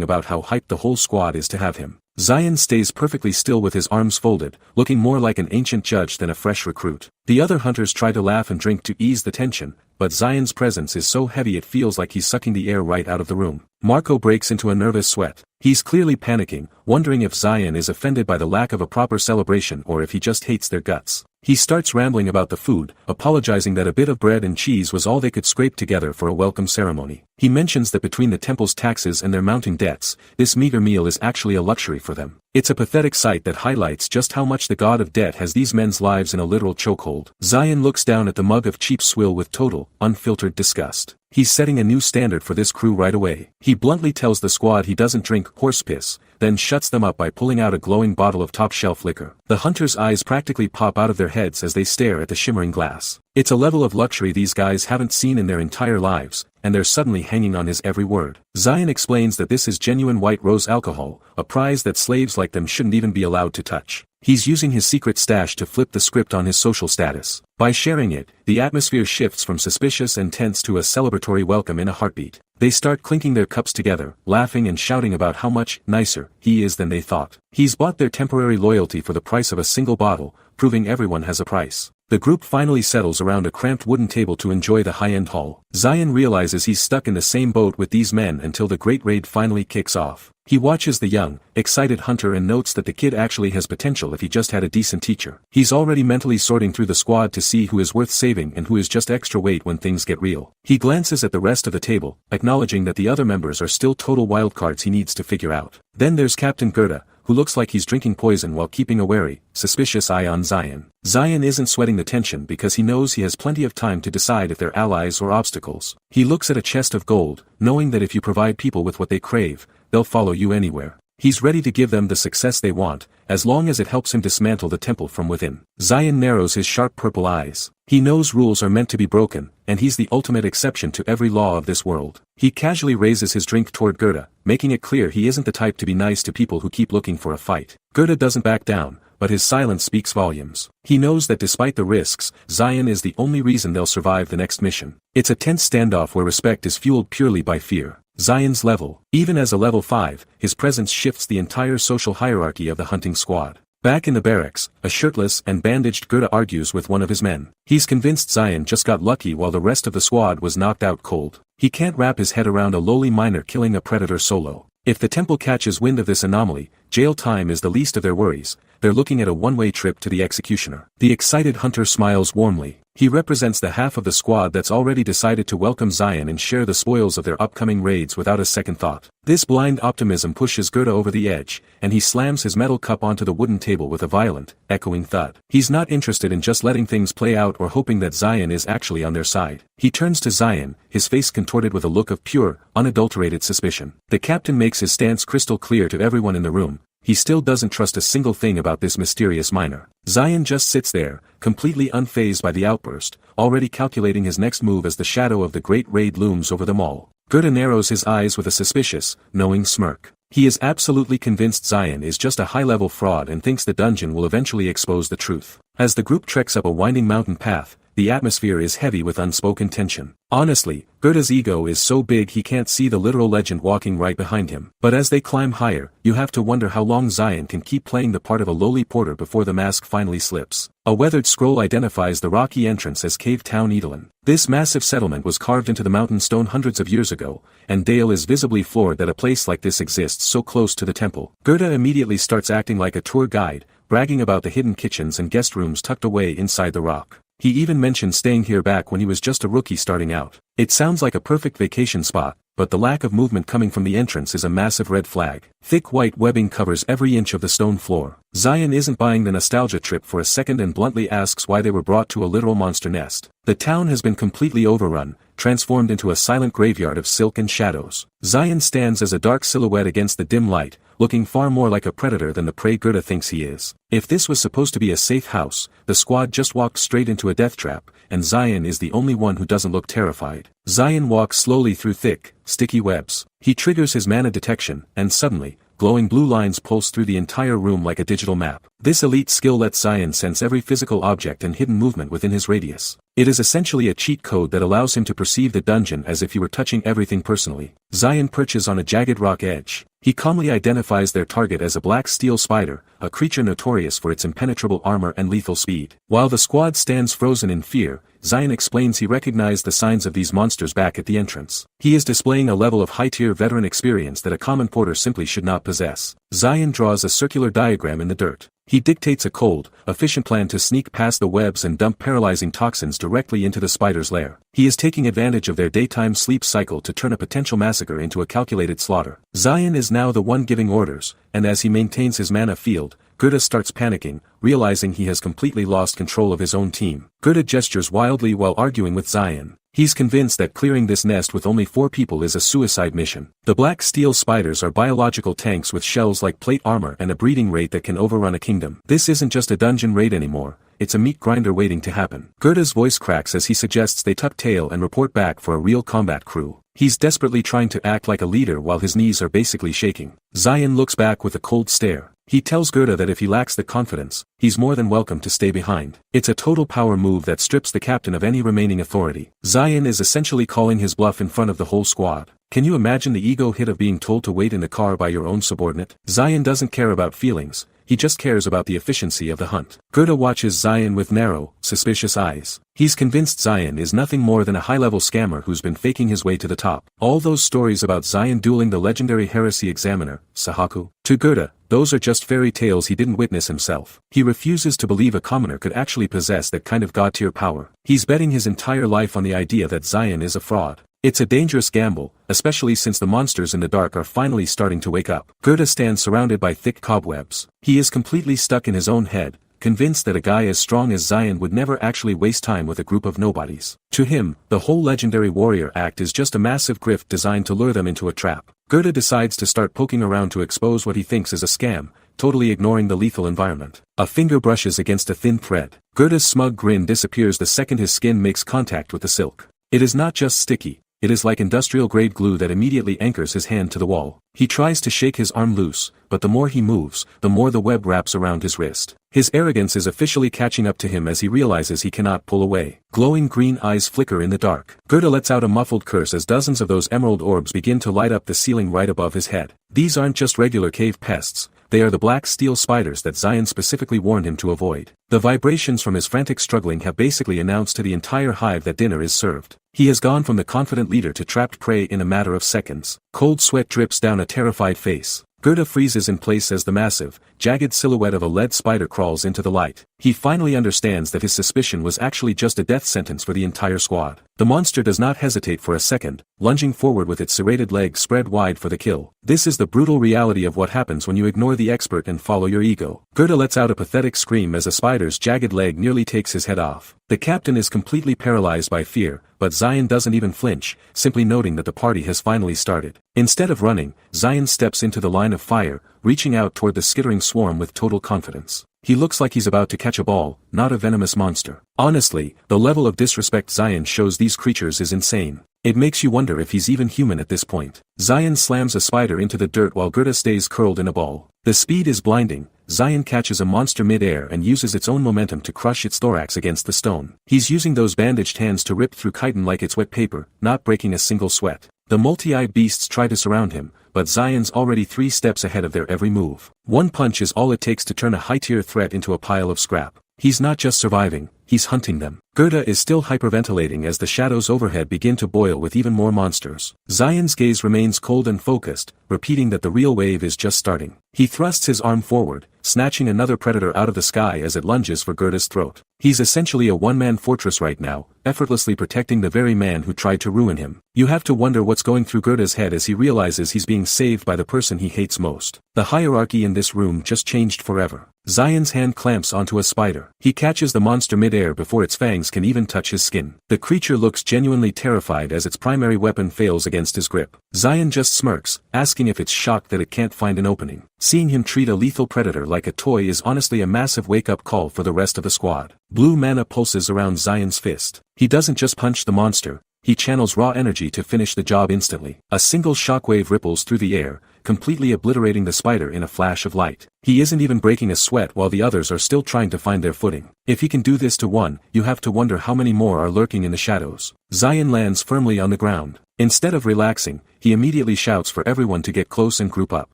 about how hyped the whole squad is to have him. Zion stays perfectly still with his arms folded, looking more like an ancient judge than a fresh recruit. The other hunters try to laugh and drink to ease the tension, but Zion's presence is so heavy it feels like he's sucking the air right out of the room. Marco breaks into a nervous sweat. He's clearly panicking, wondering if Zion is offended by the lack of a proper celebration or if he just hates their guts. He starts rambling about the food, apologizing that a bit of bread and cheese was all they could scrape together for a welcome ceremony. He mentions that between the temple's taxes and their mounting debts, this meager meal is actually a luxury for them. It's a pathetic sight that highlights just how much the god of debt has these men's lives in a literal chokehold. Zion looks down at the mug of cheap swill with total, unfiltered disgust. He's setting a new standard for this crew right away. He bluntly tells the squad he doesn't drink horse piss, then shuts them up by pulling out a glowing bottle of top-shelf liquor. The hunters' eyes practically pop out of their heads as they stare at the shimmering glass. It's a level of luxury these guys haven't seen in their entire lives, and they're suddenly hanging on his every word. Zion explains that this is genuine white rose alcohol, a prize that slaves like them shouldn't even be allowed to touch. He's using his secret stash to flip the script on his social status. By sharing it, the atmosphere shifts from suspicious and tense to a celebratory welcome in a heartbeat. They start clinking their cups together, laughing and shouting about how much nicer he is than they thought. He's bought their temporary loyalty for the price of a single bottle, proving everyone has a price. The group finally settles around a cramped wooden table to enjoy the high-end haul. Zion realizes he's stuck in the same boat with these men until the great raid finally kicks off. He watches the young, excited hunter and notes that the kid actually has potential if he just had a decent teacher. He's already mentally sorting through the squad to see who is worth saving and who is just extra weight when things get real. He glances at the rest of the table, acknowledging that the other members are still total wildcards he needs to figure out. Then there's Captain Gerda, who looks like he's drinking poison while keeping a wary, suspicious eye on Zion. Zion isn't sweating the tension because he knows he has plenty of time to decide if they're allies or obstacles. He looks at a chest of gold, knowing that if you provide people with what they crave, they'll follow you anywhere. He's ready to give them the success they want, as long as it helps him dismantle the temple from within. Zion narrows his sharp purple eyes. He knows rules are meant to be broken, and he's the ultimate exception to every law of this world. He casually raises his drink toward Gerda, making it clear he isn't the type to be nice to people who keep looking for a fight. Gerda doesn't back down, but his silence speaks volumes. He knows that despite the risks, Zion is the only reason they'll survive the next mission. It's a tense standoff where respect is fueled purely by fear. Zion's level. Even as a level 5, his presence shifts the entire social hierarchy of the hunting squad. Back in the barracks, a shirtless and bandaged Gerda argues with one of his men. He's convinced Zion just got lucky while the rest of the squad was knocked out cold. He can't wrap his head around a lowly miner killing a predator solo. If the temple catches wind of this anomaly, jail time is the least of their worries. They're looking at a one-way trip to the executioner. The excited hunter smiles warmly. He represents the half of the squad that's already decided to welcome Zion and share the spoils of their upcoming raids without a second thought. This blind optimism pushes Gerda over the edge, and he slams his metal cup onto the wooden table with a violent, echoing thud. He's not interested in just letting things play out or hoping that Zion is actually on their side. He turns to Zion, his face contorted with a look of pure, unadulterated suspicion. The captain makes his stance crystal clear to everyone in the room. He still doesn't trust a single thing about this mysterious miner. Zion just sits there, completely unfazed by the outburst, already calculating his next move as the shadow of the great raid looms over them all. Gerda narrows his eyes with a suspicious, knowing smirk. He is absolutely convinced Zion is just a high-level fraud and thinks the dungeon will eventually expose the truth. As the group treks up a winding mountain path, the atmosphere is heavy with unspoken tension. Honestly, Gerda's ego is so big he can't see the literal legend walking right behind him. But as they climb higher, you have to wonder how long Zion can keep playing the part of a lowly porter before the mask finally slips. A weathered scroll identifies the rocky entrance as Cave Town Edelin. This massive settlement was carved into the mountain stone hundreds of years ago, and Dale is visibly floored that a place like this exists so close to the temple. Gerda immediately starts acting like a tour guide, bragging about the hidden kitchens and guest rooms tucked away inside the rock. He even mentioned staying here back when he was just a rookie starting out. It sounds like a perfect vacation spot, but the lack of movement coming from the entrance is a massive red flag. Thick white webbing covers every inch of the stone floor. Zion isn't buying the nostalgia trip for a second and bluntly asks why they were brought to a literal monster nest. The town has been completely overrun, transformed into a silent graveyard of silk and shadows. Zion stands as a dark silhouette against the dim light, looking far more like a predator than the prey Gerda thinks he is. If this was supposed to be a safe house, the squad just walked straight into a death trap, and Zion is the only one who doesn't look terrified. Zion walks slowly through thick, sticky webs. He triggers his mana detection, and suddenly, glowing blue lines pulse through the entire room like a digital map. This elite skill lets Zion sense every physical object and hidden movement within his radius. It is essentially a cheat code that allows him to perceive the dungeon as if he were touching everything personally. Zion perches on a jagged rock edge. He calmly identifies their target as a black steel spider, a creature notorious for its impenetrable armor and lethal speed. While the squad stands frozen in fear, Zion explains he recognized the signs of these monsters back at the entrance. He is displaying a level of high-tier veteran experience that a common porter simply should not possess. Zion draws a circular diagram in the dirt. He dictates a cold, efficient plan to sneak past the webs and dump paralyzing toxins directly into the spider's lair. He is taking advantage of their daytime sleep cycle to turn a potential massacre into a calculated slaughter. Zion is now the one giving orders, and as he maintains his mana field, Gerda starts panicking, realizing he has completely lost control of his own team. Gerda gestures wildly while arguing with Zion. He's convinced that clearing this nest with only 4 people is a suicide mission. The black steel spiders are biological tanks with shells like plate armor and a breeding rate that can overrun a kingdom. This isn't just a dungeon raid anymore, it's a meat grinder waiting to happen. Gerda's voice cracks as he suggests they tuck tail and report back for a real combat crew. He's desperately trying to act like a leader while his knees are basically shaking. Zion looks back with a cold stare. He tells Gerda that if he lacks the confidence, he's more than welcome to stay behind. It's a total power move that strips the captain of any remaining authority. Zion is essentially calling his bluff in front of the whole squad. Can you imagine the ego hit of being told to wait in the car by your own subordinate? Zion doesn't care about feelings, he just cares about the efficiency of the hunt. Gerda watches Zion with narrow, suspicious eyes. He's convinced Zion is nothing more than a high-level scammer who's been faking his way to the top. All those stories about Zion dueling the legendary heresy examiner, Sahaku, to Gerda, those are just fairy tales he didn't witness himself. He refuses to believe a commoner could actually possess that kind of god-tier power. He's betting his entire life on the idea that Zion is a fraud. It's a dangerous gamble, especially since the monsters in the dark are finally starting to wake up. Gerda stands surrounded by thick cobwebs. He is completely stuck in his own head, convinced that a guy as strong as Zion would never actually waste time with a group of nobodies. To him, the whole legendary warrior act is just a massive grift designed to lure them into a trap. Gerda decides to start poking around to expose what he thinks is a scam, totally ignoring the lethal environment. A finger brushes against a thin thread. Gerda's smug grin disappears the second his skin makes contact with the silk. It is not just sticky. It is like industrial-grade glue that immediately anchors his hand to the wall. He tries to shake his arm loose, but the more he moves, the more the web wraps around his wrist. His arrogance is officially catching up to him as he realizes he cannot pull away. Glowing green eyes flicker in the dark. Gerda lets out a muffled curse as dozens of those emerald orbs begin to light up the ceiling right above his head. These aren't just regular cave pests. They are the black steel spiders that Zion specifically warned him to avoid. The vibrations from his frantic struggling have basically announced to the entire hive that dinner is served. He has gone from the confident leader to trapped prey in a matter of seconds. Cold sweat drips down a terrified face. Gerda freezes in place as the massive, jagged silhouette of a lead spider crawls into the light. He finally understands that his suspicion was actually just a death sentence for the entire squad. The monster does not hesitate for a second, lunging forward with its serrated legs spread wide for the kill. This is the brutal reality of what happens when you ignore the expert and follow your ego. Gerda lets out a pathetic scream as a spider's jagged leg nearly takes his head off. The captain is completely paralyzed by fear, but Zion doesn't even flinch, simply noting that the party has finally started. Instead of running, Zion steps into the line of fire, reaching out toward the skittering swarm with total confidence. He looks like he's about to catch a ball, not a venomous monster. Honestly, the level of disrespect Zion shows these creatures is insane. It makes you wonder if he's even human at this point. Zion slams a spider into the dirt while Gerda stays curled in a ball. The speed is blinding. Zion catches a monster mid-air and uses its own momentum to crush its thorax against the stone. He's using those bandaged hands to rip through chitin like it's wet paper, not breaking a single sweat. The multi-eyed beasts try to surround him, but Zion's already 3 steps ahead of their every move. One punch is all it takes to turn a high-tier threat into a pile of scrap. He's not just surviving, he's hunting them. Gerda is still hyperventilating as the shadows overhead begin to boil with even more monsters. Zion's gaze remains cold and focused, repeating that the real wave is just starting. He thrusts his arm forward, snatching another predator out of the sky as it lunges for Gerda's throat. He's essentially a one-man fortress right now, effortlessly protecting the very man who tried to ruin him. You have to wonder what's going through Gerda's head as he realizes he's being saved by the person he hates most. The hierarchy in this room just changed forever. Zion's hand clamps onto a spider. He catches the monster mid-air before its fangs can even touch his skin. The creature looks genuinely terrified as its primary weapon fails against his grip. Zion just smirks, asking if it's shocked that it can't find an opening. Seeing him treat a lethal predator like a toy is honestly a massive wake-up call for the rest of the squad. Blue mana pulses around Zion's fist. He doesn't just punch the monster, he channels raw energy to finish the job instantly. A single shockwave ripples through the air, completely obliterating the spider in a flash of light. He isn't even breaking a sweat while the others are still trying to find their footing. If he can do this to one, you have to wonder how many more are lurking in the shadows. Zion lands firmly on the ground. Instead of relaxing, he immediately shouts for everyone to get close and group up.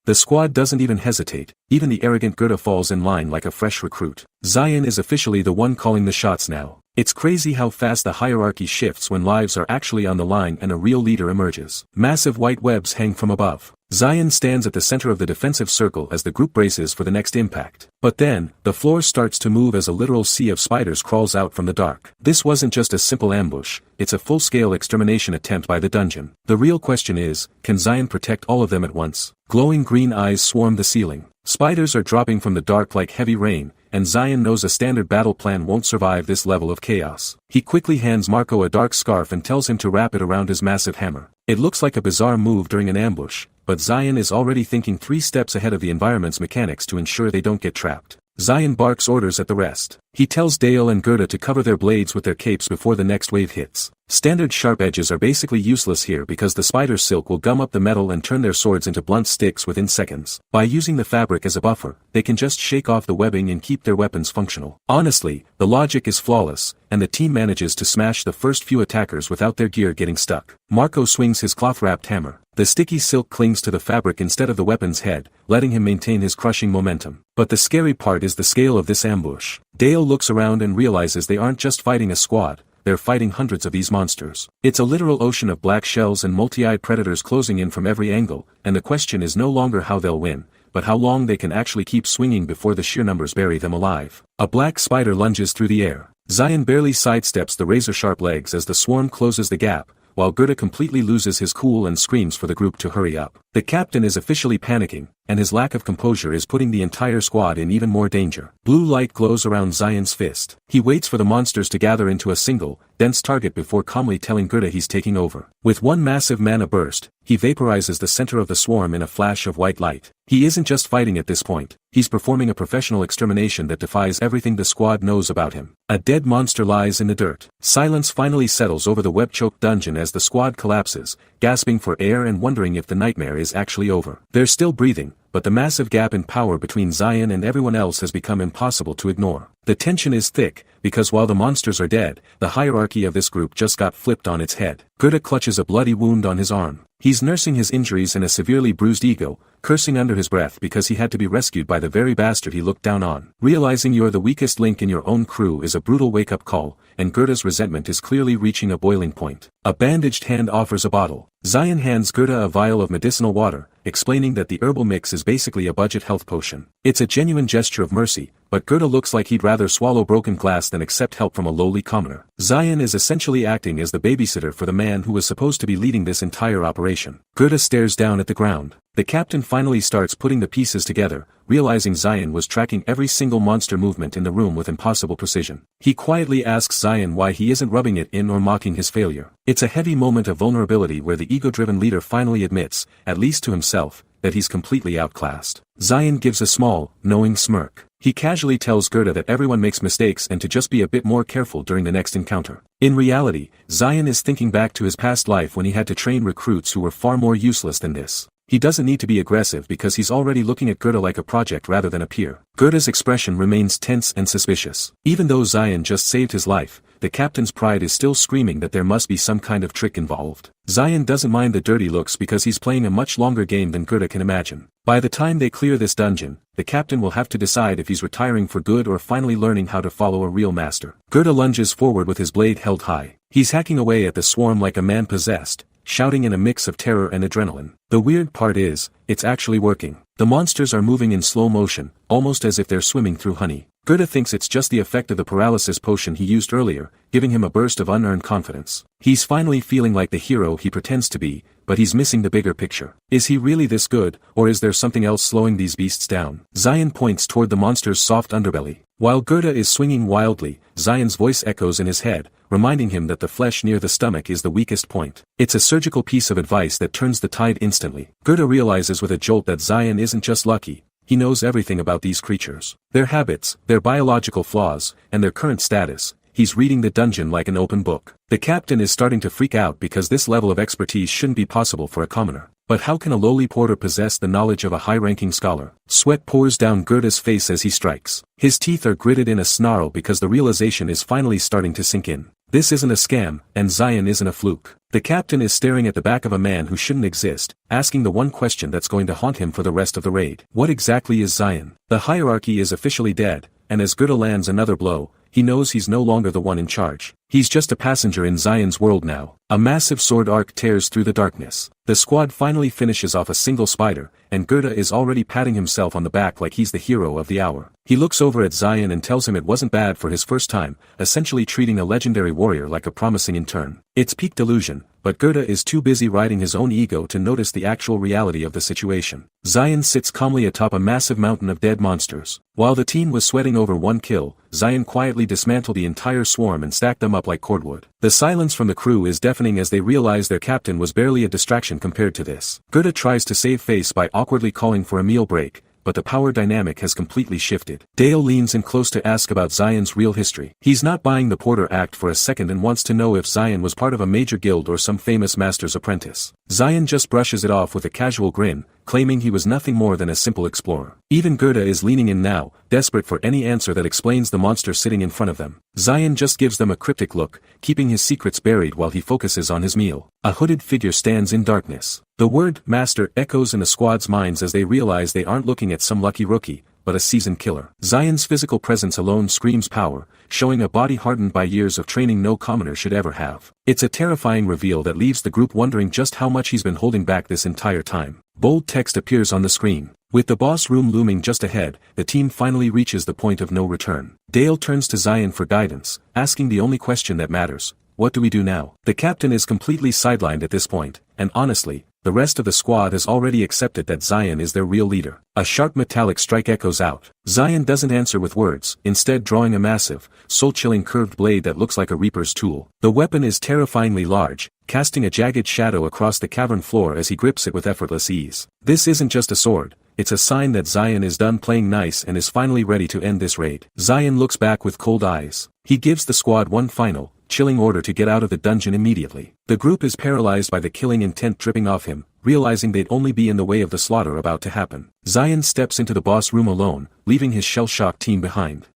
The squad doesn't even hesitate. Even the arrogant Gerda falls in line like a fresh recruit. Zion is officially the one calling the shots now. It's crazy how fast the hierarchy shifts when lives are actually on the line and a real leader emerges. Massive white webs hang from above. Zion stands at the center of the defensive circle as the group braces for the next impact. But then, the floor starts to move as a literal sea of spiders crawls out from the dark. This wasn't just a simple ambush, it's a full-scale extermination attempt by the dungeon. The real question is, can Zion protect all of them at once? Glowing green eyes swarm the ceiling. Spiders are dropping from the dark like heavy rain, and Zion knows a standard battle plan won't survive this level of chaos. He quickly hands Marco a dark scarf and tells him to wrap it around his massive hammer. It looks like a bizarre move during an ambush, but Zion is already thinking 3 steps ahead of the environment's mechanics to ensure they don't get trapped. Zion barks orders at the rest. He tells Dale and Gerda to cover their blades with their capes before the next wave hits. Standard sharp edges are basically useless here because the spider's silk will gum up the metal and turn their swords into blunt sticks within seconds. By using the fabric as a buffer, they can just shake off the webbing and keep their weapons functional. Honestly, the logic is flawless, and the team manages to smash the first few attackers without their gear getting stuck. Marco swings his cloth-wrapped hammer. The sticky silk clings to the fabric instead of the weapon's head, letting him maintain his crushing momentum. But the scary part is the scale of this ambush. Dale looks around and realizes they aren't just fighting a squad. They're fighting hundreds of these monsters. It's a literal ocean of black shells and multi-eyed predators closing in from every angle, and the question is no longer how they'll win, but how long they can actually keep swinging before the sheer numbers bury them alive. A black spider lunges through the air. Zion barely sidesteps the razor-sharp legs as the swarm closes the gap, while Gerda completely loses his cool and screams for the group to hurry up. The captain is officially panicking, and his lack of composure is putting the entire squad in even more danger. Blue light glows around Zion's fist. He waits for the monsters to gather into a single, dense target before calmly telling Gerda he's taking over. With one massive mana burst, he vaporizes the center of the swarm in a flash of white light. He isn't just fighting at this point, he's performing a professional extermination that defies everything the squad knows about him. A dead monster lies in the dirt. Silence finally settles over the web-choked dungeon as the squad collapses, gasping for air and wondering if the nightmare is actually over. They're still breathing, but the massive gap in power between Zion and everyone else has become impossible to ignore. The tension is thick, because while the monsters are dead, the hierarchy of this group just got flipped on its head. Gerda clutches a bloody wound on his arm. He's nursing his injuries and a severely bruised ego, cursing under his breath because he had to be rescued by the very bastard he looked down on. Realizing you're the weakest link in your own crew is a brutal wake-up call, and Gerda's resentment is clearly reaching a boiling point. A bandaged hand offers a bottle. Zion hands Gerda a vial of medicinal water, explaining that the herbal mix is basically a budget health potion. It's a genuine gesture of mercy, but Gerda looks like he'd rather swallow broken glass than accept help from a lowly commoner. Zion is essentially acting as the babysitter for the man who was supposed to be leading this entire operation. Gerda stares down at the ground. The captain finally starts putting the pieces together, realizing Zion was tracking every single monster movement in the room with impossible precision. He quietly asks Zion why he isn't rubbing it in or mocking his failure. It's a heavy moment of vulnerability where the ego-driven leader finally admits, at least to himself, that he's completely outclassed. Zion gives a small, knowing smirk. He casually tells Gerda that everyone makes mistakes and to just be a bit more careful during the next encounter. In reality, Zion is thinking back to his past life when he had to train recruits who were far more useless than this. He doesn't need to be aggressive because he's already looking at Gerda like a project rather than a peer. Gerda's expression remains tense and suspicious. Even though Zion just saved his life, the captain's pride is still screaming that there must be some kind of trick involved. Zion doesn't mind the dirty looks because he's playing a much longer game than Gerda can imagine. By the time they clear this dungeon, the captain will have to decide if he's retiring for good or finally learning how to follow a real master. Gerda lunges forward with his blade held high. He's hacking away at the swarm like a man possessed, shouting in a mix of terror and adrenaline. The weird part is, it's actually working. The monsters are moving in slow motion, almost as if they're swimming through honey. Gerda thinks it's just the effect of the paralysis potion he used earlier, giving him a burst of unearned confidence. He's finally feeling like the hero he pretends to be, but he's missing the bigger picture. Is he really this good, or is there something else slowing these beasts down? Zion points toward the monster's soft underbelly. While Gerda is swinging wildly, Zion's voice echoes in his head, reminding him that the flesh near the stomach is the weakest point. It's a surgical piece of advice that turns the tide instantly. Gerda realizes with a jolt that Zion isn't just lucky. He knows everything about these creatures. Their habits, their biological flaws, and their current status. He's reading the dungeon like an open book. The captain is starting to freak out because this level of expertise shouldn't be possible for a commoner. But how can a lowly porter possess the knowledge of a high-ranking scholar? Sweat pours down Gerda's face as he strikes. His teeth are gritted in a snarl because the realization is finally starting to sink in. This isn't a scam, and Zion isn't a fluke. The captain is staring at the back of a man who shouldn't exist, asking the one question that's going to haunt him for the rest of the raid. What exactly is Zion? The hierarchy is officially dead, and as Gerda lands another blow, he knows he's no longer the one in charge. He's just a passenger in Zion's world now. A massive sword arc tears through the darkness. The squad finally finishes off a single spider, and Gerda is already patting himself on the back like he's the hero of the hour. He looks over at Zion and tells him it wasn't bad for his first time, essentially treating a legendary warrior like a promising intern. It's peak delusion, but Gerda is too busy riding his own ego to notice the actual reality of the situation. Zion sits calmly atop a massive mountain of dead monsters. While the team was sweating over one kill, Zion quietly dismantled the entire swarm and stacked them up like cordwood. The silence from the crew is deafening as they realize their captain was barely a distraction compared to this. Gerda tries to save face by awkwardly calling for a meal break, but the power dynamic has completely shifted. Dale leans in close to ask about Zion's real history. He's not buying the Porter act for a second and wants to know if Zion was part of a major guild or some famous master's apprentice. Zion just brushes it off with a casual grin, claiming he was nothing more than a simple explorer. Even Gerda is leaning in now, desperate for any answer that explains the monster sitting in front of them. Zion just gives them a cryptic look, keeping his secrets buried while he focuses on his meal. A hooded figure stands in darkness. The word master echoes in the squad's minds as they realize they aren't looking at some lucky rookie, but a seasoned killer. Zion's physical presence alone screams power, showing a body hardened by years of training no commoner should ever have. It's a terrifying reveal that leaves the group wondering just how much he's been holding back this entire time. Bold text appears on the screen. With the boss room looming just ahead, the team finally reaches the point of no return. Dale turns to Zion for guidance, asking the only question that matters: what do we do now? The captain is completely sidelined at this point, and honestly, the rest of the squad has already accepted that Zion is their real leader. A sharp metallic strike echoes out. Zion doesn't answer with words, instead drawing a massive, soul-chilling curved blade that looks like a reaper's tool. The weapon is terrifyingly large, casting a jagged shadow across the cavern floor as he grips it with effortless ease. This isn't just a sword, it's a sign that Zion is done playing nice and is finally ready to end this raid. Zion looks back with cold eyes. He gives the squad one final, chilling order to get out of the dungeon immediately. The group is paralyzed by the killing intent dripping off him, realizing they'd only be in the way of the slaughter about to happen. Zion steps into the boss room alone, leaving his shell-shocked team behind.